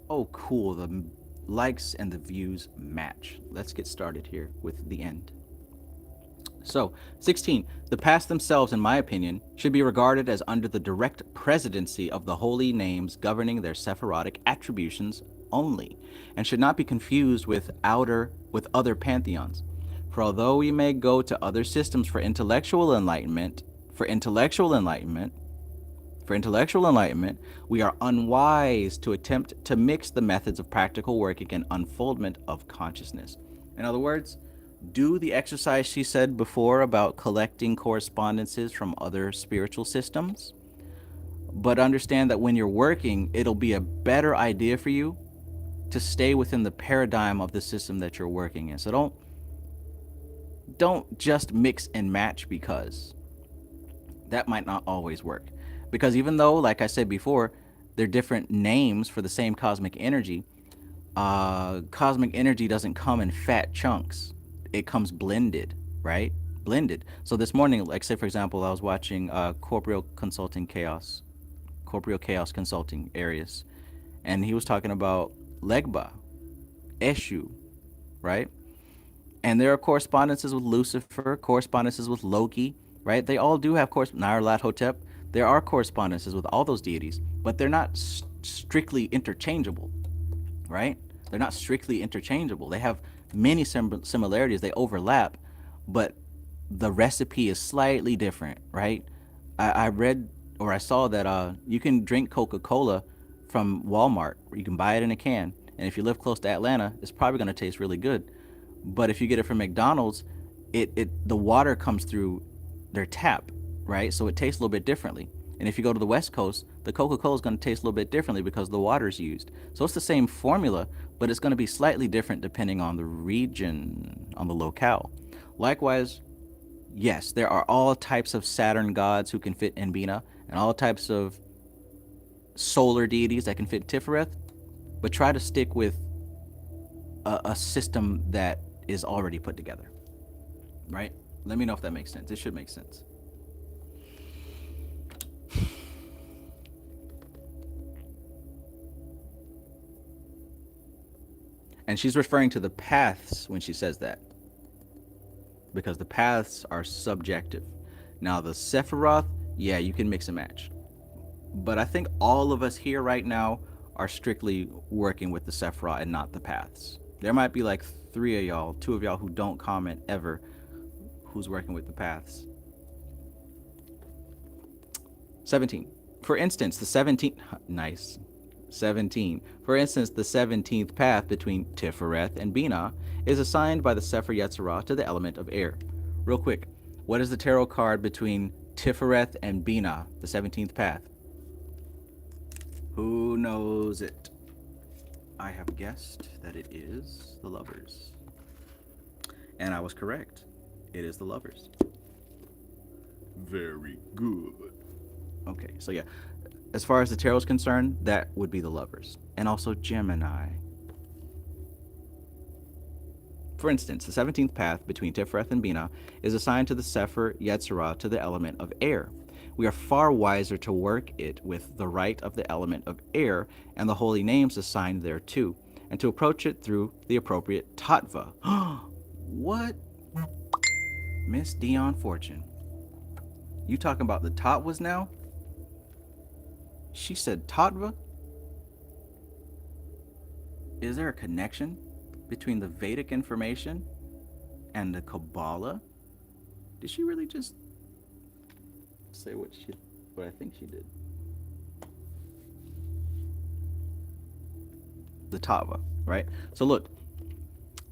Oh, cool. The likes and the views match. Let's get started here with the end. So, 16. The paths themselves, in my opinion, should be regarded as under the direct presidency of the holy names governing their Sephirotic attributions only, and should not be confused with other pantheons. For although we may go to other systems for intellectual enlightenment, for intellectual enlightenment, we are unwise to attempt to mix the methods of practical working and unfoldment of consciousness. In other words, do the exercise she said before about collecting correspondences from other spiritual systems, but understand that when you're working, it'll be a better idea for you to stay within the paradigm of the system that you're working in. So don't just mix and match, because that might not always work. Because even though, like I said before, they're different names for the same cosmic energy doesn't come in fat chunks. It comes blended, right? Blended. So this morning, like say for example, I was watching Corporeal Chaos Consulting Arius, and he was talking about Legba, Eshu, right? And there are correspondences with Lucifer, correspondences with Loki, right? They all do have Nyarlathotep Hotep. There are correspondences with all those deities, but they're not strictly interchangeable, right? They're not strictly interchangeable. They have many similarities. They overlap, but the recipe is slightly different, right? I read or I saw that you can drink Coca-Cola from Walmart. You can buy it in a can, and if you live close to Atlanta, it's probably going to taste really good. But if you get it from McDonald's, the water comes through their tap, right? So it tastes a little bit differently. And if you go to the West Coast, the Coca-Cola is going to taste a little bit differently because the water is used. So it's the same formula, but it's going to be slightly different depending on the region, on the locale. Likewise, yes, there are all types of Saturn gods who can fit in Bina, and all types of solar deities that can fit Tifereth, but try to stick with a system that is already put together, right? Let me know if that makes sense. It should make sense. And she's referring to the paths when she says that, because the paths are subjective. Now the Sephiroth, yeah, you can mix and match. But I think all of us here right now are strictly working with the Sephiroth and not the paths. There might be like 3 of y'all, 2 of y'all who don't comment ever, who's working with the paths. 17. For instance, the 17th, nice. 17. For instance, the 17th path between Tifereth and Bina is assigned by the Sefer Yetzirah to the element of air. Real quick, what is the tarot card between Tifereth and Bina, the 17th path? Who knows it? I have guessed that it is the Lovers. And I was correct. It is the Lovers. Very good. Okay, so yeah. As far as the tarot is concerned, that would be the Lovers. And also Gemini. For instance, the 17th path between Tifereth and Bina is assigned to the Sefer Yetzirah to the element of air. We are far wiser to work it with the right of the element of air and the holy names assigned thereto, and to approach it through the appropriate tattva. What? Miss Dion Fortune. You talking about the tattvas now? She said tattva? Is there a connection between the Vedic information and the Qabalah? Did she really just say what I think she did? the Tava, right? So look,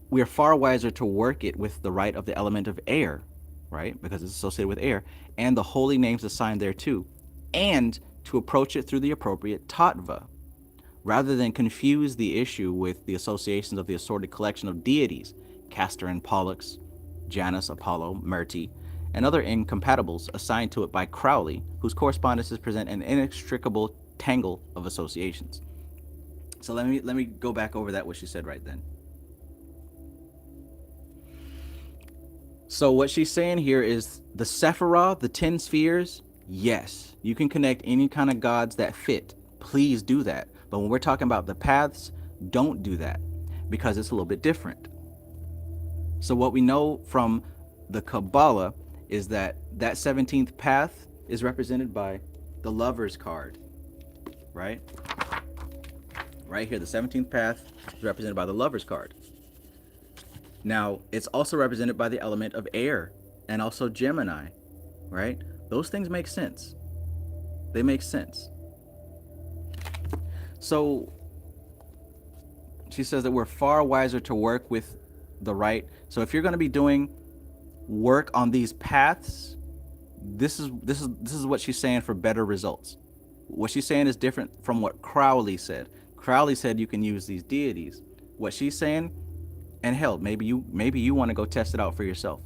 we are far wiser to work it with the right of the element of air, right? Because it's associated with air, and the holy names assigned thereto, and to approach it through the appropriate tattva, rather than confuse the issue with the associations of the assorted collection of deities, Castor and Pollux, Janus, Apollo, Merti, and other incompatibles assigned to it by Crowley, whose correspondences present an inextricable tangle of associations. So let me go back over that what she said right then. So what she's saying here is the Sephiroth, the 10 spheres, yes, you can connect any kind of gods that fit. Please do that. But when we're talking about the paths, don't do that because it's a little bit different. So what we know from the Qabalah is that 17th path is represented by the Lover's card, right? Right here, the 17th path is represented by the Lover's card. Now, it's also represented by the element of air and also Gemini, right? Those things make sense. They make sense. So she says that we're far wiser to work with the right. So if you're going to be doing work on these paths, this is what she's saying for better results. What she's saying is different from what Crowley said. Crowley said you can use these deities. What she's saying, and hell, maybe you want to go test it out for yourself.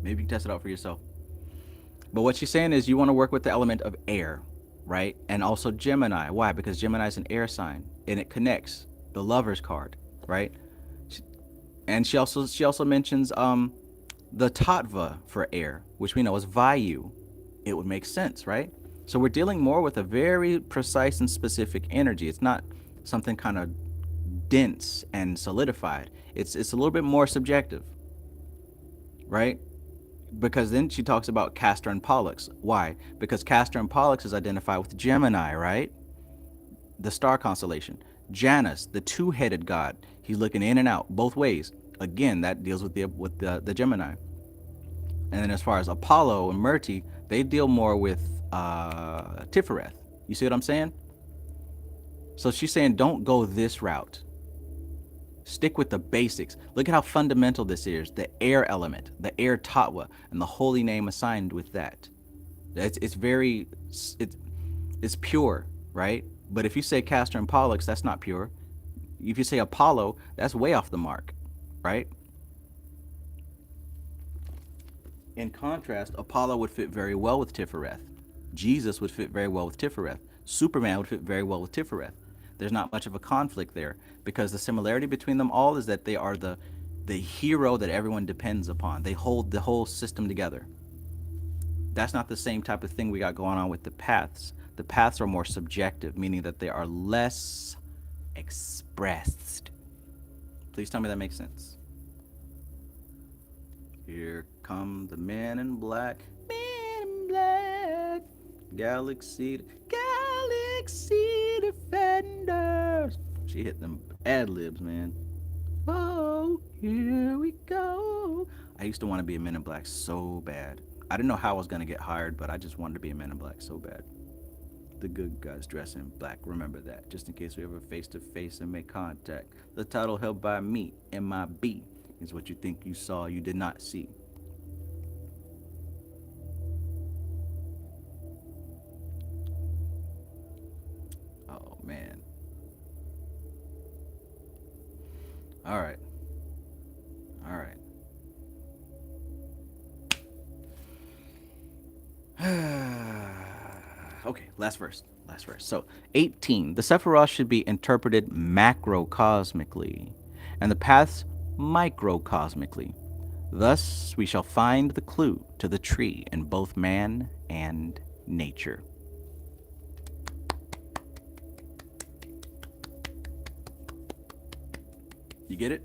Maybe you can test it out for yourself. But what she's saying is you want to work with the element of air, right? And also Gemini. Why? Because Gemini is an air sign and it connects the Lover's card, right? And she also mentions the Tattva for air, which we know is Vayu. It would make sense, right? So we're dealing more with a very precise and specific energy. It's not something kind of dense and solidified. It's a little bit more subjective, right? Because then she talks about Castor and Pollux. Why? Because Castor and Pollux is identified with Gemini, right? The star constellation. Janus, the two-headed god. He's looking in and out both ways. Again, that deals with the Gemini. And then as far as Apollo and Merti, they deal more with Tifereth. You see what I'm saying? So she's saying don't go this route. Stick with the basics. Look at how fundamental this is. The air element, the air tattva, and the holy name assigned with that. It's pure, right? But if you say Castor and Pollux, that's not pure. If you say Apollo, that's way off the mark, right? In contrast, Apollo would fit very well with Tifereth. Jesus would fit very well with Tifereth. Superman would fit very well with Tifereth. There's not much of a conflict there because the similarity between them all is that they are the hero that everyone depends upon. They hold the whole system together. That's not the same type of thing we got going on with the paths. The paths are more subjective, meaning that they are less expressed. Please tell me that makes sense. Here come the men in black. Men in black. Galaxy Defenders. She hit them ad-libs, man. Oh, here we go. I used to want to be a Men in Black so bad. I didn't know how I was going to get hired, but I just wanted to be a Men in Black so bad. The good guys dress in black. Remember that, just in case we ever face to face and make contact. The title held by me, MIB, is what you think you saw, you did not see. Oh, man. All right. All right. Okay, last verse. So, 18. The Sephiroth should be interpreted macrocosmically, and the paths microcosmically. Thus, we shall find the clue to the tree in both man and nature. You get it?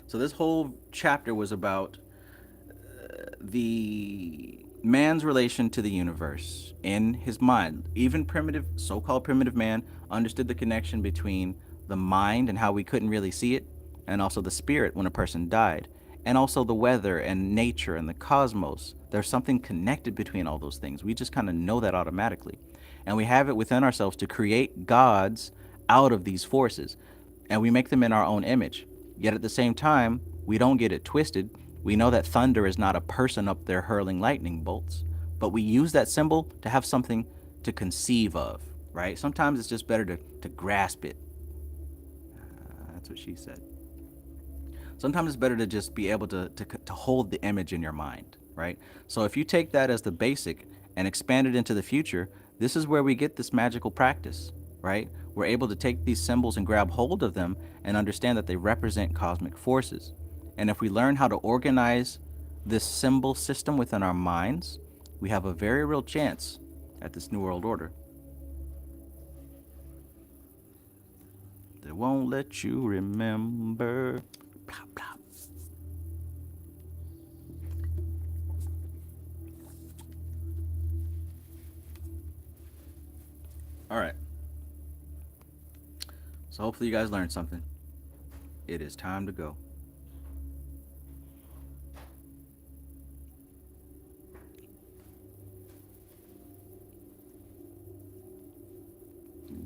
So this whole chapter was about the man's relation to the universe in his mind. Even primitive, so-called primitive man understood the connection between the mind and how we couldn't really see it, and also the spirit when a person died, and also the weather and nature and the cosmos. There's something connected between all those things. We just kind of know that automatically. And we have it within ourselves to create gods out of these forces, and we make them in our own image. Yet at the same time, we don't get it twisted. We know that thunder is not a person up there hurling lightning bolts, but we use that symbol to have something to conceive of, right? Sometimes it's just better to grasp it. That's what she said. Sometimes it's better to just be able to hold the image in your mind, right? So if you take that as the basic and expand it into the future, this is where we get this magical practice, right? We're able to take these symbols and grab hold of them and understand that they represent cosmic forces. And if we learn how to organize this symbol system within our minds, we have a very real chance at this New World Order. They won't let you remember. Blah, blah. All right. So hopefully you guys learned something. It is time to go.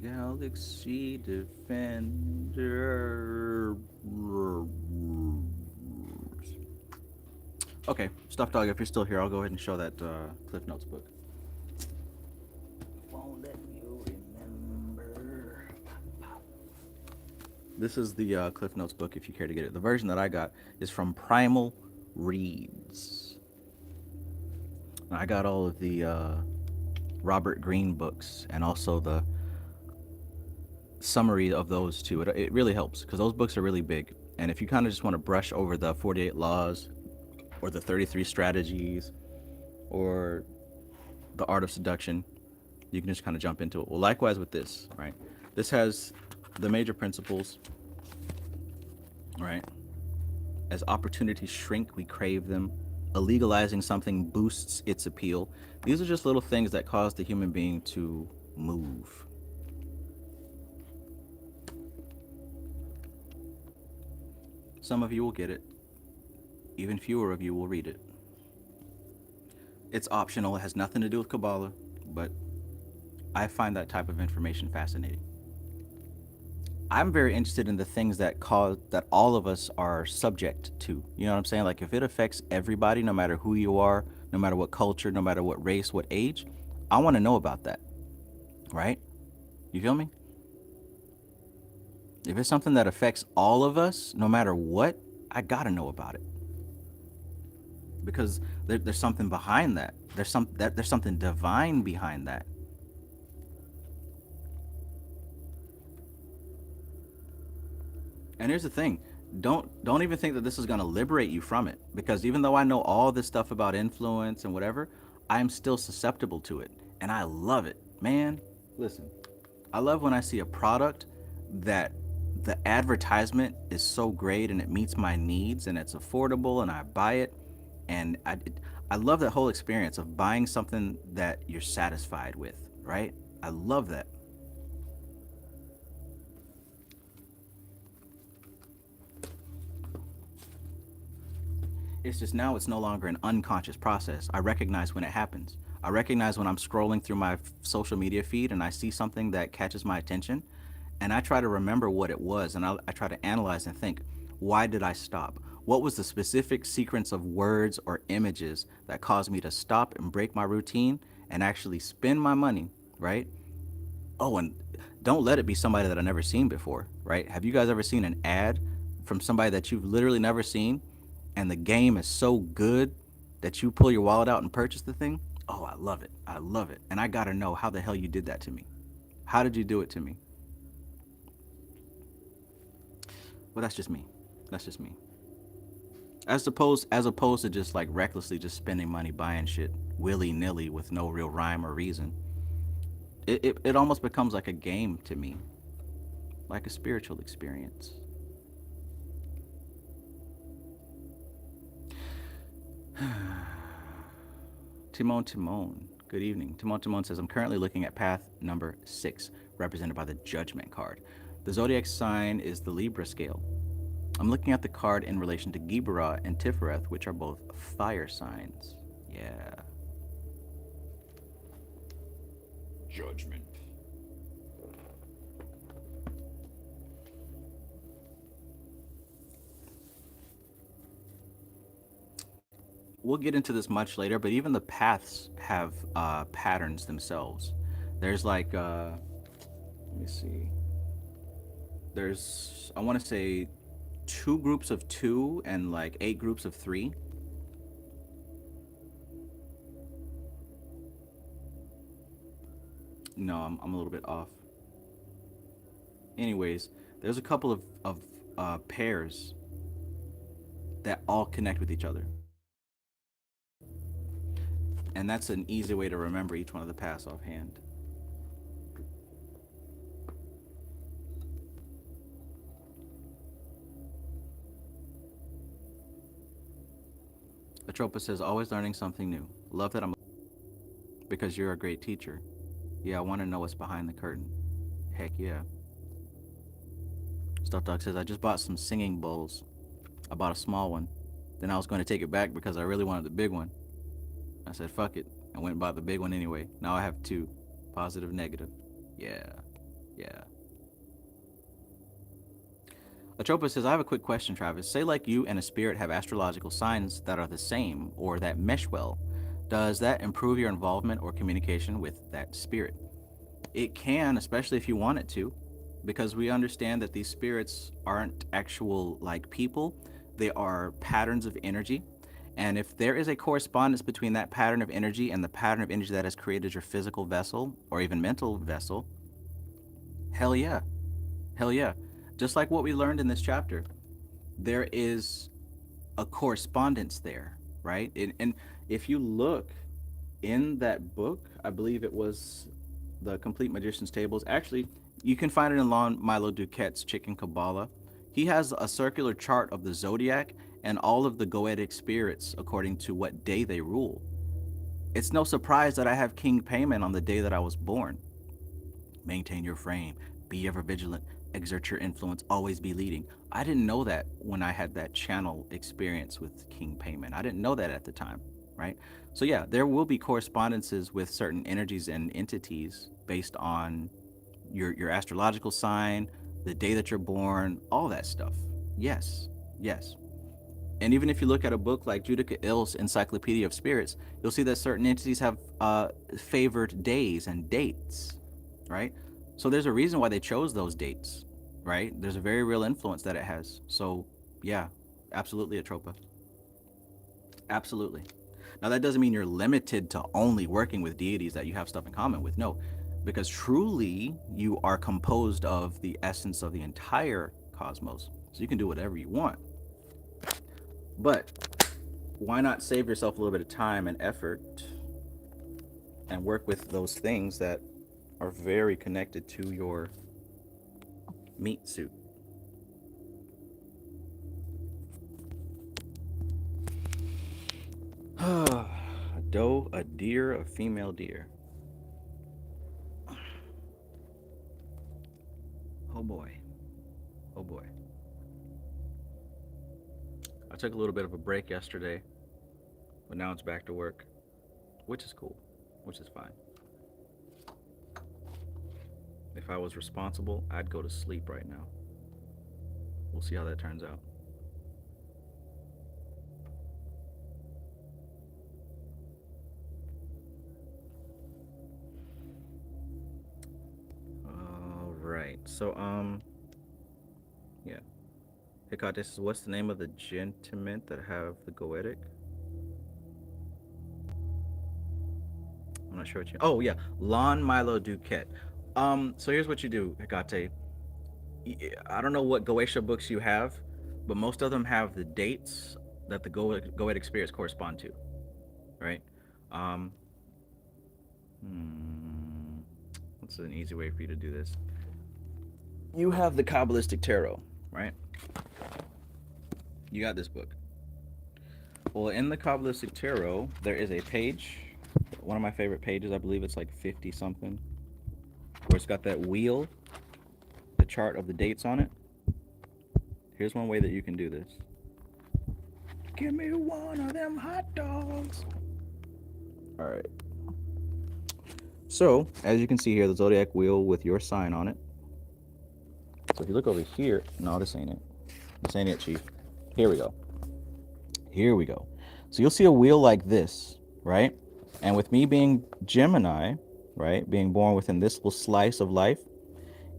Galaxy Defender. Okay, Stuffed Dog, if you're still here, I'll go ahead and show that Cliff Notes book. Won't let you remember. This is the Cliff Notes book if you care to get it. The version that I got is from Primal Reads. I got all of the Robert Greene books and also the summary of those two. It really helps because those books are really big. And if you kind of just want to brush over the 48 laws or the 33 strategies or the art of seduction, you can just kind of jump into it. Well, likewise with this, right? This has the major principles, right? As opportunities shrink, we crave them. Illegalizing something boosts its appeal. These are just little things that cause the human being to move. Some of you will get it. Even fewer of you will read it. It's optional. It has nothing to do with Qabalah, but I find that type of information fascinating. I'm very interested in the things that all of us are subject to. You know what I'm saying? Like if it affects everybody, no matter who you are, no matter what culture, no matter what race, what age, I want to know about that. Right? You feel me? If it's something that affects all of us, no matter what, I gotta know about it. Because there's something behind that. There's something divine behind that. And here's the thing. Don't even think that this is going to liberate you from it, because even though I know all this stuff about influence and whatever, I'm still susceptible to it, and I love it. Man, listen. I love when I see a product that the advertisement is so great and it meets my needs and it's affordable and I buy it, and I love that whole experience of buying something that you're satisfied with, right? I love that. It's just now it's no longer an unconscious process. I recognize when it happens. I recognize when I'm scrolling through my social media feed and I see something that catches my attention, and I try to remember what it was, and I try to analyze and think, why did I stop? What was the specific sequence of words or images that caused me to stop and break my routine and actually spend my money, right? Oh, and don't let it be somebody that I've never seen before, right? Have you guys ever seen an ad from somebody that you've literally never seen, and the game is so good that you pull your wallet out and purchase the thing? Oh, I love it. I love it. And I gotta know how the hell you did that to me. How did you do it to me? Well, that's just me. That's just me. As opposed to just like recklessly just spending money buying shit willy nilly with no real rhyme or reason. It almost becomes like a game to me, like a spiritual experience. Timon. Good evening. Timon says, I'm currently looking at path number 6, represented by the Judgment card. The zodiac sign is the Libra scale. I'm looking at the card in relation to Gibra and Tifereth, which are both fire signs. Yeah. Judgment. we'll get into this much later, but even the paths have patterns themselves. There's like, let me see. There's, I want to say, 2 groups of 2 and like 8 groups of 3. No, I'm a little bit off. Anyways, there's a couple of pairs that all connect with each other. And that's an easy way to remember each one of the paths offhand. Atropa says, always learning something new. Love that I'm because you're a great teacher. Yeah, I want to know what's behind the curtain. Heck yeah. Stuff Dog says, I just bought some singing bowls. I bought a small one. Then I was going to take it back because I really wanted the big one. I said, fuck it. I went and bought the big one anyway. Now I have 2. Positive, negative. Yeah. Yeah. Atropa says, I have a quick question, Travis. Say like you and a spirit have astrological signs that are the same or that mesh well. Does that improve your involvement or communication with that spirit? It can, especially if you want it to, because we understand that these spirits aren't actual like people. They are patterns of energy. And if there is a correspondence between that pattern of energy and the pattern of energy that has created your physical vessel or even mental vessel, hell yeah. Hell yeah. Just like what we learned in this chapter, there is a correspondence there, right? And if you look in that book, I believe it was the Complete Magician's Tables. Actually, you can find it in Lon Milo Duquette's Chicken Qabalah. He has a circular chart of the zodiac and all of the goetic spirits according to what day they rule. It's no surprise that I have King Payment on the day that I was born. Maintain your frame, be ever vigilant, exert your influence, always be leading. I didn't know that when I had that channel experience with King Payment. I didn't know that at the time, right? So yeah, there will be correspondences with certain energies and entities based on your astrological sign, the day that you're born, all that stuff. Yes, yes. And even if you look at a book like Judica Ill's Encyclopedia of Spirits, you'll see that certain entities have favored days and dates, right? So there's a reason why they chose those dates, right? There's a very real influence that it has. So yeah, absolutely, Atropa. Absolutely. Now that doesn't mean you're limited to only working with deities that you have stuff in common with. No, because truly you are composed of the essence of the entire cosmos. So you can do whatever you want. But why not save yourself a little bit of time and effort and work with those things that are very connected to your meat suit? A doe, a deer, a female deer. Oh boy. Oh boy. I took a little bit of a break yesterday, but now it's back to work, which is cool, which is fine. If I was responsible, I'd go to sleep right now. We'll see how that turns out. All right. So, yeah. Hey, God, this is what's the name of the gentiment that have the goetic? I'm not sure what you. Oh yeah, Lon Milo Duquette. So here's what you do, Hecate. I don't know what Goetia books you have, but most of them have the dates that the goetic spirits correspond to, right? Um, what's an easy way for you to do this? You have the Kabbalistic Tarot, right? You got this book. Well, in the Kabbalistic Tarot, there is a page, one of my favorite pages, I believe it's like 50 something, where it's got that wheel, the chart of the dates on it. Here's one way that you can do this. Give me one of them hot dogs. All right. So, as you can see here, the zodiac wheel with your sign on it. So if you look over here, no, this ain't it. This ain't it, Chief. Here we go. Here we go. So you'll see a wheel like this, right? And with me being Gemini, right, being born within this little slice of life,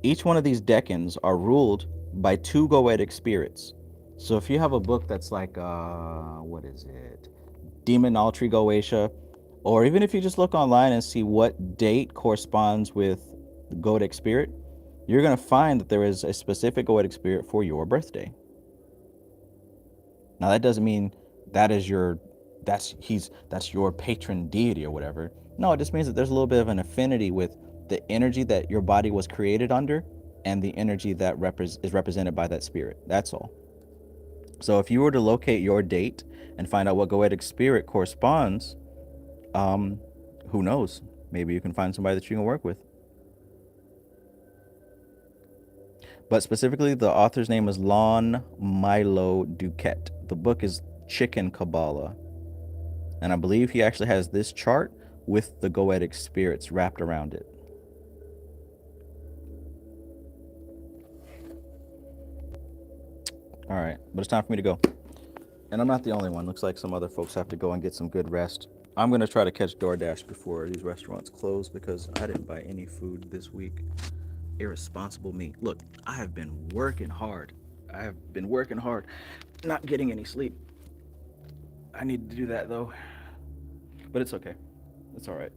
each one of these decans are ruled by two goetic spirits. So if you have a book that's like, what is it? Demonaltry Goetia, or even if you just look online and see what date corresponds with the goetic spirit, you're going to find that there is a specific goetic spirit for your birthday. Now that doesn't mean that is your that's your patron deity or whatever. No, it just means that there's a little bit of an affinity with the energy that your body was created under and the energy that is represented by that spirit. That's all. So if you were to locate your date and find out what goetic spirit corresponds, um, who knows? Maybe you can find somebody that you can work with. But specifically, the author's name is Lon Milo Duquette. The book is Chicken Qabalah. And I believe he actually has this chart with the goetic spirits wrapped around it. All right, but it's time for me to go. And I'm not the only one. Looks like some other folks have to go and get some good rest. I'm going to try to catch DoorDash before these restaurants close because I didn't buy any food this week. Irresponsible me. Look, I have been working hard. I have been working hard, not getting any sleep. I need to do that though. But it's okay. It's all right.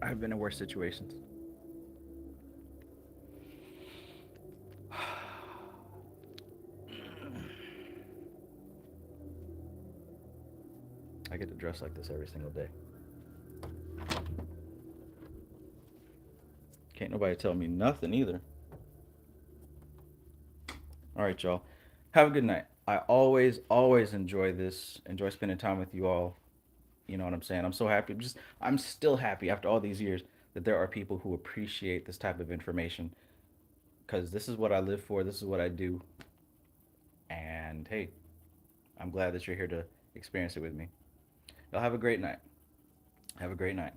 I've been in worse situations. I get to dress like this every single day. Can't nobody tell me nothing either. All right, y'all. Have a good night. I always enjoy this. Enjoy spending time with you all. You know what I'm saying? I'm so happy. I'm still happy after all these years that there are people who appreciate this type of information because this is what I live for. This is what I do. And hey, I'm glad that you're here to experience it with me. Y'all have a great night. Have a great night.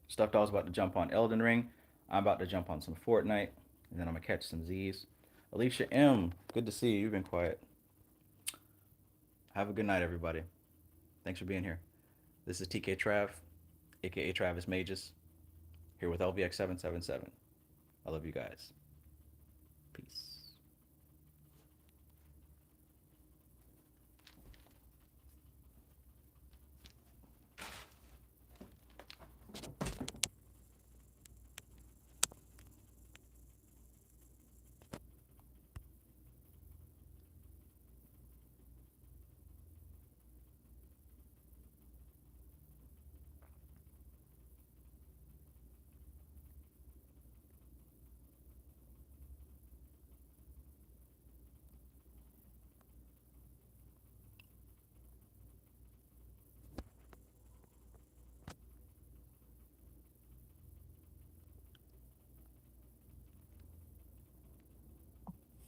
Stuffed Doll's about to jump on Elden Ring. I'm about to jump on some Fortnite. And then I'm going to catch some Z's. Alicia M., good to see you. You've been quiet. Have a good night, everybody. Thanks for being here. This is TK Trav, aka Travis Magus, here with LVX777. I love you guys. Peace.